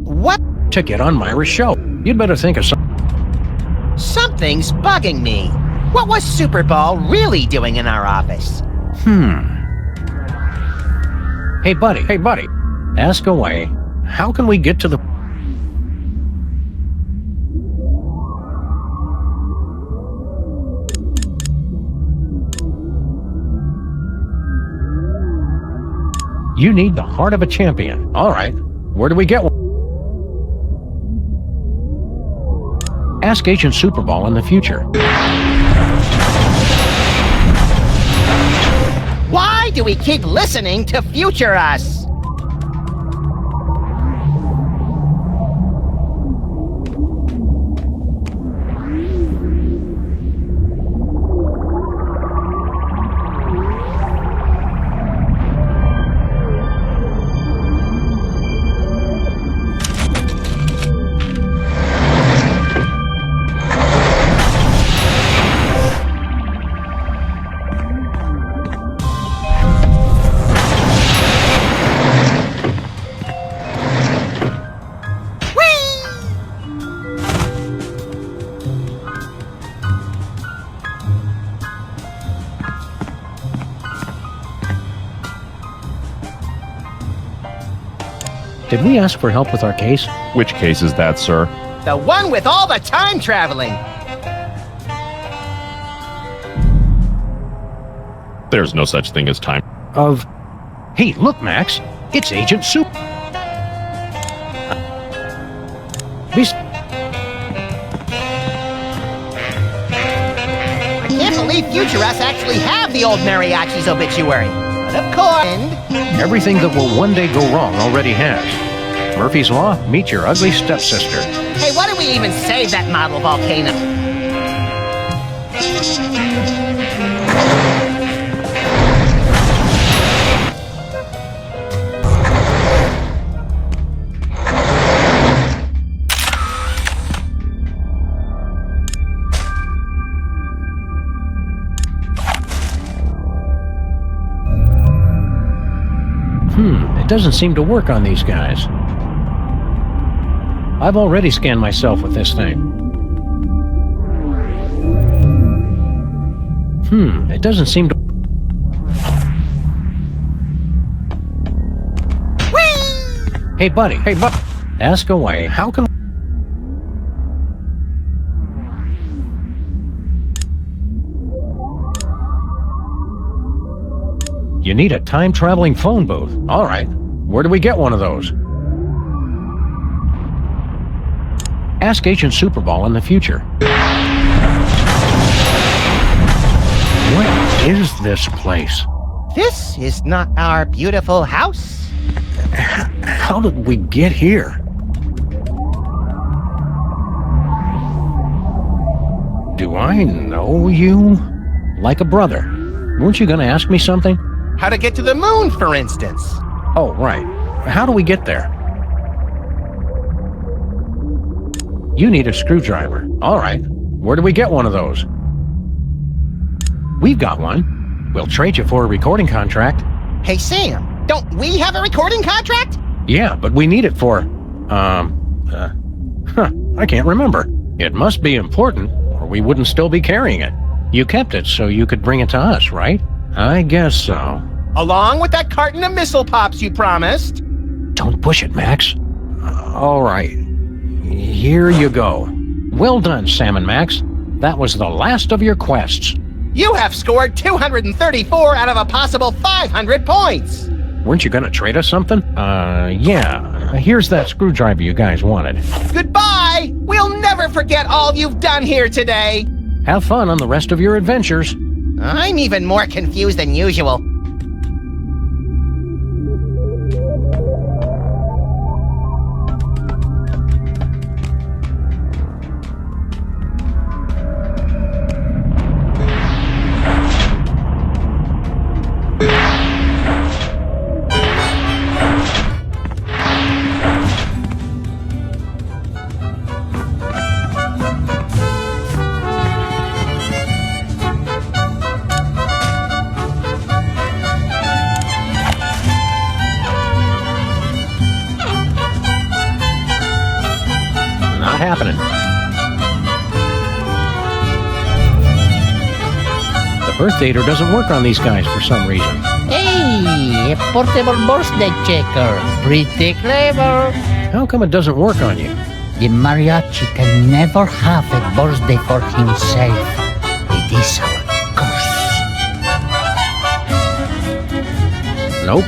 What? To get on Myra's show. You'd better think of something. Something's bugging me. What was Super Ball really doing in our office? Hey, buddy. Ask away. How can we get to the... You need the heart of a champion. All right. Where do we get one? Ask Agent Superball in the future. Why do we keep listening to future us? Did we ask for help with our case? Which case is that, sir? The one with all the time traveling. There's no such thing as time. Hey, look, Max. It's Agent Soup. I can't believe future us actually have the old mariachi's obituary. But of course... Everything that will one day go wrong already has. Murphy's Law, meet your ugly stepsister. Hey, why do we even save that model volcano? doesn't seem to work on these guys. I've already scanned myself with this thing. It doesn't seem to... Whee! Hey, buddy. Ask away. How can... You need a time-traveling phone booth. All right. Where do we get one of those? Ask Agent Superball in the future. What is this place? This is not our beautiful house. How did we get here? Do I know you? Like a brother. Weren't you going to ask me something? How to get to the moon, for instance. Oh, right. How do we get there? You need a screwdriver. All right. Where do we get one of those? We've got one. We'll trade you for a recording contract. Hey, Sam, don't we have a recording contract? Yeah, but we need it for... I can't remember. It must be important, or we wouldn't still be carrying it. You kept it so you could bring it to us, right? I guess so. Along with that carton of missile pops you promised. Don't push it, Max. All right. Here you go. Well done, Sam and Max. That was the last of your quests. You have scored 234 out of a possible 500 points. Weren't you going to trade us something? Yeah. Here's that screwdriver you guys wanted. Goodbye! We'll never forget all you've done here today. Have fun on the rest of your adventures. I'm even more confused than usual. Happening. The birth dater doesn't work on these guys for some reason. Hey, a portable birthday checker. Pretty clever. How come it doesn't work on you? The mariachi can never have a birthday for himself. It is our curse. Nope.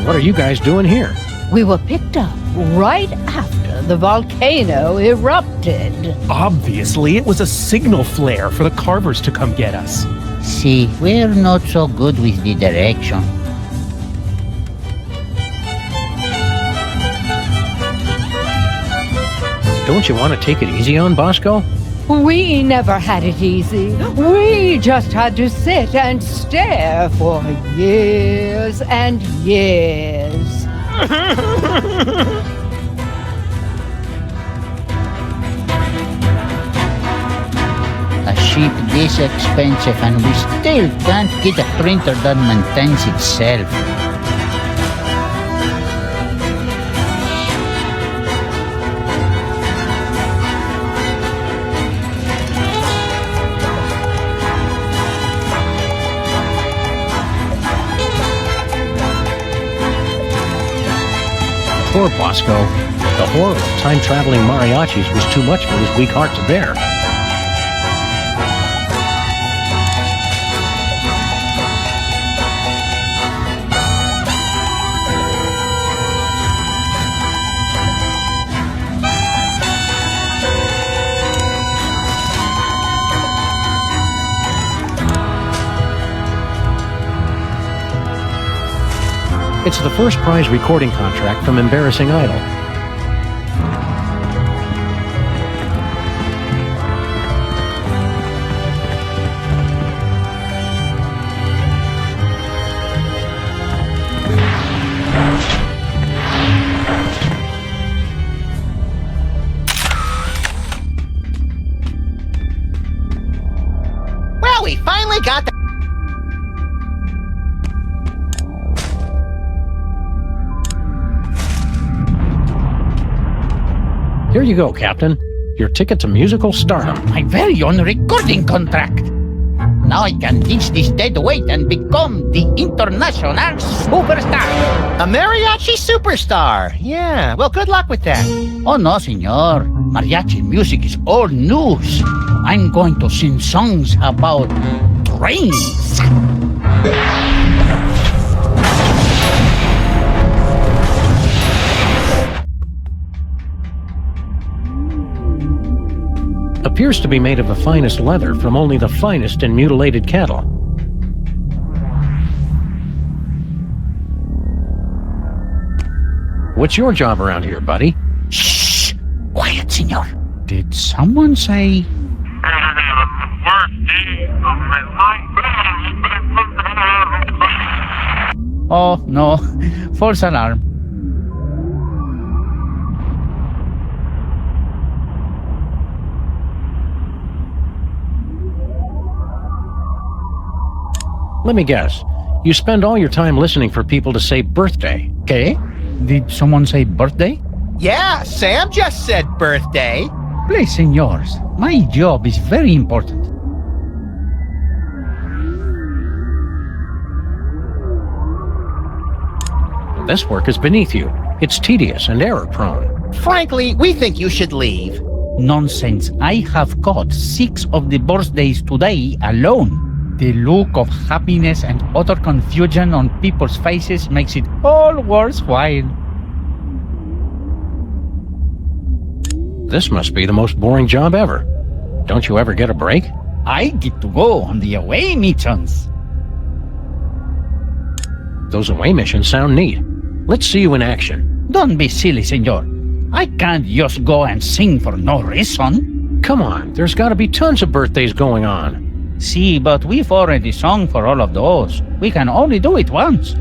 What are you guys doing here? We were picked up right after the volcano erupted. Obviously, it was a signal flare for the Carvers to come get us. See, we're not so good with the direction. Don't you want to take it easy on Bosco? We never had it easy. We just had to sit and stare for years and years. A ship this expensive and we still can't get a printer that maintains itself. Poor Bosco. The horror of time-traveling mariachis was too much for his weak heart to bear. It's the first prize recording contract from Embarrassing Idol. Here you go, Captain. Your ticket to musical stardom. My very own recording contract. Now I can ditch this dead weight and become the international superstar. A mariachi superstar. Yeah, well, good luck with that. Oh, no, senor. Mariachi music is old news. I'm going to sing songs about trains. Appears to be made of the finest leather from only the finest and mutilated cattle. What's your job around here, buddy? Shh! Quiet, senor. Did someone say... Oh, no. False alarm. Let me guess. You spend all your time listening for people to say birthday. Okay. Did someone say birthday? Yeah, Sam just said birthday. Please, senors. My job is very important. This work is beneath you. It's tedious and error-prone. Frankly, we think you should leave. Nonsense. I have got 6 of the birthdays today alone. The look of happiness and utter confusion on people's faces makes it all worthwhile. This must be the most boring job ever. Don't you ever get a break? I get to go on the away missions. Those away missions sound neat. Let's see you in action. Don't be silly, senor. I can't just go and sing for no reason. Come on, there's got to be tons of birthdays going on. See, but we've already sung for all of those. We can only do it once.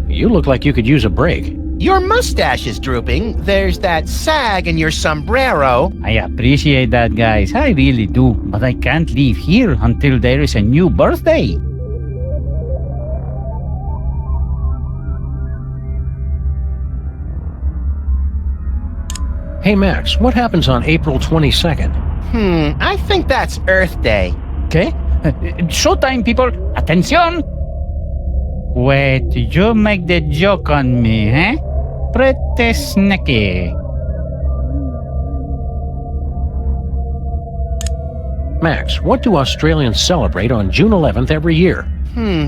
You look like you could use a break. Your mustache is drooping. There's that sag in your sombrero. I appreciate that, guys. I really do. But I can't leave here until there is a new birthday. Hey, Max, what happens on April 22nd? I think that's Earth Day. Okay. Showtime, people. Attention. Wait, you make the joke on me, eh? Pretty sneaky. Max, what do Australians celebrate on June 11th every year?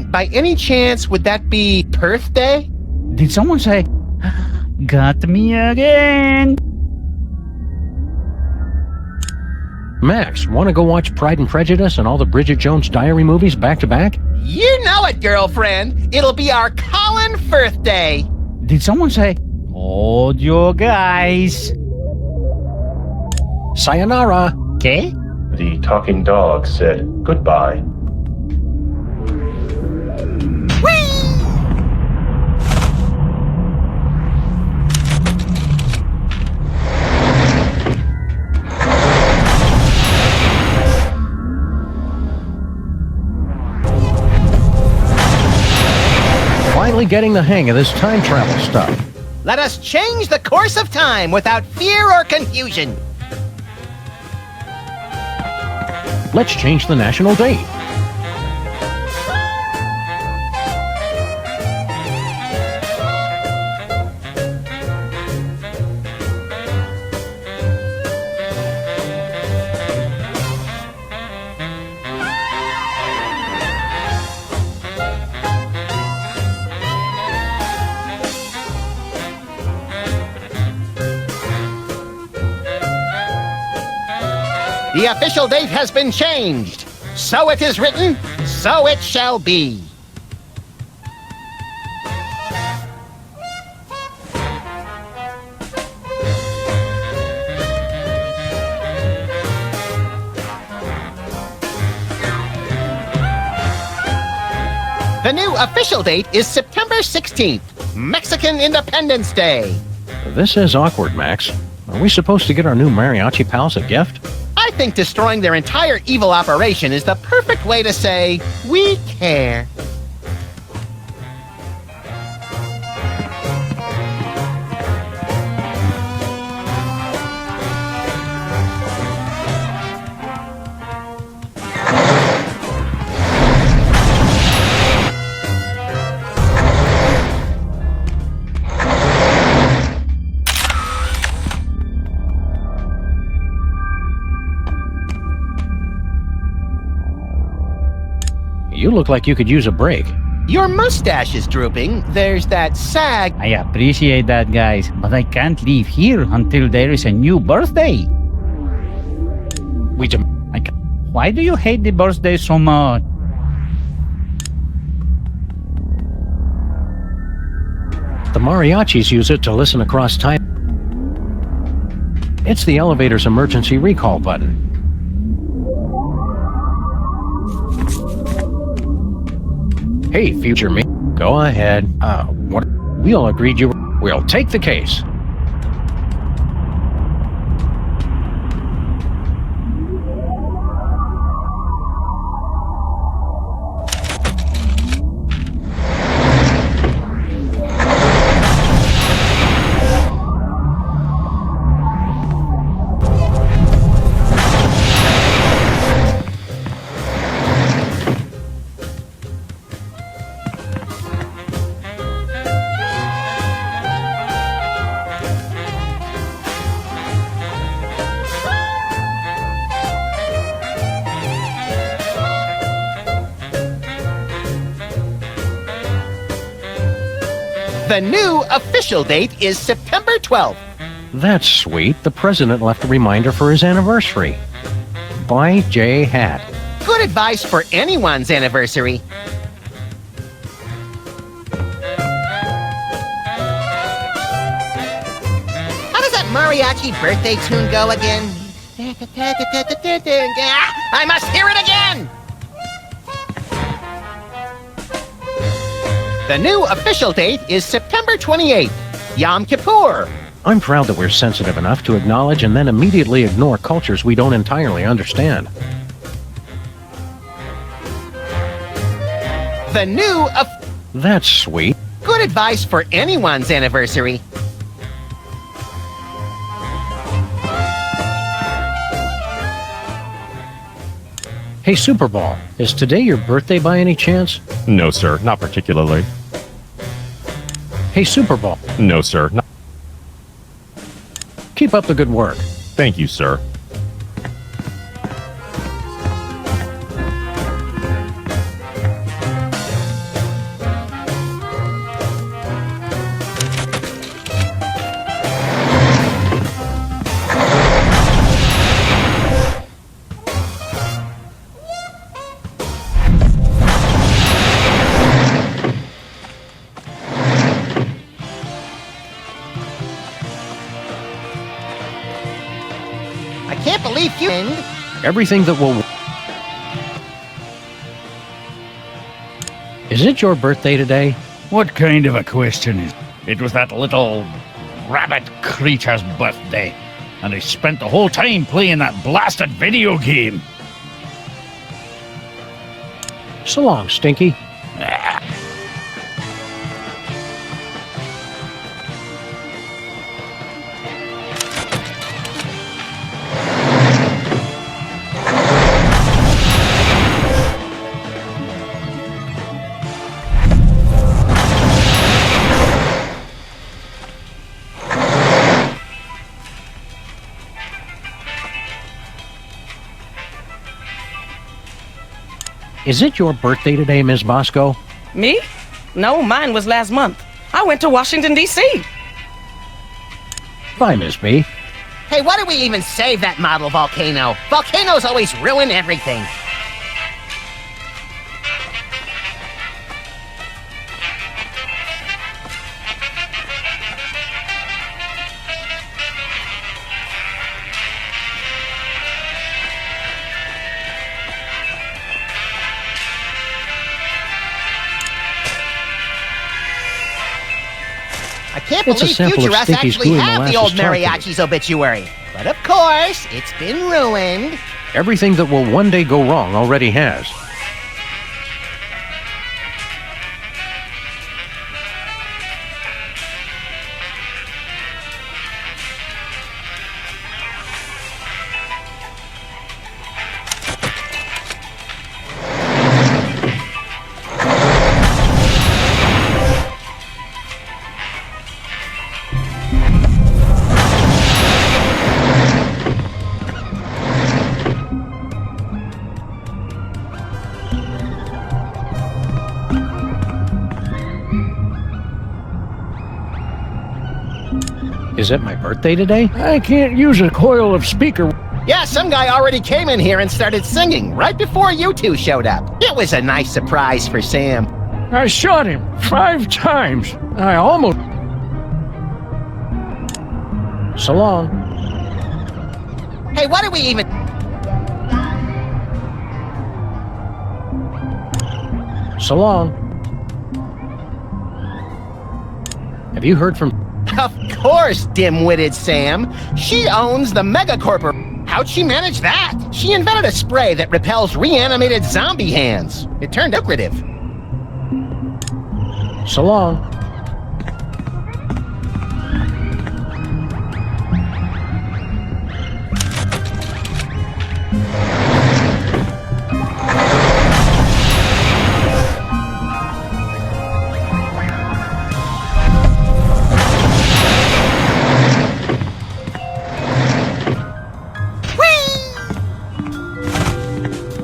By any chance, would that be Perth Day? Did someone say, got me again? Max, want to go watch Pride and Prejudice and all the Bridget Jones Diary movies back to back? You know it, girlfriend. It'll be our Colin Firth Day. Did someone say, hold your guys? Sayonara. Okay. The talking dog said goodbye. Finally getting the hang of this time travel stuff. Let us change the course of time without fear or confusion. Let's change the national date. The official date has been changed. So it is written, so it shall be. The new official date is September 16th, Mexican Independence Day. This is awkward, Max. Are we supposed to get our new mariachi pals a gift? I think destroying their entire evil operation is the perfect way to say, we care. You look like you could use a break. Your mustache is drooping. There's that sag. I appreciate that, guys, but I can't leave here until there is a new birthday. Why do you hate the birthday so much? The mariachis use it to listen across time. It's the elevator's emergency recall button. Hey, future me. Go ahead. What? We all agreed you were... We'll take the case. The new official date is September 12th. That's sweet. The president left a reminder for his anniversary. Buy J hat. Good advice for anyone's anniversary. How does that mariachi birthday tune go again? I must hear it again! The new official date is September 28th, Yom Kippur. I'm proud that we're sensitive enough to acknowledge and then immediately ignore cultures we don't entirely understand. The new That's sweet. Good advice for anyone's anniversary. Hey, Superball, is today your birthday by any chance? No, sir, not particularly. Hey, Superball. No, sir. Not... Keep up the good work. Thank you, sir. I can't believe you... Everything that will... Is it your birthday today? What kind of a question is... It was that little rabbit creature's birthday, and I spent the whole time playing that blasted video game. So long, Stinky. Is it your birthday today, Ms. Bosco? Me? No, mine was last month. I went to Washington, D.C. Bye, Miss B. Hey, why do we even save that model volcano? Volcanoes always ruin everything. I can't It's a believe sample of Future Us Stinky's actually glue have the molasses old tart mariachi's obituary. But of course, it's been ruined. Everything that will one day go wrong already has. Is it my birthday today? I can't use a coil of speaker. Yeah, some guy already came in here and started singing right before you two showed up. It was a nice surprise for Sam. I shot him 5 times. I almost... So long. Hey, what are we even... So long. Have you heard from... Of course, dim-witted Sam. She owns the megacorp. How'd she manage that? She invented a spray that repels reanimated zombie hands. It turned lucrative. So long.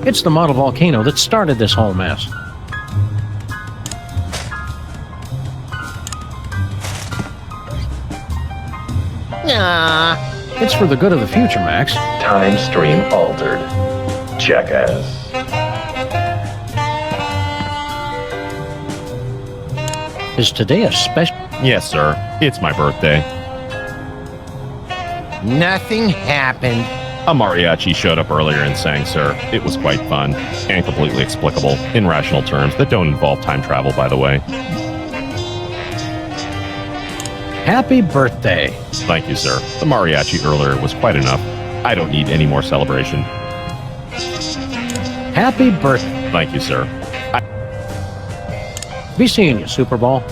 It's the model volcano that started this whole mess. It's for the good of the future, Max. Time stream altered. Jackass. Is today a special... Yes, sir. It's my birthday. Nothing happened. A mariachi showed up earlier and sang, sir. It was quite fun and completely explicable in rational terms that don't involve time travel, by the way. Happy birthday. Thank you, sir. The mariachi earlier was quite enough. I don't need any more celebration. Happy birthday. Thank you, sir. Be seeing you, Super Ball.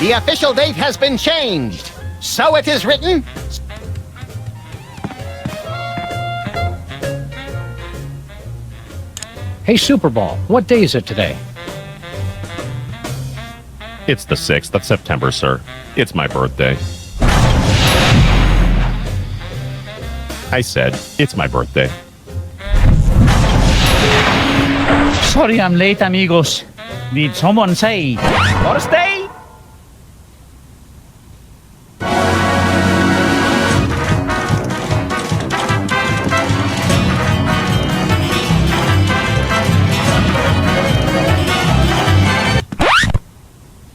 The official date has been changed. So it is written. Hey, Super Ball, what day is it today? It's the 6th of September, sir. It's my birthday. I said, it's my birthday. Sorry I'm late, amigos. Did someone say birthday?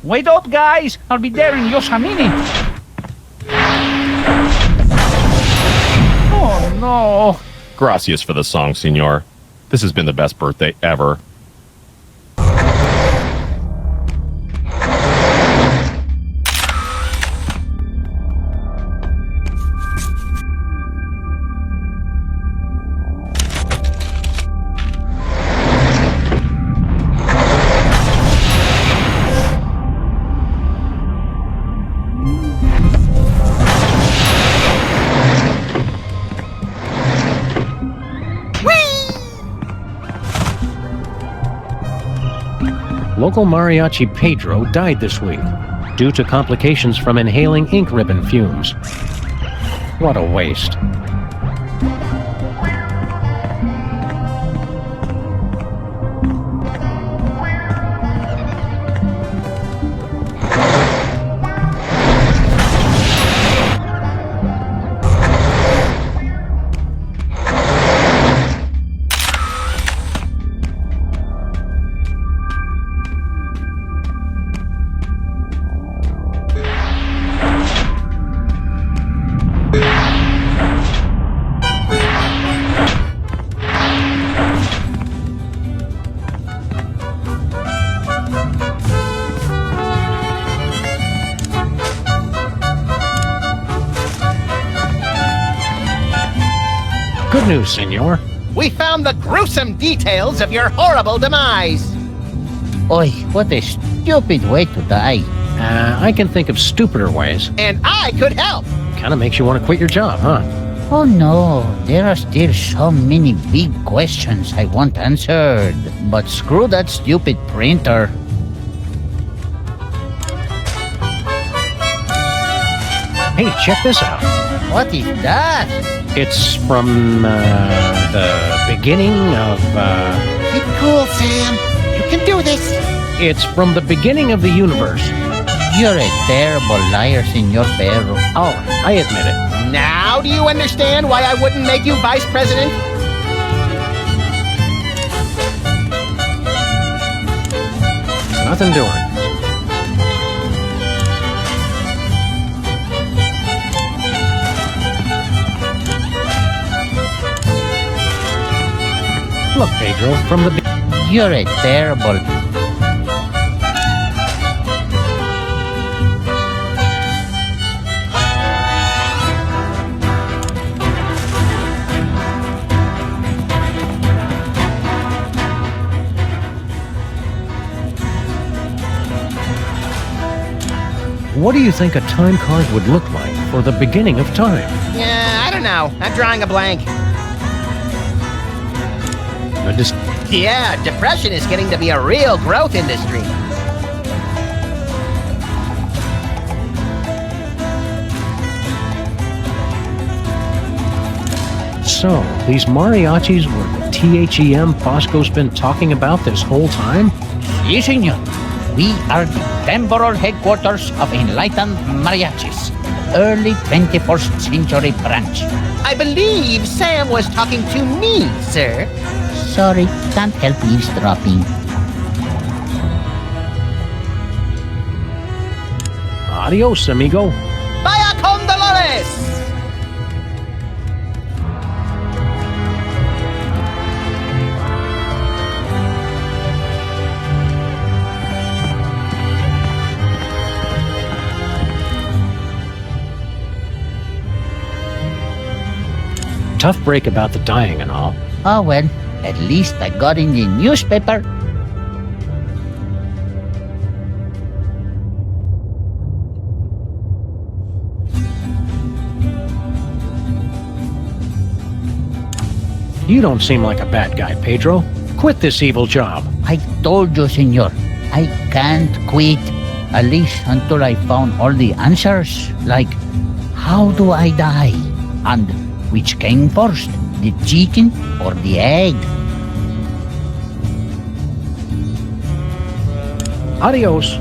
Wait up, guys! I'll be there in just a minute. Oh, no. Gracias for the song, senor. This has been the best birthday ever. Local mariachi Pedro died this week due to complications from inhaling ink ribbon fumes. What a waste. news, senor? We found the gruesome details of your horrible demise. Oi, what a stupid way to die. I can think of stupider ways. And I could help. Kinda makes you want to quit your job, huh? Oh no, there are still so many big questions I want answered. But screw that stupid printer. Hey, check this out. What is that? It's from the beginning of. Keep cool, Sam. You can do this. It's from the beginning of the universe. You're a terrible liar, Senor Perro. Oh, I admit it. Now do you understand why I wouldn't make you vice president? Nothing doing. Look, Pedro, from the You're a terrible... What do you think a time card would look like for the beginning of time? Yeah, I don't know. I'm drawing a blank. Yeah, depression is getting to be a real growth industry. So, these mariachis were the THEM Bosco's been talking about this whole time? Si, senor. We are the temporal headquarters of Enlightened Mariachis, early 21st century branch. I believe Sam was talking to me, sir. Sorry, can't help eavesdropping. Adios, amigo. Vaya con Dolores! Tough break about the dying and all. Oh well, at least I got in the newspaper. You don't seem like a bad guy, Pedro. Quit this evil job. I told you, senor, I can't quit. At least until I found all the answers. Like, how do I die? And which came first, the chicken or the egg? Adios.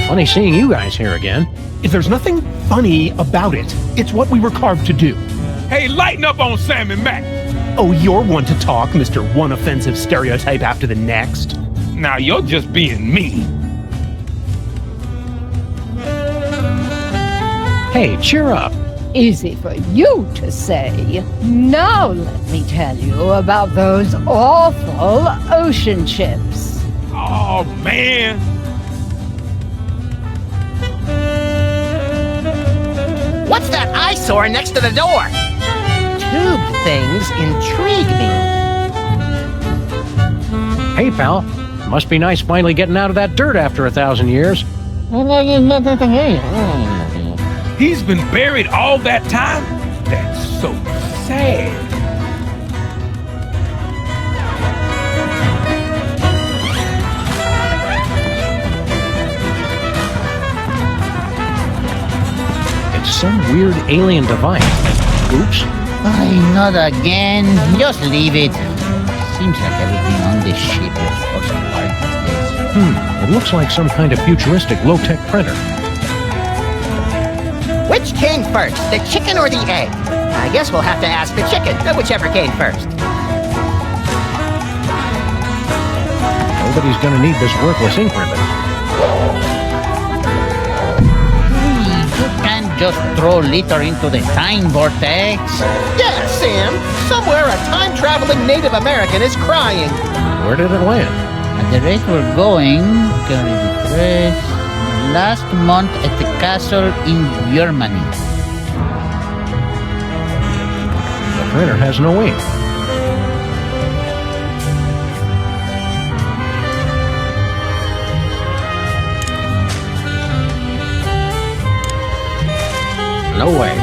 Funny seeing you guys here again. There's nothing funny about it. It's what we were carved to do. Hey, lighten up on Sam and Mac. Oh, you're one to talk, Mr. One Offensive Stereotype after the next. Now you're just being mean. Hey, cheer up. Easy for you to say. Now let me tell you about those awful ocean chips. Oh, man. What's that eyesore next to the door? Tube things intrigue me. Hey, pal. Must be nice finally getting out of that dirt after 1,000 years. He's been buried all that time? That's so sad. It's some weird alien device. Oops. Ay, not again. Just leave it. Seems like everything on this ship is falling apart these days. It looks like some kind of futuristic low-tech printer. Which came first, the chicken or the egg? I guess we'll have to ask the chicken, whichever came first. Nobody's gonna need this worthless ink ribbon. You can just throw litter into the time vortex? Yeah, Sam. Somewhere a time-traveling Native American is crying. Where did it land? At the rate we're going, carry the threads. Last month at the castle in Germany. The printer has no ink. No way.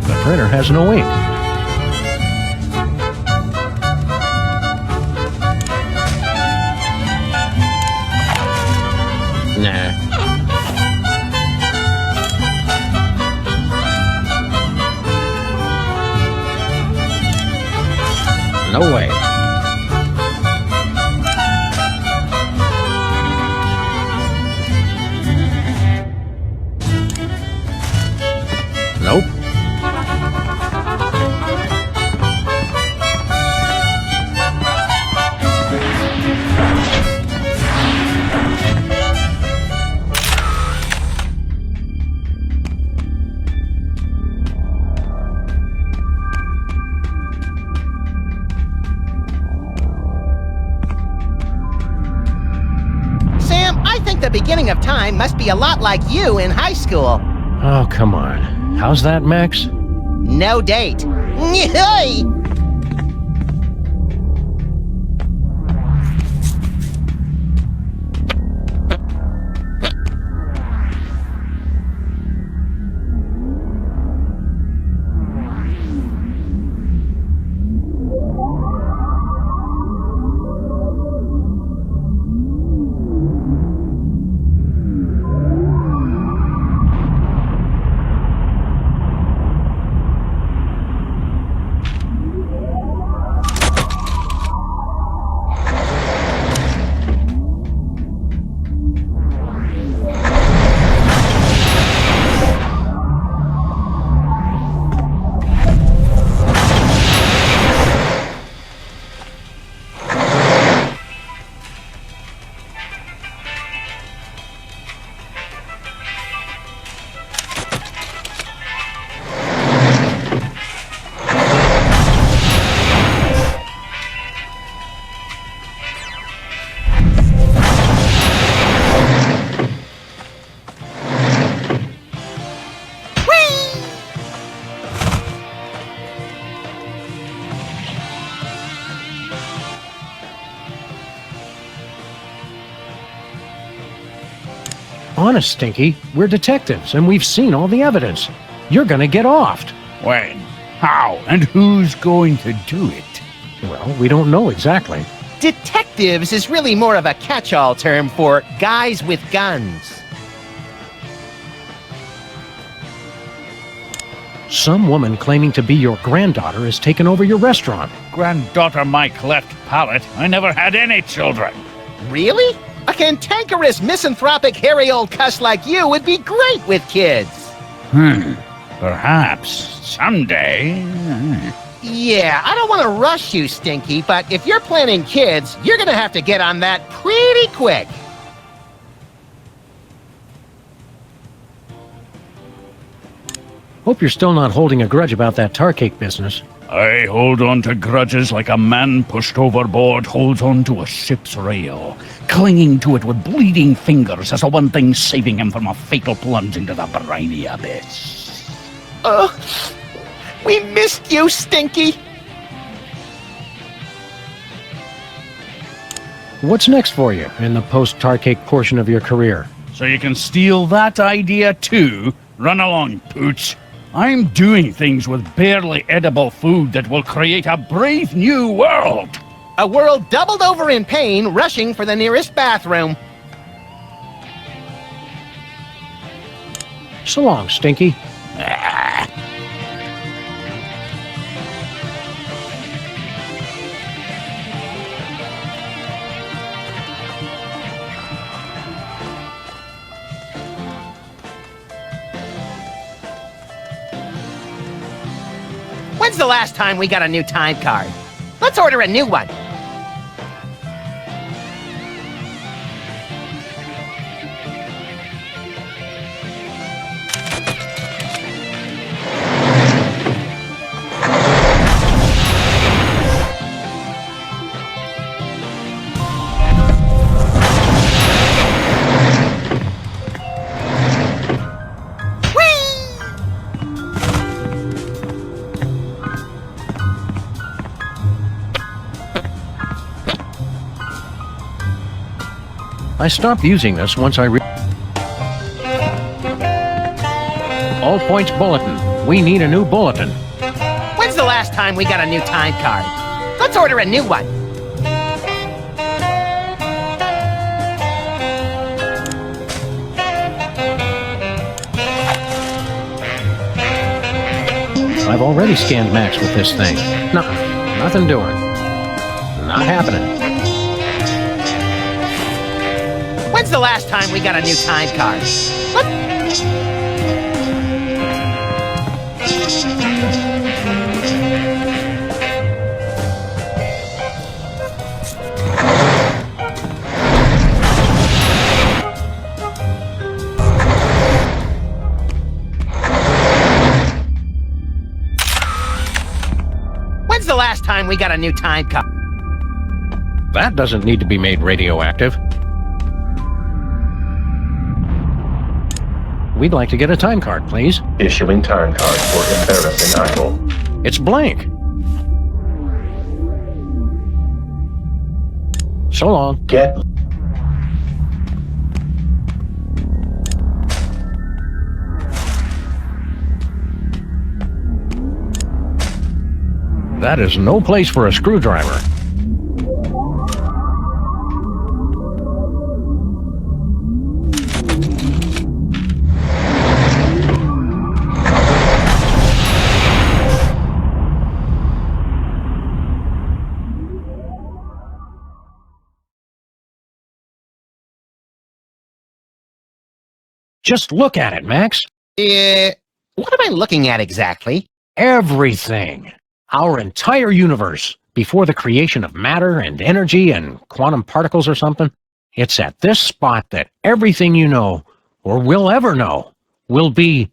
The printer has no ink. Nah. No way. Nope. The beginning of time must be a lot like you in high school. Oh, come on. How's that, Max? No date. Honest, Stinky, we're detectives, and we've seen all the evidence. You're gonna get offed. When? How? And who's going to do it? Well, we don't know exactly. Detectives is really more of a catch-all term for guys with guns. Some woman claiming to be your granddaughter has taken over your restaurant. Granddaughter my cleft palate. I never had any children. Really? A cantankerous, misanthropic, hairy old cuss like you would be great with kids. Perhaps. Someday. Yeah, I don't want to rush you, Stinky, but if you're planning kids, you're gonna have to get on that pretty quick. Hope you're still not holding a grudge about that tar cake business. I hold on to grudges like a man pushed overboard holds on to a ship's rail, clinging to it with bleeding fingers as the one thing saving him from a fatal plunge into the briny abyss. We missed you, Stinky. What's next for you in the post-tar cake portion of your career? So you can steal that idea too? Run along, Pooch. I'm doing things with barely edible food that will create a brave new world. A world doubled over in pain, rushing for the nearest bathroom. So long, Stinky. When's the last time we got a new time card? Let's order a new one. I stopped using this once I All points bulletin. We need a new bulletin. When's the last time we got a new time card? Let's order a new one. I've already scanned Max with this thing. Nothing doing. Not happening. When's the last time we got a new time card? When's the last time we got a new time card? That doesn't need to be made radioactive. We'd like to get a time card, please. Issuing time card for embarrassing idol. It's blank. So long. Get... That is no place for a screwdriver. Just look at it, Max. What am I looking at exactly? Everything. Our entire universe, before the creation of matter and energy and quantum particles or something. It's at this spot that everything you know, or will ever know, will be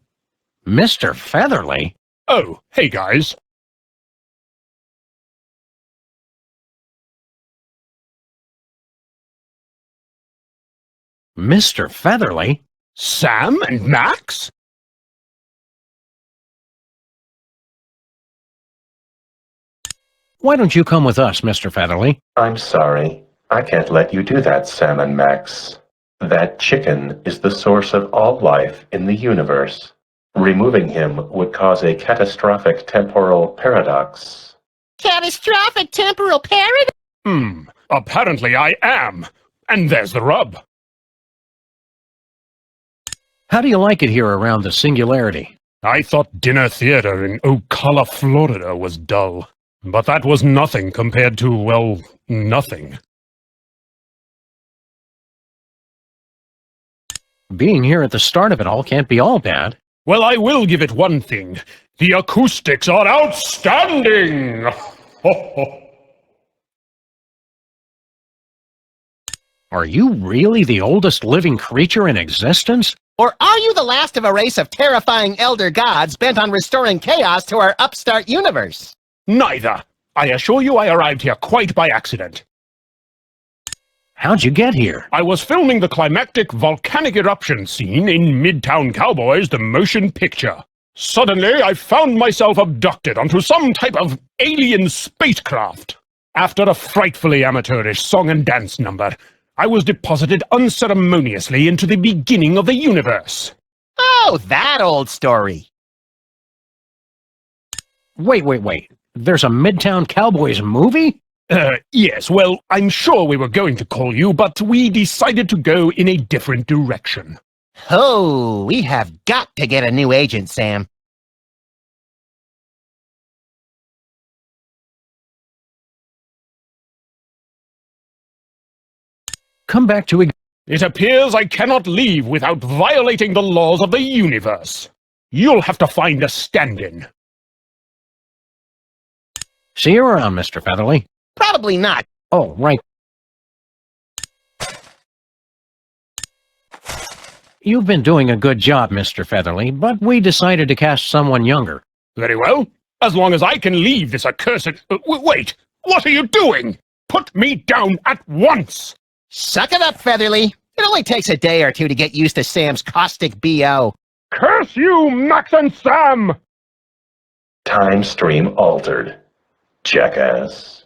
Mr. Featherly. Oh, hey guys. Mr. Featherly? Sam and Max? Why don't you come with us, Mr. Featherly? I'm sorry. I can't let you do that, Sam and Max. That chicken is the source of all life in the universe. Removing him would cause a catastrophic temporal paradox. Catastrophic temporal paradox? Apparently I am. And there's the rub. How do you like it here around the singularity? I thought dinner theater in Ocala, Florida was dull. But that was nothing compared to, well, nothing. Being here at the start of it all can't be all bad. Well, I will give it one thing. The acoustics are outstanding! Are you really the oldest living creature in existence? Or are you the last of a race of terrifying elder gods bent on restoring chaos to our upstart universe? Neither. I assure you I arrived here quite by accident. How'd you get here? I was filming the climactic volcanic eruption scene in Midtown Cowboys, the motion picture. Suddenly, I found myself abducted onto some type of alien spacecraft. After a frightfully amateurish song and dance number, I was deposited unceremoniously into the beginning of the universe. Oh, that old story. Wait. There's a Midtown Cowboys movie? Yes, well, I'm sure we were going to call you, but we decided to go in a different direction. Oh, we have got to get a new agent, Sam. Come back to it. It appears I cannot leave without violating the laws of the universe. You'll have to find a stand-in. See you around, Mr. Featherly. Probably not. Oh, right. You've been doing a good job, Mr. Featherly, but we decided to cast someone younger. Very well. As long as I can leave this accursed... wait! What are you doing? Put me down at once! Suck it up, Featherly. It only takes a day or two to get used to Sam's caustic B.O. Curse you, Max and Sam! Time stream altered. Jackass.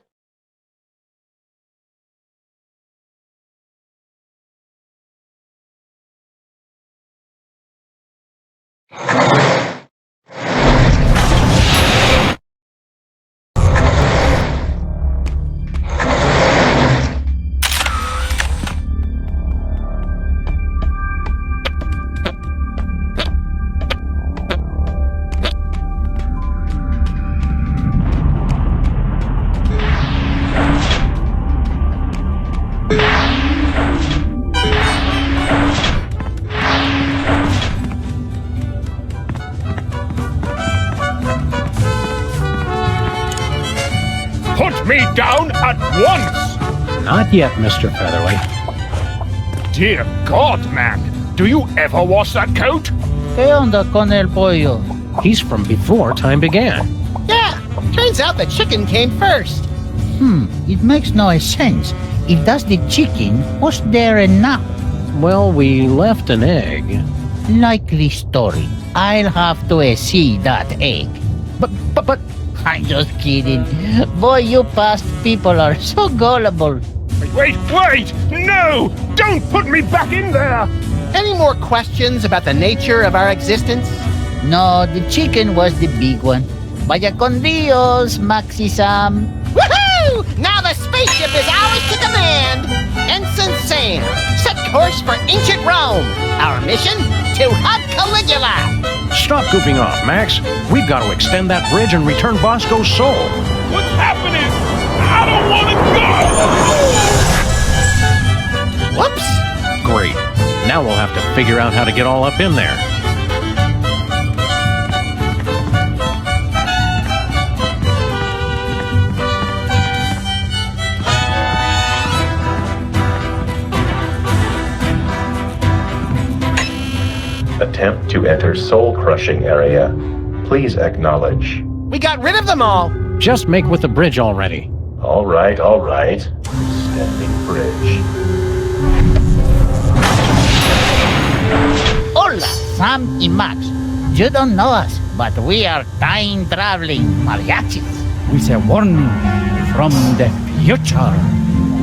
Put me down at once! Not yet, Mr. Featherly. Dear God, man! Do you ever wash that coat? ¿Qué onda con el pollo? He's from before time began. Yeah, turns out the chicken came first. It makes no sense. If that's the chicken, what's there and now? Well, we left an egg. Likely story. I'll have to see that egg. But, I'm just kidding. Boy, you past people are so gullible. Wait! No! Don't put me back in there! Any more questions about the nature of our existence? No, the chicken was the big one. Vaya con Dios, Maxi Sam. Woohoo! Now the spaceship is ours to command! Ensign Sam, set course for ancient Rome. Our mission? To hug Caligula! Stop goofing off, Max. We've got to extend that bridge and return Bosco's soul. What's happening? I don't want to go! Whoops! Great. Now we'll have to figure out how to get all up in there. Attempt to enter soul-crushing area. Please acknowledge. We got rid of them all. Just make with the bridge already. All right. Extending bridge. Hola, Sam y Max. You don't know us, but we are time-traveling mariachis. With a warning from the future.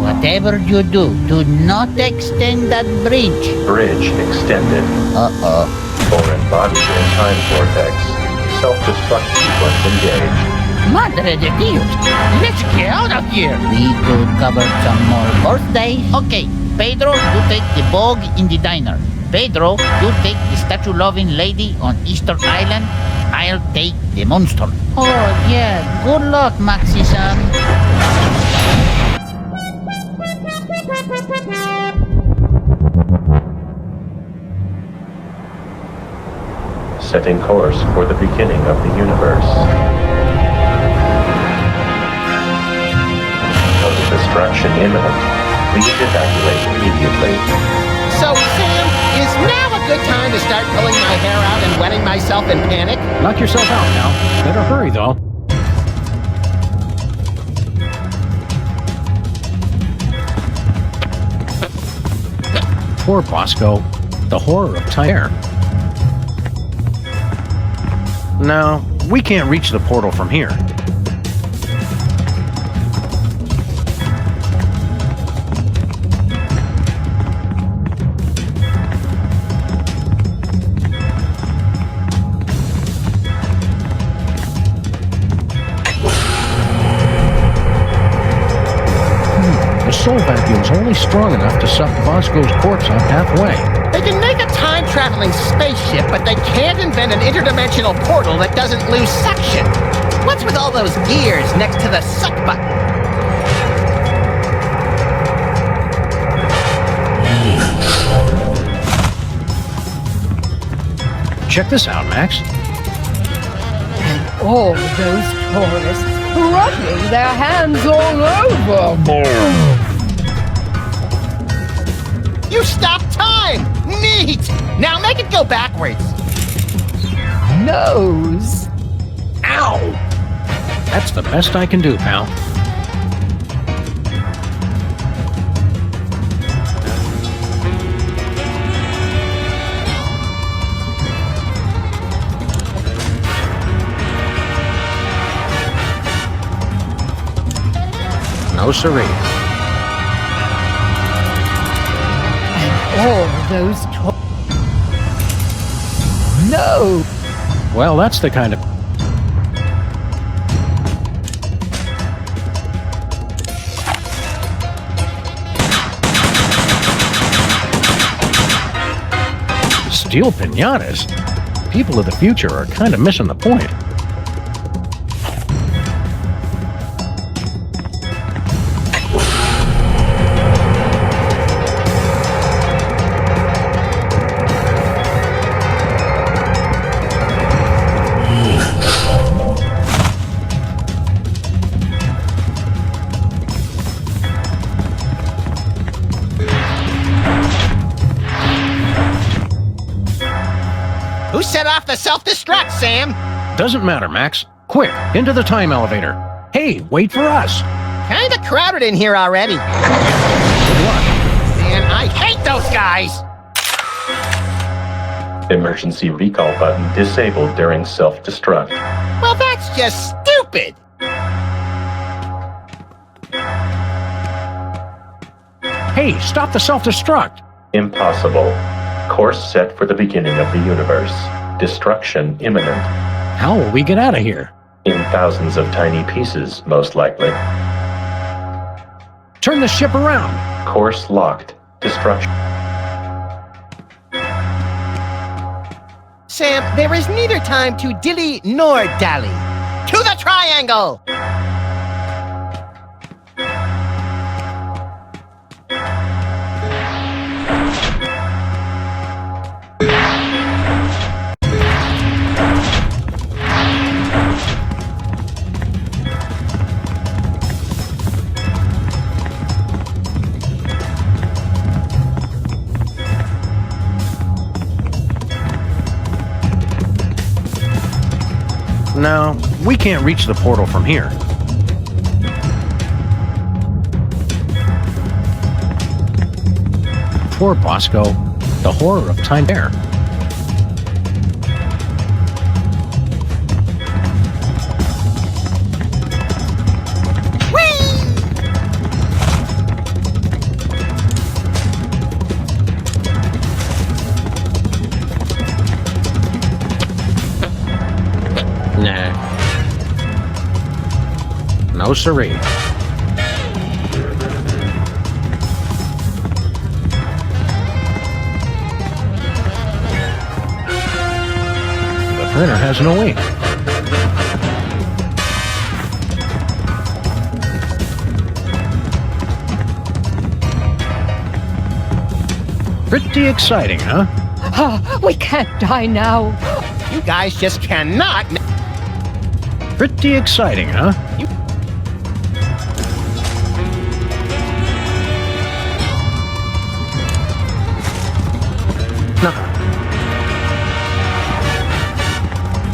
Whatever you do not extend that bridge. Bridge extended. Uh-oh. Foreign body in time vortex. Self-destruct sequence engaged. Madre de Dios! Let's get out of here! We could cover some more birthdays. Okay, Pedro, you take the bog in the diner. Pedro, you take the statue-loving lady on Easter Island. I'll take the monster. Oh, yeah. Good luck, Maxi Sam. Setting course for the beginning of the universe. Notice destruction imminent. Please evacuate immediately. So, Sam, is now a good time to start pulling my hair out and wetting myself in panic? Knock yourself out now. Better hurry, though. Poor Bosco. The horror of Tyre. No, we can't reach the portal from here. The soul vacuum's only strong enough to suck Bosco's corpse up halfway. They can make a time-traveling spaceship, but they can't invent an interdimensional portal that doesn't lose suction. What's with all those gears next to the suck button? Check this out, Max. And all those tourists rubbing their hands all over me. You stopped time! Neat! Now make it go backwards. Nose. Ow! That's the best I can do, pal. No siree. All those No. Well, that's the kind of... Steel piñatas? People of the future are kind of missing the point. Who set off the self-destruct, Sam? Doesn't matter, Max. Quick, into the time elevator. Hey, wait for us. Kinda crowded in here already. Good luck. Man, I hate those guys! Emergency recall button disabled during self-destruct. Well, that's just stupid! Hey, stop the self-destruct. Impossible. Course set for the beginning of the universe. Destruction imminent. How will we get out of here? In thousands of tiny pieces, most likely. Turn the ship around. Course locked. Destruction. Sam, there is neither time to dilly nor dally. To the triangle! No, we can't reach the portal from here. Poor Bosco. The horror of time there. Nah. No siree. The printer has no ink. Pretty exciting, huh? We can't die now. You guys just cannot... Pretty exciting, huh?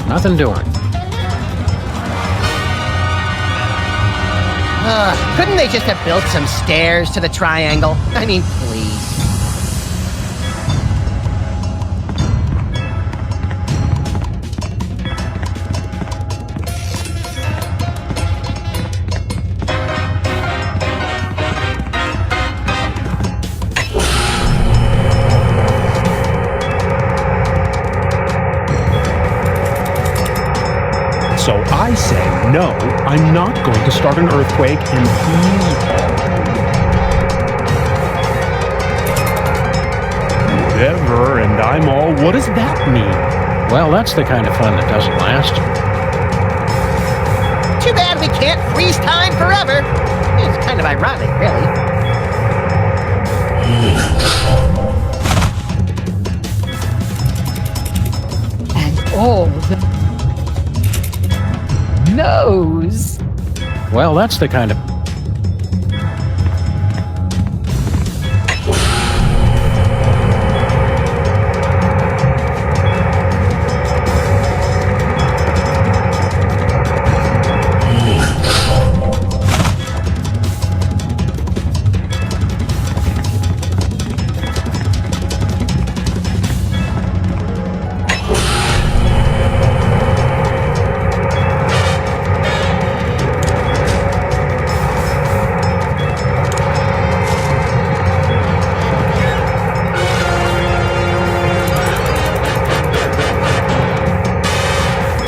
Nothing doing. Couldn't they just have built some stairs to the triangle? I mean, please. So I say, no, I'm not going to start an earthquake, and he's whatever, and I'm all, what does that mean? Well, that's the kind of fun that doesn't last. Too bad we can't freeze time forever. It's kind of ironic, really. And all the nose. Well, that's the kind of...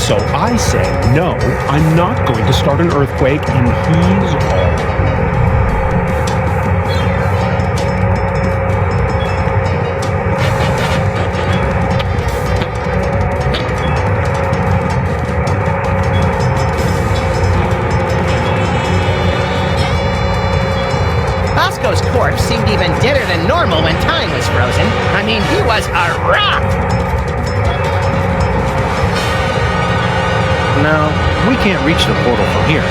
So I say, no, I'm not going to start an earthquake, and he's all. Bosco's corpse seemed even deader than normal when time was frozen. I mean, he was a rock! No, we can't reach the portal from here.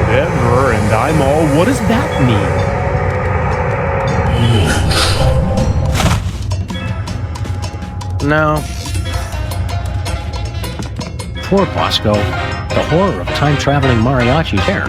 Whatever, and I'm all. What does that mean? No. Poor Bosco. The horror of time-traveling mariachi's hair.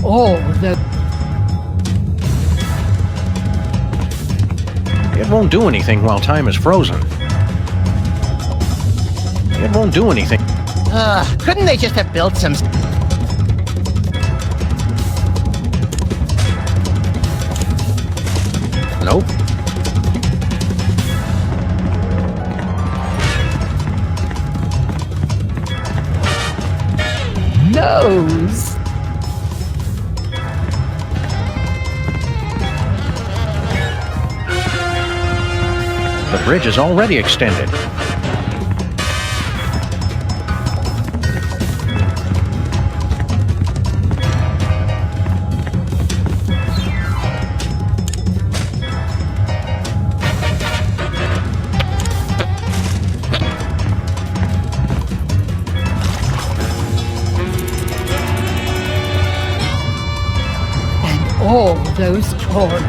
All the... It won't do anything while time is frozen. It won't do anything. Couldn't they just have built some... Nope. Nose. The bridge is already extended. All those corners.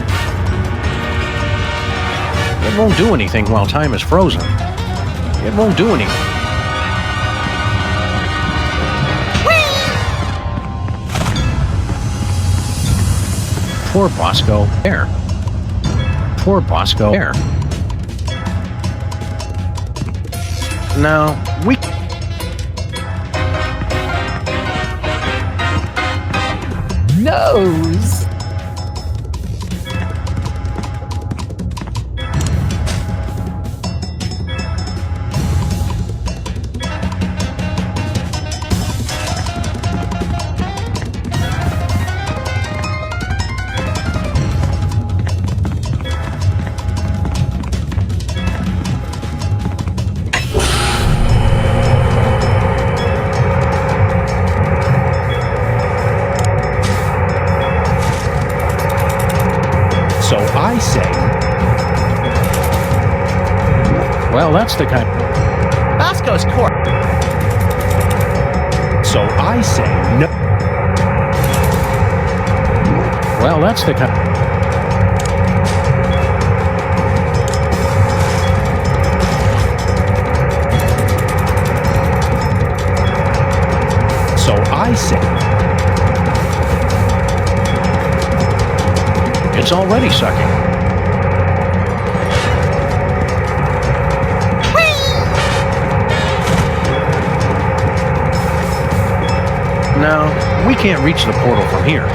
It won't do anything while time is frozen. It won't do anything. Poor Bosco. There. Poor Bosco. There. No, we... Nose. So I say... Well, that's the kind... Bosco's corpse. So I say no... Well, that's the kind... So I say... It's already sucking. No, we can't reach the portal from here.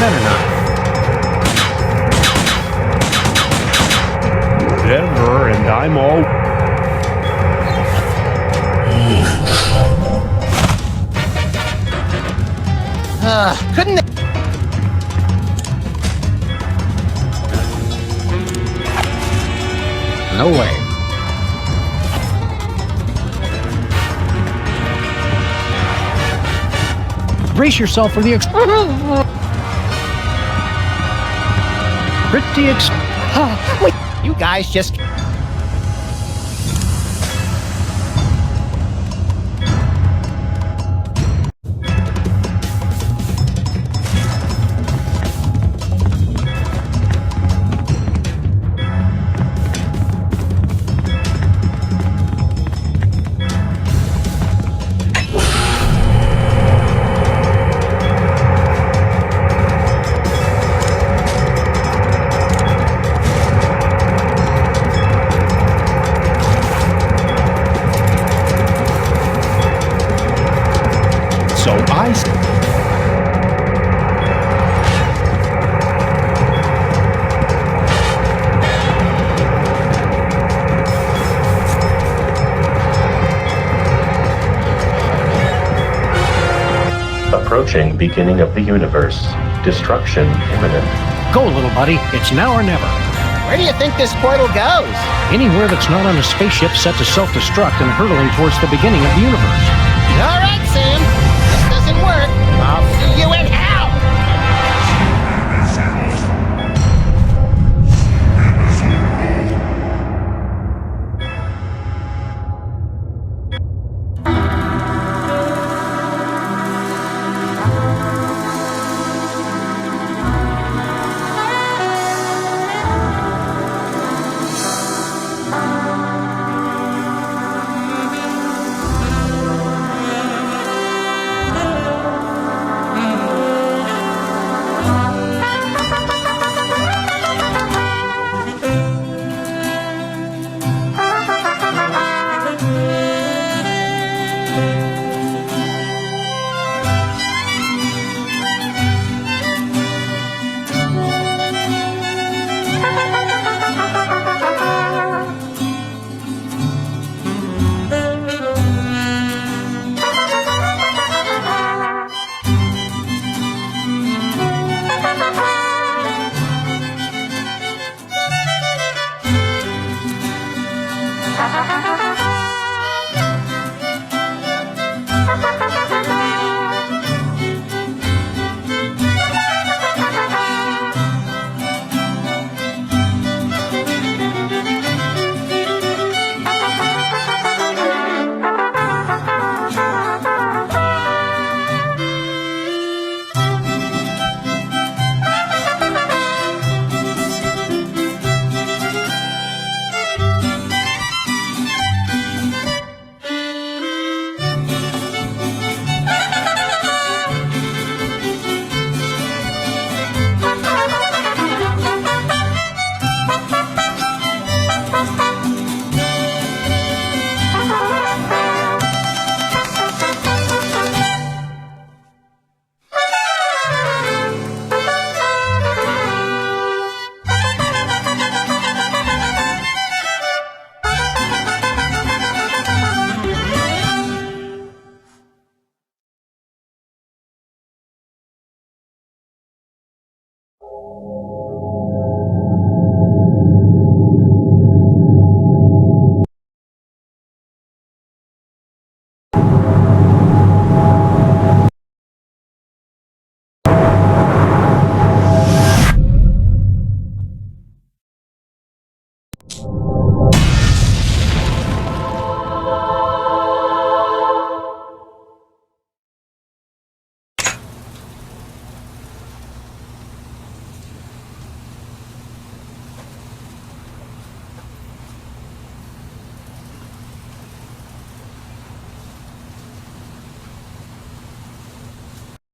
better not. Never, and I'm all... Couldn't they... No way. Brace yourself for the Wait, you guys just... So I... Approaching beginning of the universe. Destruction imminent. Go, little buddy. It's now or never. Where do you think this portal goes? Anywhere that's not on a spaceship set to self-destruct and hurtling towards the beginning of the universe.